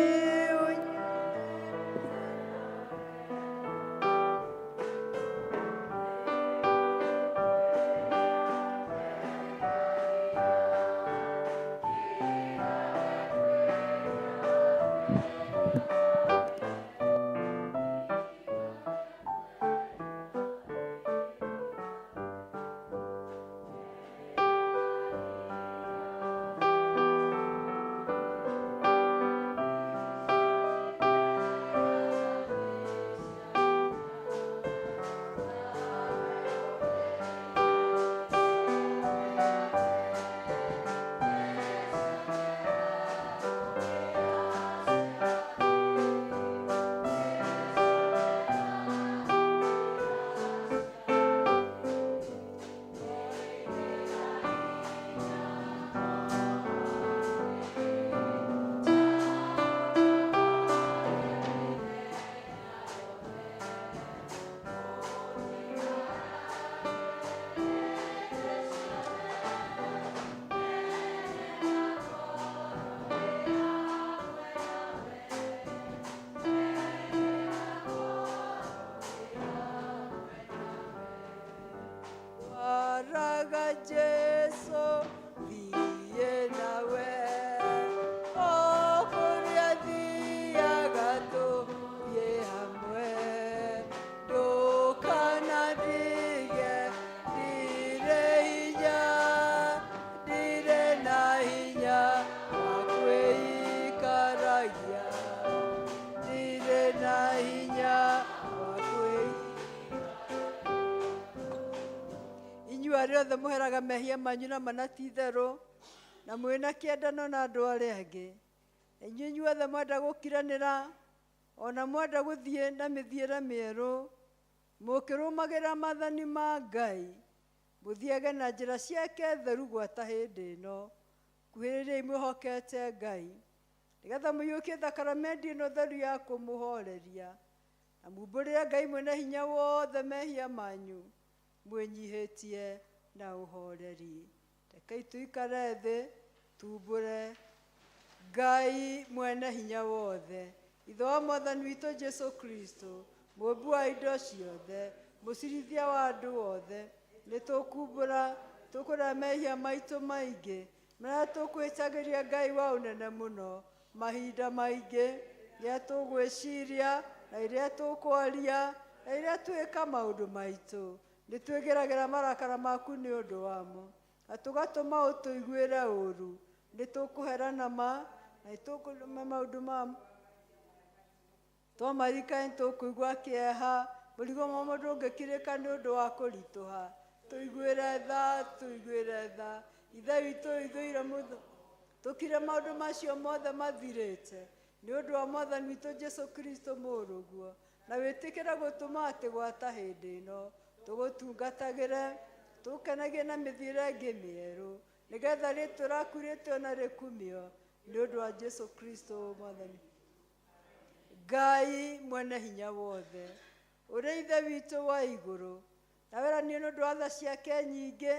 inyuothe mũheraga mehia manyu na mana ti itherũ na mwĩna kĩendano na andũ arĩa angĩ, inyuĩ inyuothe mwenda gũkiranĩra ona mwenda gũthiĩ na mĩthiĩre mĩerũ mũkĩrũmagĩra maathani ma Ngai, mũthiage na njĩra ciake theru gwata hĩndĩ ĩno. Kuhĩrĩriai mwĩhokete Ngai, nĩgetha mũiyũkie thakramenti ĩno theru ya kũmũhoreria, na mumbũrĩre Ngai mwene hinya wothe mehia manyu mwĩnyihĩtie na ũhoreri. Rekei tuikare thĩ tumbũre Ngai mwene hinya wothe, Ithe wa Mwathani witũ Jesu Kristo, mũmbi wa indo ciothe, mũcirithia wa andũ othe, nĩ tũkumbũra tũkũrĩa mehia maitũ maingĩ marĩa tũkwĩtagĩria Ngai wa ũnene mũno mahinda maingĩ, rĩrĩa tũgwĩciria na rĩrĩa tũkwaria na rĩrĩa twĩka maũndũ maitũ. Nĩ twĩgĩragĩra marakara maku nĩ ũndũ wamo, na tũgatũma ũtũiguĩre ũũru. Nĩ tũkũherana ma na tũkũrũma maũndũ mamo, twamarika nĩ tũkũigua kĩeha, mũrigo wa mũndũ ũngĩkirĩka nĩ ũndũ wa kũritũha. Tũiguĩre tha, tũiguĩre tha. Ithe witũ ithuĩre mũtho tũkire maũndũ macio mothe mathirĩte nĩ ũndũ wa Mwathani witũ Jesu Kristo mũrũguo, na wĩtĩkĩre gũtũma atĩ gwata hĩndĩ ĩno tũgũtungatagĩre, tũkenagie na mĩthiĩre ĩngĩ mĩerũ, nĩgetha rĩtwa rĩaku rĩtwe na rĩkumio nĩ ũndũ wa Jesu Kristo Mwathani. Ngai mwene hinya wothe, ũrĩ Ithe witũ wa igũrũ, na weranie nĩ ũndũ wa tha ciake nyingĩ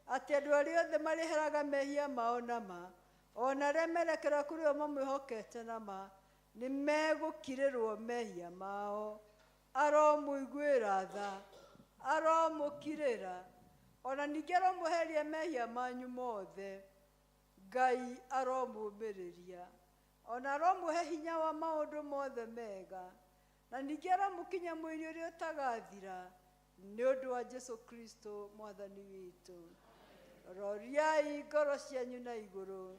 atĩ andũ arĩa othe marĩheraga mehia mao na ma, ona arĩa merekera kũrĩ o mamwĩhokete na ma, nĩ megũkirĩrwo mehia mao. Aromũiguĩra tha, aromũkirĩra, ona ningĩ aromũheria mehia manyu mothe. Ngai aromũmĩrĩria, ona aromũhe hinya wa maũndũ mothe mega, na ningĩ aromũkinya mwĩrĩ ũrĩa ũtagathira nĩ ũndũ wa Jesu Kristo Mwathani witũ. Roriai ngoro cianyu na igũrũ,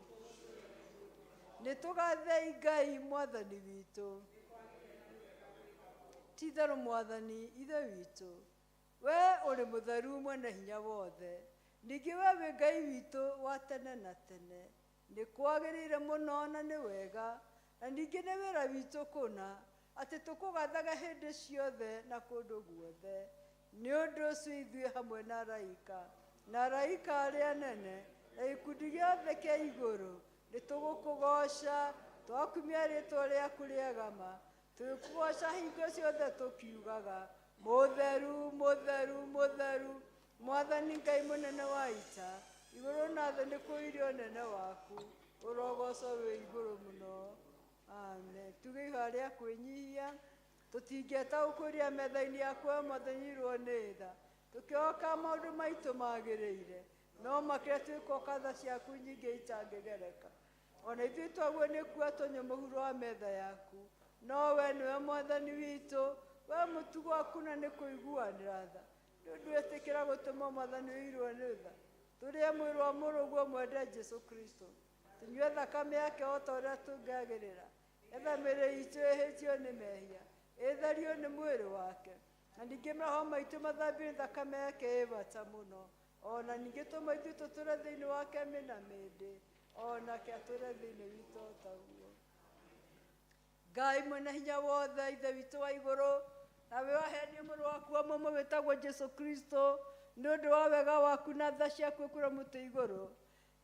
nĩ tũgathei Ngai Mwathani witũ. Ti itherũ Mwathani Ithe witũ, we ũrĩ mũtheru mwene hinya wothe, ningĩ we wĩ Ngai witũ wa tene na tene. Nĩ kwagĩrĩire mũno na nĩ wega, na ningĩ nĩ wĩra witũ kũna atĩ tũkũgathaga hĩndĩ ciothe na kũndũ guothe. Nĩ ũndũ ũcio ithuĩ hamwe na araika arĩa anene na gĩkundi gĩothe kĩa igũrũ nĩ tũgũkũgoca, twakumia rĩtwa rĩaku rĩegama, tũgĩkũgoca hingo ciothe tũkiugaga mũtheru mũtheru mũtheru, Mwathani Ngai mũnene wa ita, igũrũ na thĩ nĩ kũirio ũnene waku, ũrogocwo wĩ igũrũ mũno. Amen. Tuge ihoya rĩa kwĩnyihia, tũtingĩetaũkũria metha-inĩ yaku we Mwathani irwo nĩ tha, tũkĩoka maũndũ maitũ magĩrĩire, no makĩria twĩkoka tha ciaku nyingĩ itangĩgereka. Ona ithuĩ twaguo nĩ kuo tũnyue mũhuro wa metha yaku, no we nĩwe Mwathani witũ, we mũtugo waku na nĩ kũiguanĩra tha. Nĩ ũndũ wĩtĩkĩra gũtũma Mwathani wĩirwo nĩ tha, tũrĩe mwĩrĩ wa mũrũguo mwende Jesu Kristo, tũnyue thakame yake o ta ũrĩa tũngĩagĩrĩra, etha mĩĩrĩ itũ ĩhĩtio nĩ mehia, ĩtherio nĩ mwĩrĩ wake, na ningĩ maroho maitũ mathambio nĩ thakame yake ĩ bata mũno. Ona ningĩ tũma ithuĩ tũtũre thĩinĩ wake mĩna mĩndĩ, onake atũre thĩinĩ witũ o taguo. Ngai mwene hinya wothe, Ithe witũ wa igũrũ, nawe waheania mũrũ waku wa mũmwe wĩtagwo Jesu Kristo nĩ ũndũ wa wega waku na tha ciaku kũrĩa mũtĩ igũrũ,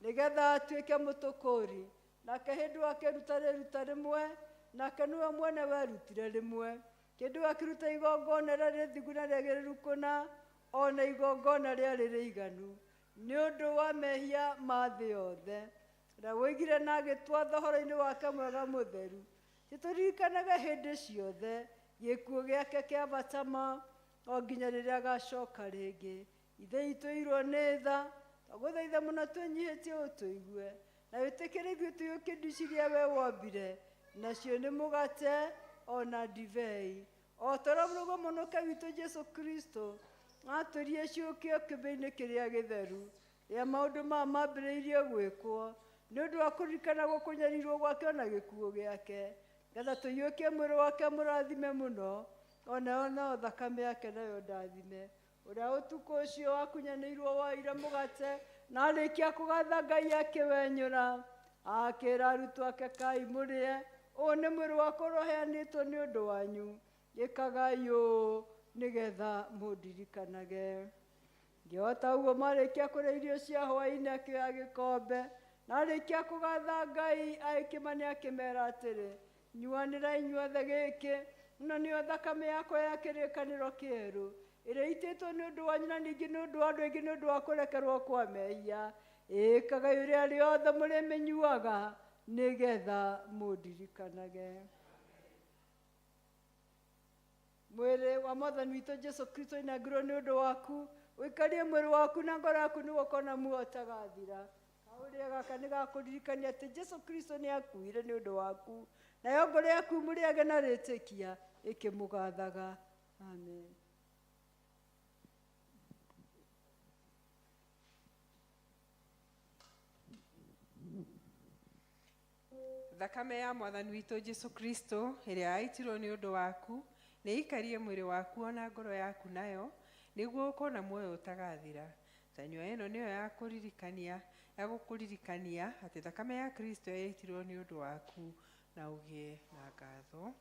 nĩgetha atuĩke mũtũkũri, nake hĩndĩ wakĩruta rĩruta rĩmwe, nake nĩwe mwene werutire rĩmwe, kĩndũ akĩruta igongona rĩrĩ thigu na rĩagĩrĩru kũna, ona igongona rĩarĩ rĩiganu nĩ ũndũ wa mehia ma thĩ yothe, na woigire na agĩtwatha ũhoro-inĩ wake mwega mũtheru, tũririkanaga hĩndĩ ciothe gĩkuũ gĩake kĩa bata ma o nginya rĩrĩa agacoka rĩngĩ. Ithe itũ irwo nĩ tha, twagũthaitha mũno twĩnyihĩtie ũtũigue, na wĩtĩkĩre ithuĩ tũiyũkie indo ici iria we wombire, nacio nĩ mũgate ona ndibei, o ta ũrĩa mũrugo mũnũke witũ Jesu Kristo atũrie ciũkio kĩmbĩ-inĩ kĩrĩa gĩtheru rĩa maũndũ maya mambĩrĩirie gwĩkwo, nĩ ũndũ wa kũririkana kũnyarirwo gwake ona gĩkuũ gĩake, ngetha tũiyũkie mwĩrĩ wake mũrathime mũno, ona thakame yake nayo ndathime, ũrĩa ũtukũ ũcio wakunyanĩirwo wa ira mũgate na arĩkia kũgatha Ngai akĩwenyũra akĩra arutwo ake kai mũrĩe ũũ nĩ mwĩrĩ wakwa ũrĩa nĩ ũndũ wanyu gĩkagai ũũ nĩgetha mũndirikanage. Ngĩhota ũguo marĩkia kũrĩa irio cia hwaĩ-inĩ akĩoya gĩkombe na arĩkia kũgatha Ngai agĩkĩmane akĩmeera atĩrĩ, nyuanĩrai inyuothe gĩkĩ, ĩno nĩyo thakame yakwa ya kĩrĩkanĩro kĩerũ ĩrĩa itĩtwo nĩ ũndũ wanyu na ningĩ nĩ ũndũ wa andũ aingĩ nĩ ũndũ wa kũrekerwo kwa mehia. Ĩkagai ũrĩa rĩothe mũrĩmĩnyuaga nĩgetha mũndirikanage. Mwĩrĩ wa Mwathani witũ Jesu Kristo inangirwo nĩ ũndũ waku, ũikarie mwĩrĩ waku na ngoro yaku nĩguo ũkona muoyo ũtagathira. Kaũrĩa gaka nĩ gakũririkania atĩ Jesu Kristo nĩ akuire nĩ ũndũ waku, nayo ngoro yaku mũrĩage na rĩtĩkia ĩkĩmũgathaga. Amen. Thakame ya Mwathani witũ Jesu Kristo ĩrĩa yaitirwo nĩ ũndũ waku nĩ ĩikarie mwĩrĩ waku ona ngoro yaku nayo nĩguo ũkona muoyo ũtagathira. Tanyua ĩno nĩyo ya gũkũririkania atĩ thakame ya Kristo yaitirwo nĩ ũndũ waku na ũgĩe na ngatho. Oh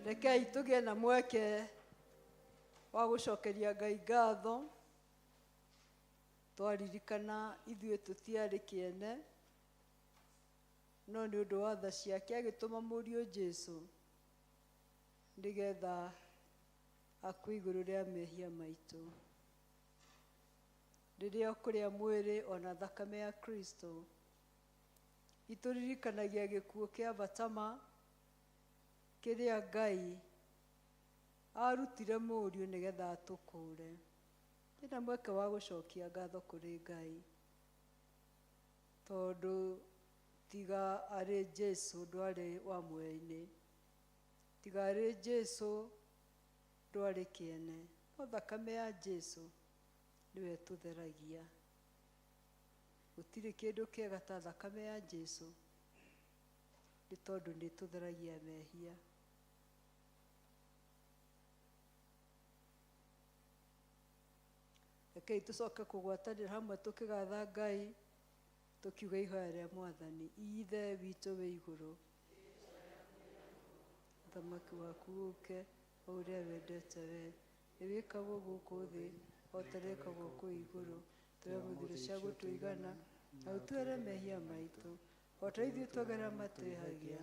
rekei tũgĩe na mweke wa gũcokeria Ngai ngatho twaririkana ithuĩ tũtiarĩ kĩene no nĩ ũndũ wa tha ciake agĩtũma mũriũ Jesũ nĩgetha akue igũrũ rĩa mehia maitũ. Rĩrĩa kũrĩa mwĩrĩ ona thakame ya Kristo itũririkanagia gĩkuũ kĩa bata kĩrĩa Ngai arutire mũriũ nĩgetha atũkũũre. Ndĩna mweke wa gũcokia ngatho kũrĩ Ngai tondũ tiga arĩ Jesũ ndwarĩ wa muoyo-inĩ, tiga arĩ Jesũ ndwarĩ kĩene, no thakame ya Jesũ nĩwe tũtheragia. Gũtirĩ kĩndũ kĩega ta thakame ya Jesũ nĩ tondũ nĩ tũtheragia mehia. Rekei tũcoke kũgwatanĩra hamwe tũkĩgatha Ngai tũkiuga ihoya rĩa Mwathani. Ithe witũ wĩ igũrũ, ũthamaki waku ũũke, o ũrĩa wendete we, nĩwĩkagwo gũkũ thĩ o ta wĩkagwo kũu igũrũ. Tũhe mũthithũ cia gũtũigana na ũtuĩre mehia maitũ o ta ithuĩ twagera matwĩhagia,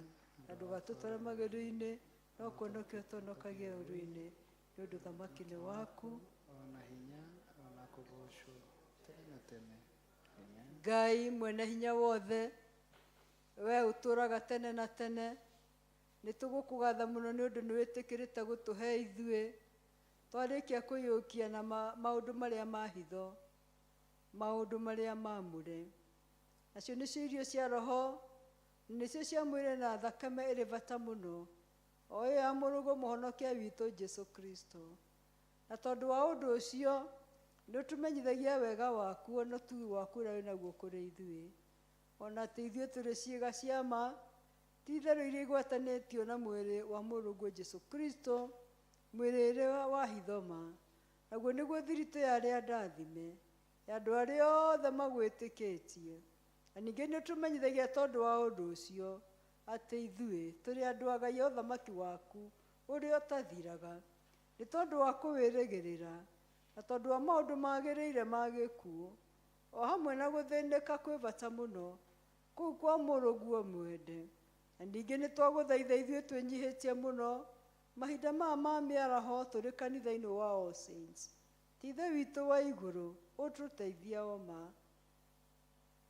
na ndũgatũtware magerio-inĩ no kũhonokia ũtũhonokagie ũũru-inĩ, nĩ ũndũ ũthamaki nĩ waku ona hinya ona kũgocwo tene na tene. Ngai mwene hinya wothe, we ũtũraga tene na tene, nĩ tũgũkũgatha mũno nĩ ũndũ nĩ wĩtĩkĩrĩte gũtũhe ithuĩ twarĩkia kũiyũkia na maũndũ marĩa ma hitho, maũndũ marĩa maamũre. Nacio nĩcio irio cia roho, nĩcio cia mwĩrĩ na thakame ĩrĩ bata mũno, o ĩyo ya mũrũgũ mũhonokia witũ Jesũ Kristo. Na tondũ wa ũndũ ũcio nĩ ũtũmenyithagia wega waku ona ũtugi waku ũrĩa wĩ naguo kũrĩ ithuĩ, ona atĩ ithuĩ tũrĩ ciĩga cia ma ti itherũ iria igwatanĩtio na mwĩrĩ wa mũrũgũ Jesũ Kristo, mwĩrĩ ũrĩa wa hitho ma, naguo nĩguo thiritũ ya arĩa ndathime ya andũ arĩa othe magwĩtĩkĩtie. Na ningĩ nĩ ũtũmenyithagia tondũ wa ũndũ ũcio atĩ ithuĩ tũrĩ andũ a Ngai a ũthamaki waku ũrĩa ũtathiraga, nĩ tondũ wa kũwĩrĩgĩrĩra na tondũ wa maũndũ magĩrĩire ma gĩkuũ, o hamwe na gũthĩnĩka kwĩ bata mũno kũu kwa mũrũguo mwende. Na ningĩ nĩ twagũthaitha ithuĩ twĩnyihĩtie mũno mahinda maya ma mĩaraho tũrĩ kanitha-inĩ wa All Saints, ti Ithe witũ wa igũrũ ũtũteithia o ma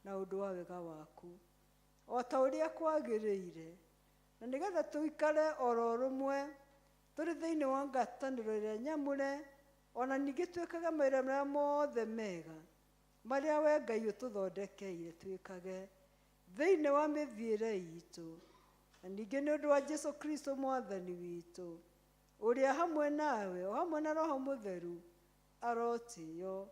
na ũndũ wa wega waku o ta ũrĩa kwagĩrĩire, na nĩgetha tũikare oro rũmwe tũrĩ thĩinĩ wa ngwatanĩro ĩrĩa nyamũre, ona ningĩ twĩkage mawĩra marĩa mothe mega marĩa we Ngai ũtũthondekeire twĩkage thĩinĩ wa mĩthiĩre itũ. Na ningĩ nĩ ũndũ wa Jesũ Kristo Mwathani witũ, ũrĩa hamwe nawe o hamwe na Roho Mũtheru arotĩĩo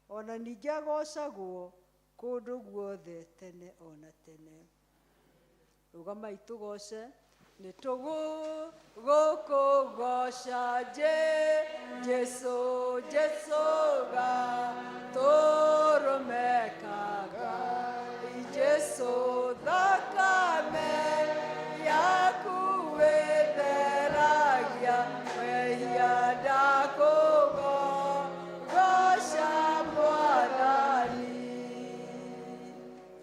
ona ningĩ agocagwo kũndũ guothe tene ona tene. Rũgamai tũgoce. Nĩ tũgũkũgoca Jesũ, Jesũ gatũrũmekaga, Jesũ thakame yaku wĩtheragia mehia ndakũgoca Mwathani.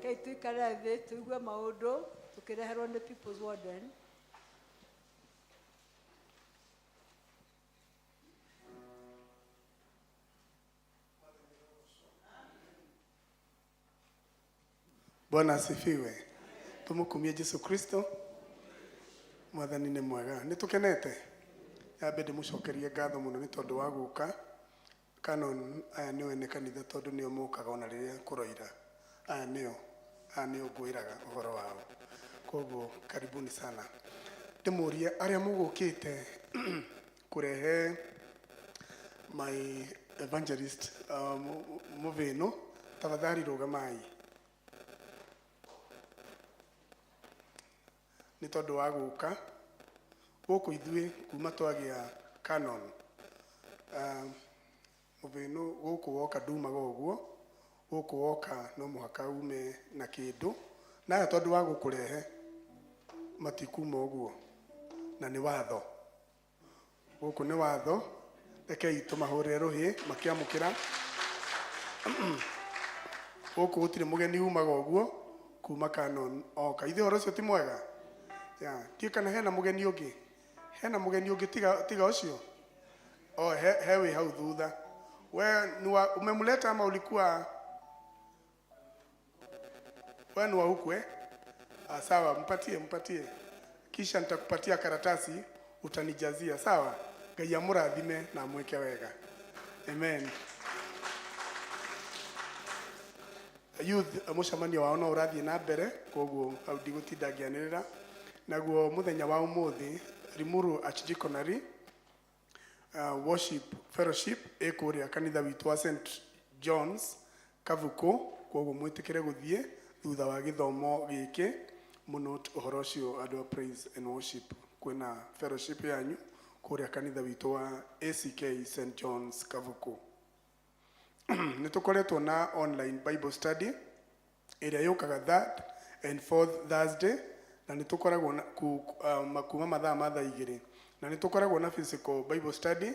Kei tuikare thĩ tũigue maũndũ tũkĩreherwo nĩ People's Warden. Bwana asifiwe. Tumukumie Yesu Kristo. Mwathani nĩ mwega. Nĩ tũkenete. Yambe ndĩmũcokerie ngatho mũno nĩ tondũ wa gũka. Canon aya nĩwe nĩ kanitha tondũ nĩo mũkaga ona rĩrĩa kũroira. Aya nĩo ngwĩraga ũhoro wao. Koguo karibuni sana. Ndĩmũrie arĩa mũgũkĩte kurehe my evangelist Mũvĩnũ, tafadhali rũgamai. Nĩ tondũ wa gũka gũkũ ithuĩ kuma twagĩa Canon. Mũvĩnũ gũkũ woka ndumaga ũguo, gũkũ woka no mũhaka ume na kĩndũ, na tondũ wa gũkũrehe matikuma ũguo, na nĩ watho Gũkũ nĩ watho, rekei tũmahũrĩre rũhĩ makĩamũkĩra. Gũkũ gũtirĩ mũgeni umaga ũguo kuma Canon oka. Ithe ũhoro ũcio ti mwega? Ndiũ kana hena mũgeni ũngĩ? Hena mũgeni ũngĩ tiga ũcio? He wĩ hau thutha. Umemleta ama ulikuwa wewe ni wa huku sawa, mpatie. Kisha nitakupatia karatasi utanijazia, sawa? Ngai amũrathime na amwĩke wega. Amen. Youth mũcemanio wao no ũrathiĩ na mbere, koguo hau ndigũtinda ngĩanĩrĩra. Naguo mũthenya wa ũmũthĩ Limuru Archdiaconry worship fellowship ĩkũrĩa kanitha witũ wa St John's Kavuko, koguo mwĩtĩkĩre gũthiĩ thutha wa gĩthomo gĩkĩ mũno ũhoro ũcio andũ a praise and worship. Kwĩna fellowship yanyu kũrĩa kanitha witũ wa ACK St John's Kavuko. Nĩtũkoretwo na online Bible study ĩrĩa yũkaga 3rd and 4th Thursday, na nĩtũkoragwo kuma mathaa ma thaa 2, na nĩtũkoragwo na physical Bible study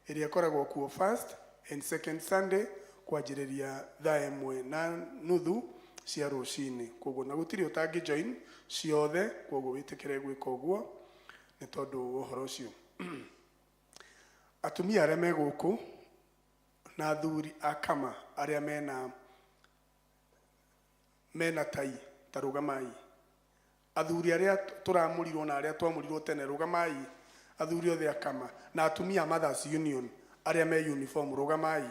ĩrĩa ĩkoragwo kuo 1st and 2nd Sunday kwanjĩrĩria thaa 1:30 cia rũcinĩ. Koguo na gũtirĩ ũtangĩ join ciothe, koguo wĩtĩkĩre gwĩka ũguo nĩ tondũ ũhoro ũcio. Atumia arĩa me gũkũ na athuri a kama arĩa mena tai ta rũgamai. Athuri arĩa tũramũrirwo na arĩa twamũrirwo tene rũgamai. Athuri othe a kama na atumia Mothers Union arĩa me uniform rũgamai.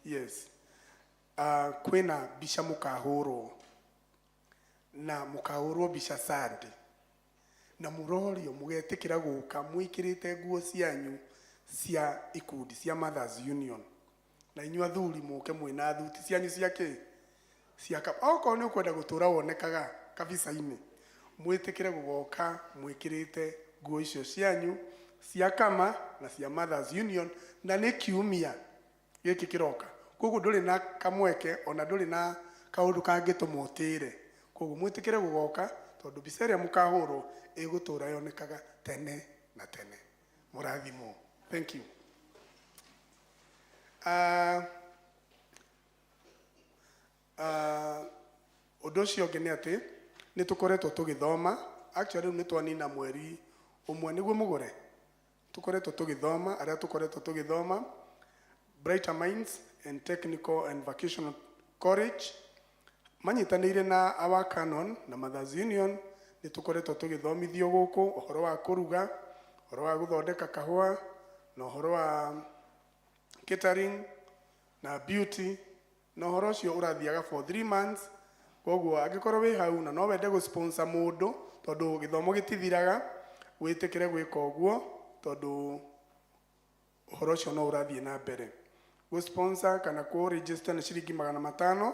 Yes. Kwĩna mbica mũkahũrwo na mũkahũrwo mbica Sunday, na mũrorio mũgetĩkĩra gũka mwĩkĩrĩte nguo cianyu cia ikundi cia Mothers Union, na inyuĩ athuri mũke mwĩna thuti cianyu ciake cia okorwo nĩ ũkwenda gũtũra wonekaga kabica-inĩ, mwĩtĩkĩre gũgoka mwĩkĩrĩte nguo icio cianyu cia kama na cia Mothers Union, na nĩ kiumia gĩkĩ kĩroka. Koguo ndũrĩ na kamweke ona ndũrĩ na kaũndũ kangĩtũma ũtĩre. Koguo mwĩtĩkĩre gũgoka tondũ mbica ĩrĩa mũkahũrwo ĩgũtũra yonekaga tene na tene. Mũrathimwo. Thank you. Ũndũ ũcio ũngĩ nĩ atĩ nĩtũkoretwo tũgĩthoma, actually rĩu nĩtwanina mweri ũmwe nĩguo mũgũre. Tũkoretwo tũgĩthoma, arĩa tũkoretwo tũgĩthoma Brighter Minds and Technical and Vocational College manyitanĩire na our Canon na Mothers Union. Nĩtũkoretwo tũgĩthomithio gũkũ ũhoro wa kũruga, ũhoro wa gũthondeka kahũa, na ũhoro wa catering na beauty, na ũhoro ũcio ũrathiaga for 3 months. Koguo angĩkorwo wĩ hau na no wende gũ-sponsor mũndũ tondũ gĩthomo gĩtithiraga, wĩtĩkĩre gwĩka ũguo tondũ ũhoro ũcio no ũrathiĩ na mbere. Gũ-sponsor kana kũ-register nĩ ciringi 500,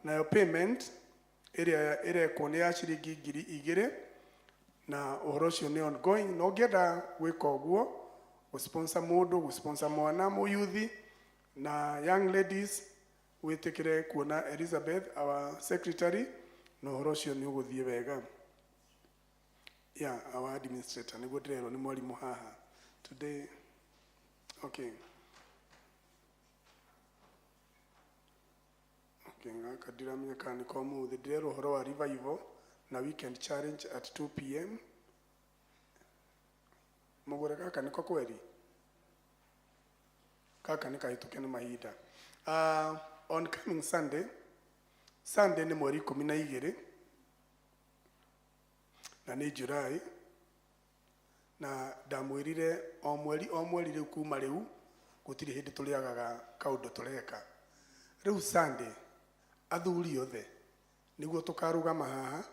nayo payment ĩrĩa ĩrekwo nĩ ya ciringi 2,000, na ũhoro ũcio nĩ ongoing. No ũngĩenda gwĩka ũguo, gũ-sponsor mũndũ, gũ-sponsor mwana mũyuthi na young ladies, wĩtĩkĩre kuona Elizabeth our secretary, na ũhoro ũcio nĩ ũgũthiĩ wega. Our administrator nĩguo ndĩrerwo nĩ mwarimũ haha today. Okay. Ngaka ndiramenya kana nĩ kwa mũthĩ, ndĩrerwo ũhoro wa revival na weekend challenge at 2 p.m. Mũgũre gaka nĩko kweri? Kaka nĩ kahĩtũke nĩ mahinda. On coming Sunday nĩ mweri 12 na nĩ July, na ndamwĩrire o mweri rĩu kuma rĩu gũtirĩ hĩndĩ tũrĩagaga kaũndũ tũreka. Rĩu Sunday athuri othe nĩguo tũkarũgama haha,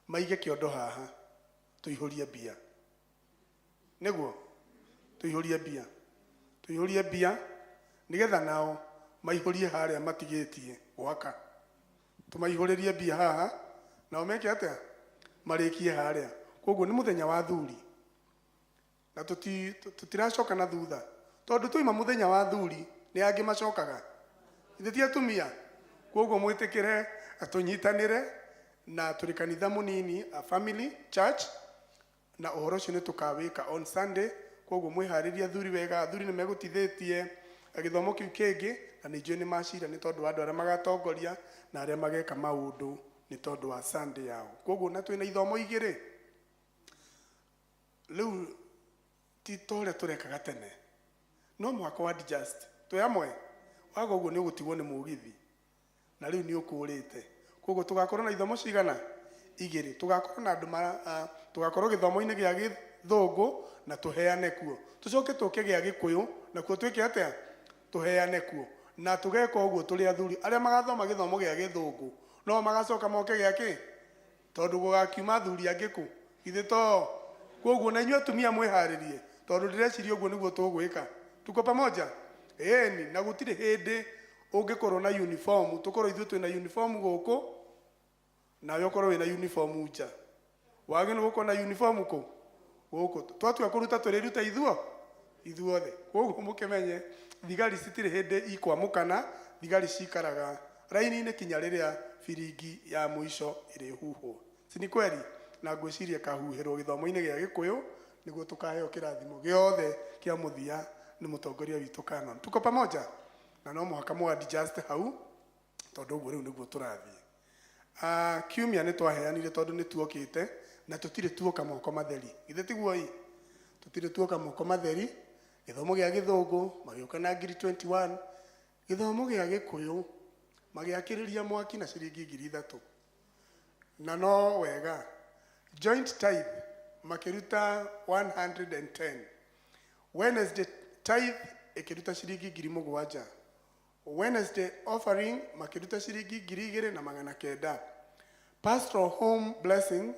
maige kĩondo haha, tũihũrie mbia. Nĩguo tũihũrie mbia nĩgetha nao maihũrie harĩa matigĩtie gwaka. Tũmaihũrĩrie mbia haha nao meke atĩa marĩkie harĩa. Koguo nĩ mũthenya wa athuri na tũtiracoka na thutha, tondũ tũima mũthenya wa athuri nĩ angĩ macokaga, ithe ti atumia. Koguo mwĩtĩkĩre tũnyitanĩre na tũrĩ kanitha mũnini, a family church, na uhoro ucio nĩ tũkawĩka on Sunday. Koguo mwĩharĩria athuri wega, athuri nĩ megũtithĩtie gĩthomo kĩu kĩngĩ, na nĩ njũĩ nĩ macira nĩ tondũ wa andũ arĩa magatongoria na arĩa mageka maũndũ nĩ tondũ wa Sunday yao. Koguo na twĩna ithomo igĩrĩ, rĩu ti ta ũrĩa tũrekaga tene, no mwaka wa adjust twĩ hamwe. Waga ũguo nĩ ũgũtigwo nĩ mũgithi, na rĩu nĩ ũkũrĩte. Koguo tũgakorwo na ithomo cigana igĩrĩ, tũgakorwo na andũ tũgakorwo gĩthomo-inĩ gĩa Gĩthũngũ na tũheane kuo, tũcoke tũke gĩa Gĩkũyũ nakuo twĩke atĩa, tũheane kuo, na tũgeka ũguo tũrĩ athuri arĩa magathoma gĩthomo gĩa Gĩthũngũ no magacoka moke gĩa kĩ, tondũ gũgakiuma athuri angĩ kũ githĩ to. Koguo na inyuĩ atumia mwĩharĩrie, tondũ ndĩreciria ũguo nĩguo tũgwĩka. Tuko pamoja? Eni, na gũtirĩ hĩndĩ ũngĩkorwo na uniform, tũkorwo ithuĩ twĩna uniform gũkũ nawe ũkorwo wĩna uniform nja. Wagĩ nĩ gũkorwo na uniform kũ gũkũ, twatua kũruta tũrĩruta ithuothe. Koguo mũkĩmenye thigari citirĩ hĩndĩ ikwamũkana, thigari cikaraga raini-inĩ kinya rĩrĩa biringi ya mũico ĩrĩhuhwo. Si ni kweli? Na ngwĩciria kahuhĩrwo gĩthomo-inĩ gĩa Gĩkũyũ nĩguo tũkaheo kĩrathimo gĩothe kĩa mũthia nĩ mũtongoria witũ Canon. Tuko pamoja? Na no mũhaka mũ-adjust hau tondũ ũguo rĩu nĩguo tũrathiĩ. Kiumia nĩ twaheanire tondũ nĩ tuokĩte na tũtirĩ tuoka moko matheri. Githĩ tiguo ĩ? Tũtirĩ tuoka moko matheri. Gĩthomo gĩa Gĩthũngũ magĩũka na ngiri 21, gĩthomo gĩa Gĩkũyũ magĩakĩrĩria mwaki na ciringi 3,000. Na no wega joint tithe makĩruta 110. Wednesday tithe ĩkĩruta ciringi 7,000. Wednesday offering makĩruta ciringi 2,900. Pastoral home blessing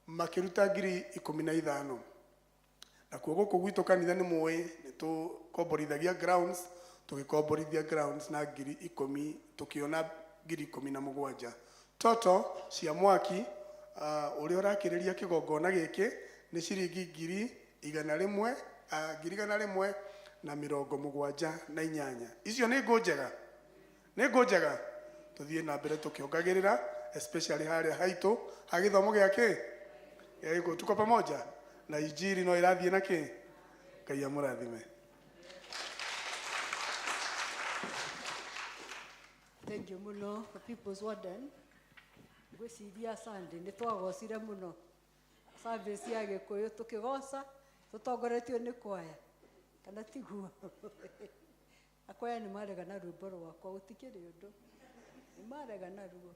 makĩruta 15,000. Na kuo gũkũ gwitũ kanitha nĩ mũĩ nĩ tũkomborithagia grounds, tũgĩkomborithia grounds na 10,000 tũkĩona 17,000. Toto cia mwaki ũrĩa ũrakĩrĩria kĩgongona gĩkĩ nĩ ciringi 1,178. Icio nĩ ngũ njega, nĩ ngũ njega. Tũthiĩ na mbere tũkĩongagĩrĩra, especially harĩa haitũ ha gĩthomo gĩake gĩkũ. Tuko pamoja? Na injiri no irathiĩ na kĩ? Ngai amũrathime. Thank you muno People's Warden. Gwĩciria Sunday nĩ twagocire mũno service ya Gĩkũyũ tũkĩgoca tũtongoretio nĩ kwaya, kana tiguo? Akwaya nĩ marega na rwĩmbo rwakwa, gũtikĩrĩ ũndũ, nĩ marega naruo,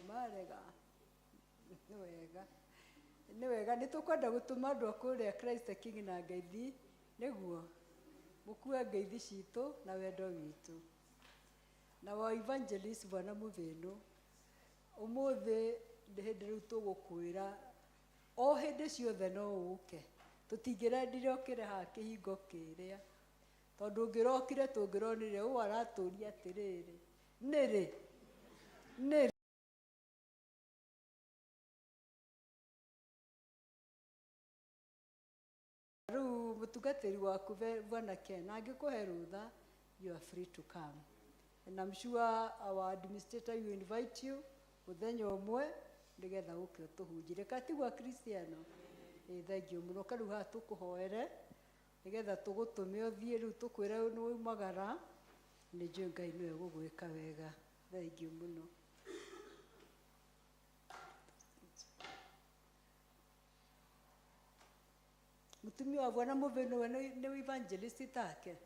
marega. Nĩ wega nĩ tũkwenda gũtũma andũ a kũrĩa Christ the King na ngeithi, nĩguo mũkue ngeithi citũ na wendo witũ. Na wa evangelist Bwana Mũthĩnũ, ũmũthĩ nĩ hĩndĩ rĩu tũgũkwĩra o hĩndĩ ciothe no ũke. Tũtingĩrendire ũkĩre haha kĩhingo kĩrĩa, tondũ ũngĩrokire tũngĩronire ũũ aratũria atĩrĩrĩ, nĩrĩ rĩu mũtungatĩri waku Bwana Ken angĩkũhe rũtha, you are free to come. And I'm sure our administrator will invite you mũthenya ũmwe nĩgetha ũke ũtũhunjire. Katigwa Kristiano, thank you mũno. Karĩu haha tũkũhoere nĩgetha tũgũtũme ũthiĩ rĩu tũkwĩra nĩ waumagara, nĩ njũĩ Ngai nĩwe gũgwĩka wega. Thank you mũno. Mũtumia wa Bwana Mũthĩnũ nĩ evangelist take.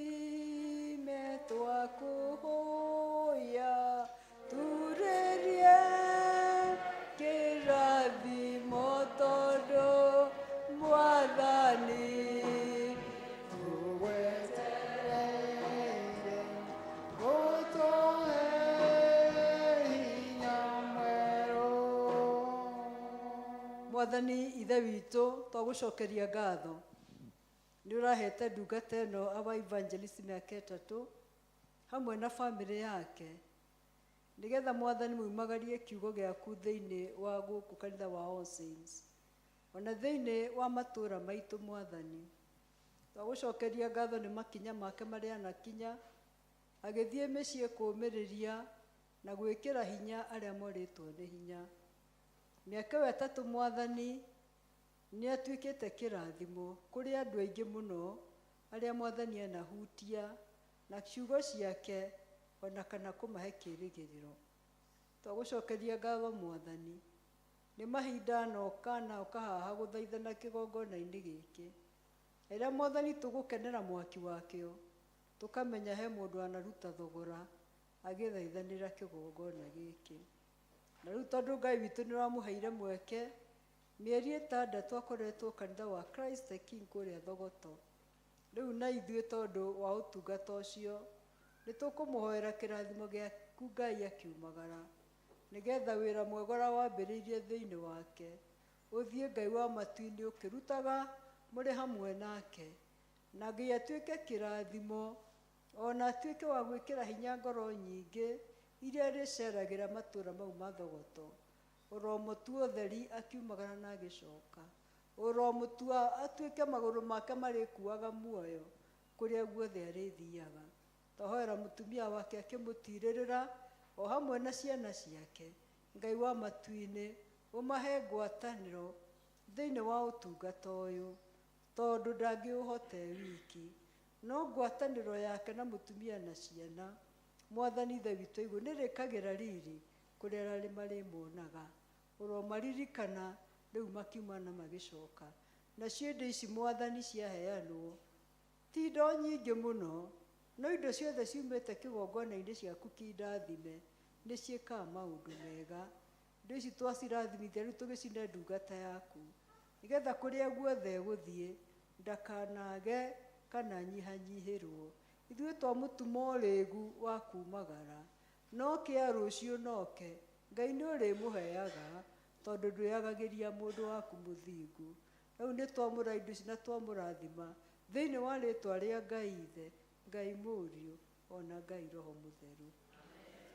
Turathime twakũhoya, turĩrie kĩrathimo tondũ Mwathani tũgwetereire gũtũhe hinya mwerũ. Mwathani ithe witũ twagũcokeria ngatho nĩ ũrahete ndungata ĩno aba evangelist mĩaka 3 hamwe na family yake, nĩgetha Mwathani mũimagarie kiugo gĩaku thĩinĩ wa gũkũ kanitha wa All Saints, ona thĩinĩ wa matũũra maitũ Mwathani. Twagucokeria ngatho nĩ makinya make marĩa anakinya agĩthiĩ mĩciĩ kũũmĩrĩria na gwĩkĩra hinya arĩa morĩtwo nĩ hinya. Mĩaka ĩyo ĩtatũ Mwathani nĩ atuĩkĩte kĩrathimo kũrĩ andũ aingĩ mũno arĩa Mwathani anahutia na ciugo ciake ona kana kũmahe kĩĩrĩgĩrĩro. Twagucokeria ngatho Mwathani nĩ mahinda anoka na ũkahaha gũthaithana kĩgongona-inĩ gĩkĩ. Rĩrĩa Mwathani tũgũkenera mwaki wakĩo tũkamenya he mũndũ anaruta thogora agĩthaithanĩra kĩgongona gĩkĩ. Na rĩu tondũ Ngai witũ nĩ wamũheire mweke, mĩeri 6 akoretwo kanitha wa Christ the King kũrĩa Thogoto. Rĩu na ithuĩ tondũ wa ũtungata ũcio nĩ tũkũmũhoera kĩrathimo gĩaku Ngai akiumagara, nĩgetha wĩra mwega ũrĩa wambĩrĩirie thĩinĩ wake ũthiĩ Ngai wa matu-inĩ ũkĩrutaga mũrĩ hamwe nake, na Ngai atuĩke kĩrathimo ona atuĩke wa gwĩkĩra hinya ngoro nyingĩ iria rĩceragĩra matũũra mau ma Thogoto. Ũromũtua ũtheri akiumagara na agĩcoka, ũromũtua atuĩke magũrũ make marĩkuaga muoyo kũrĩa guothe arĩthiaga. Twahoera mũtumia wake akĩmũtirĩrĩra o hamwe na ciana ciake. Ngai wa matu-inĩ ũmahe ngwatanĩro thĩinĩ wa ũtungata ũyũ, tondũ ndangĩũhote wiki, no ngwatanĩro yake na mũtumia na ciana Mwathani Ithe witũ igũrũ nĩ rĩkagĩra riri kũrĩa arĩa marĩmonaga. Ũromaririkana rĩu makiuma na magĩcoka. Nacio indo ici Mwathani ciaheanwo ti indo nyingĩ mũno, no indo ciothe ciumĩte kĩgongona-inĩ ciaku kĩndathime nĩ ciĩkaga maũndũ mega. Indo ici twacirathimithia rĩu tũgĩcine ndungata yaku, nĩgetha kũrĩa guothe gũthiĩ ndakanage kana nyihanyihĩrwo. Ithuĩ twamũtuma ũrĩgu wa kumagara, no kĩa rũciũ noke Ngai nĩ ũrĩmũheaga, tondũ ndwĩagagĩria mũndũ waku mũthingu. Rĩu nĩ twamũra indo ici na twamũrathima thĩinĩ wa rĩĩtwa rĩa Ngai Ithe, Ngai Mũriũ ona Ngai Roho Mũtheru.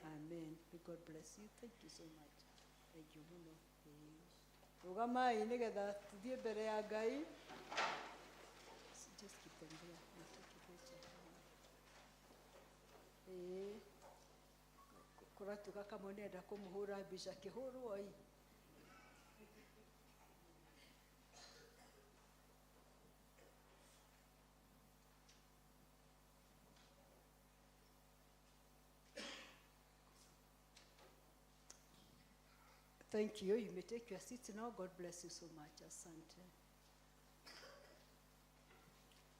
Amen. May God bless you. Thank you so much. Thank you mũno. Rũgamai nĩgetha tuthiĩ mbere ya Ngai. Just keep them there. Kũratuĩka kamwe nĩenda kũmũhũra mbica kĩhũrwo ĩ. Thank you. You may take your seats now. God bless you so much. Asante.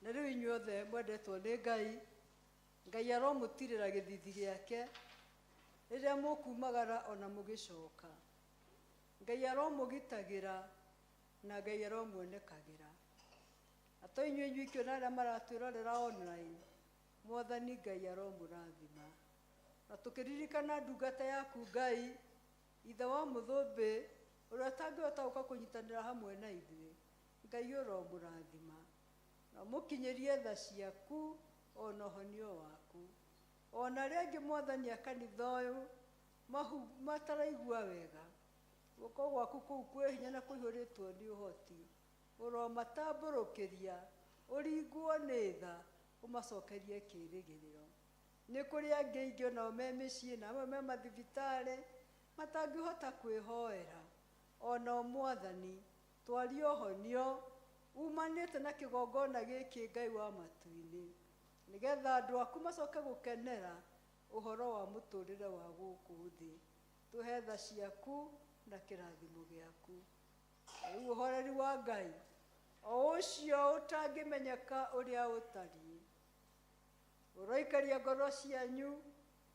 Na rĩu inyuothe mwendetwo nĩ Ngai, Ngai aromũtirĩra gĩthithi gĩake rĩrĩa mũkumagara ona mũgĩcoka. Ngai aromũgitagĩra na Ngai aromuonekagĩra. Atĩ inyuĩ ikĩo na arĩa maratwĩrorera online, Mwathani Ngai aromũrathima. Na tũkĩririkana ndungata yaku Ngai, Ithe wa mũthũmbĩ ũrĩa atangĩhota gũka kũnyitanĩra hamwe na ithuĩ, Ngai ũromũrathima na mũkinyĩrie tha ciaku ona ũhonio waku. Ona arĩa angĩ Mwathani a kanitha ũyũ mataraigua wega, guoko gwaku kũu kwĩ hinya na kũihũrĩtwo nĩ ũhoti, ũromatambũrũkĩria ũringwo nĩ tha ũmacokerie kĩĩrĩgĩrĩro. Nĩ kũrĩ angĩ aingĩ onao me mĩciĩ na amwe me mathibitarĩ matangĩhota kwĩhoera, ona Mwathani twarie ũhonio umanĩte na kĩgongona gĩkĩ Ngai wa matu-inĩ, nĩgetha andũ aku macoke gũkenera ũhoro wa mũtũrĩre wa gũkũ thĩ. Tũhe tha ciaku na kĩrathimo gĩaku. Rĩu ũhoreri wa Ngai o ũcio ũtangĩmenyeka ũrĩa ũtariĩ ũroikaria ngoro cianyu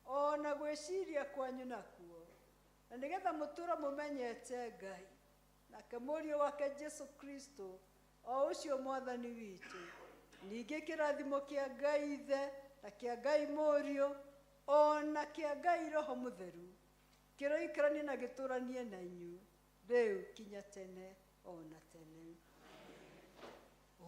ona gwĩciria kwanyu nakuo, na nĩgetha mũtũũre mũmenyete Ngai nake mũriũ wake Jesu Kristo o ũcio Mwathani witũ. Ningĩ kĩrathimo kĩa Ngai Ithe na kĩa Ngai Mũriũ ona kĩa Ngai Roho Mũtheru kĩroikaranie na gĩtũũranie na inyuĩ rĩu kinya tene ona tene.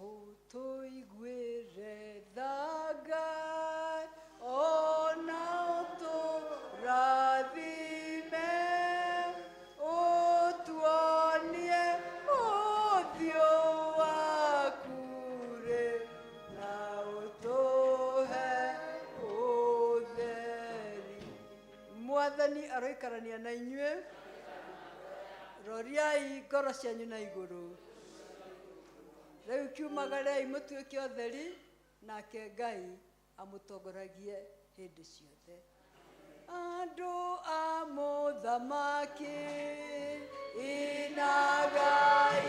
Ũtũiguĩre tha Ngai ona ũtũrathime, ũtuonie ũthiũ waku rĩ mwathani aroikarania na inyuĩ roriai ngoro cianyu na igũrũ rĩu kiumagarei mũtuĩke ũtheri nake Ngai amũtongoragie hĩndĩ ciothe. Andũ a mũthamaki inagai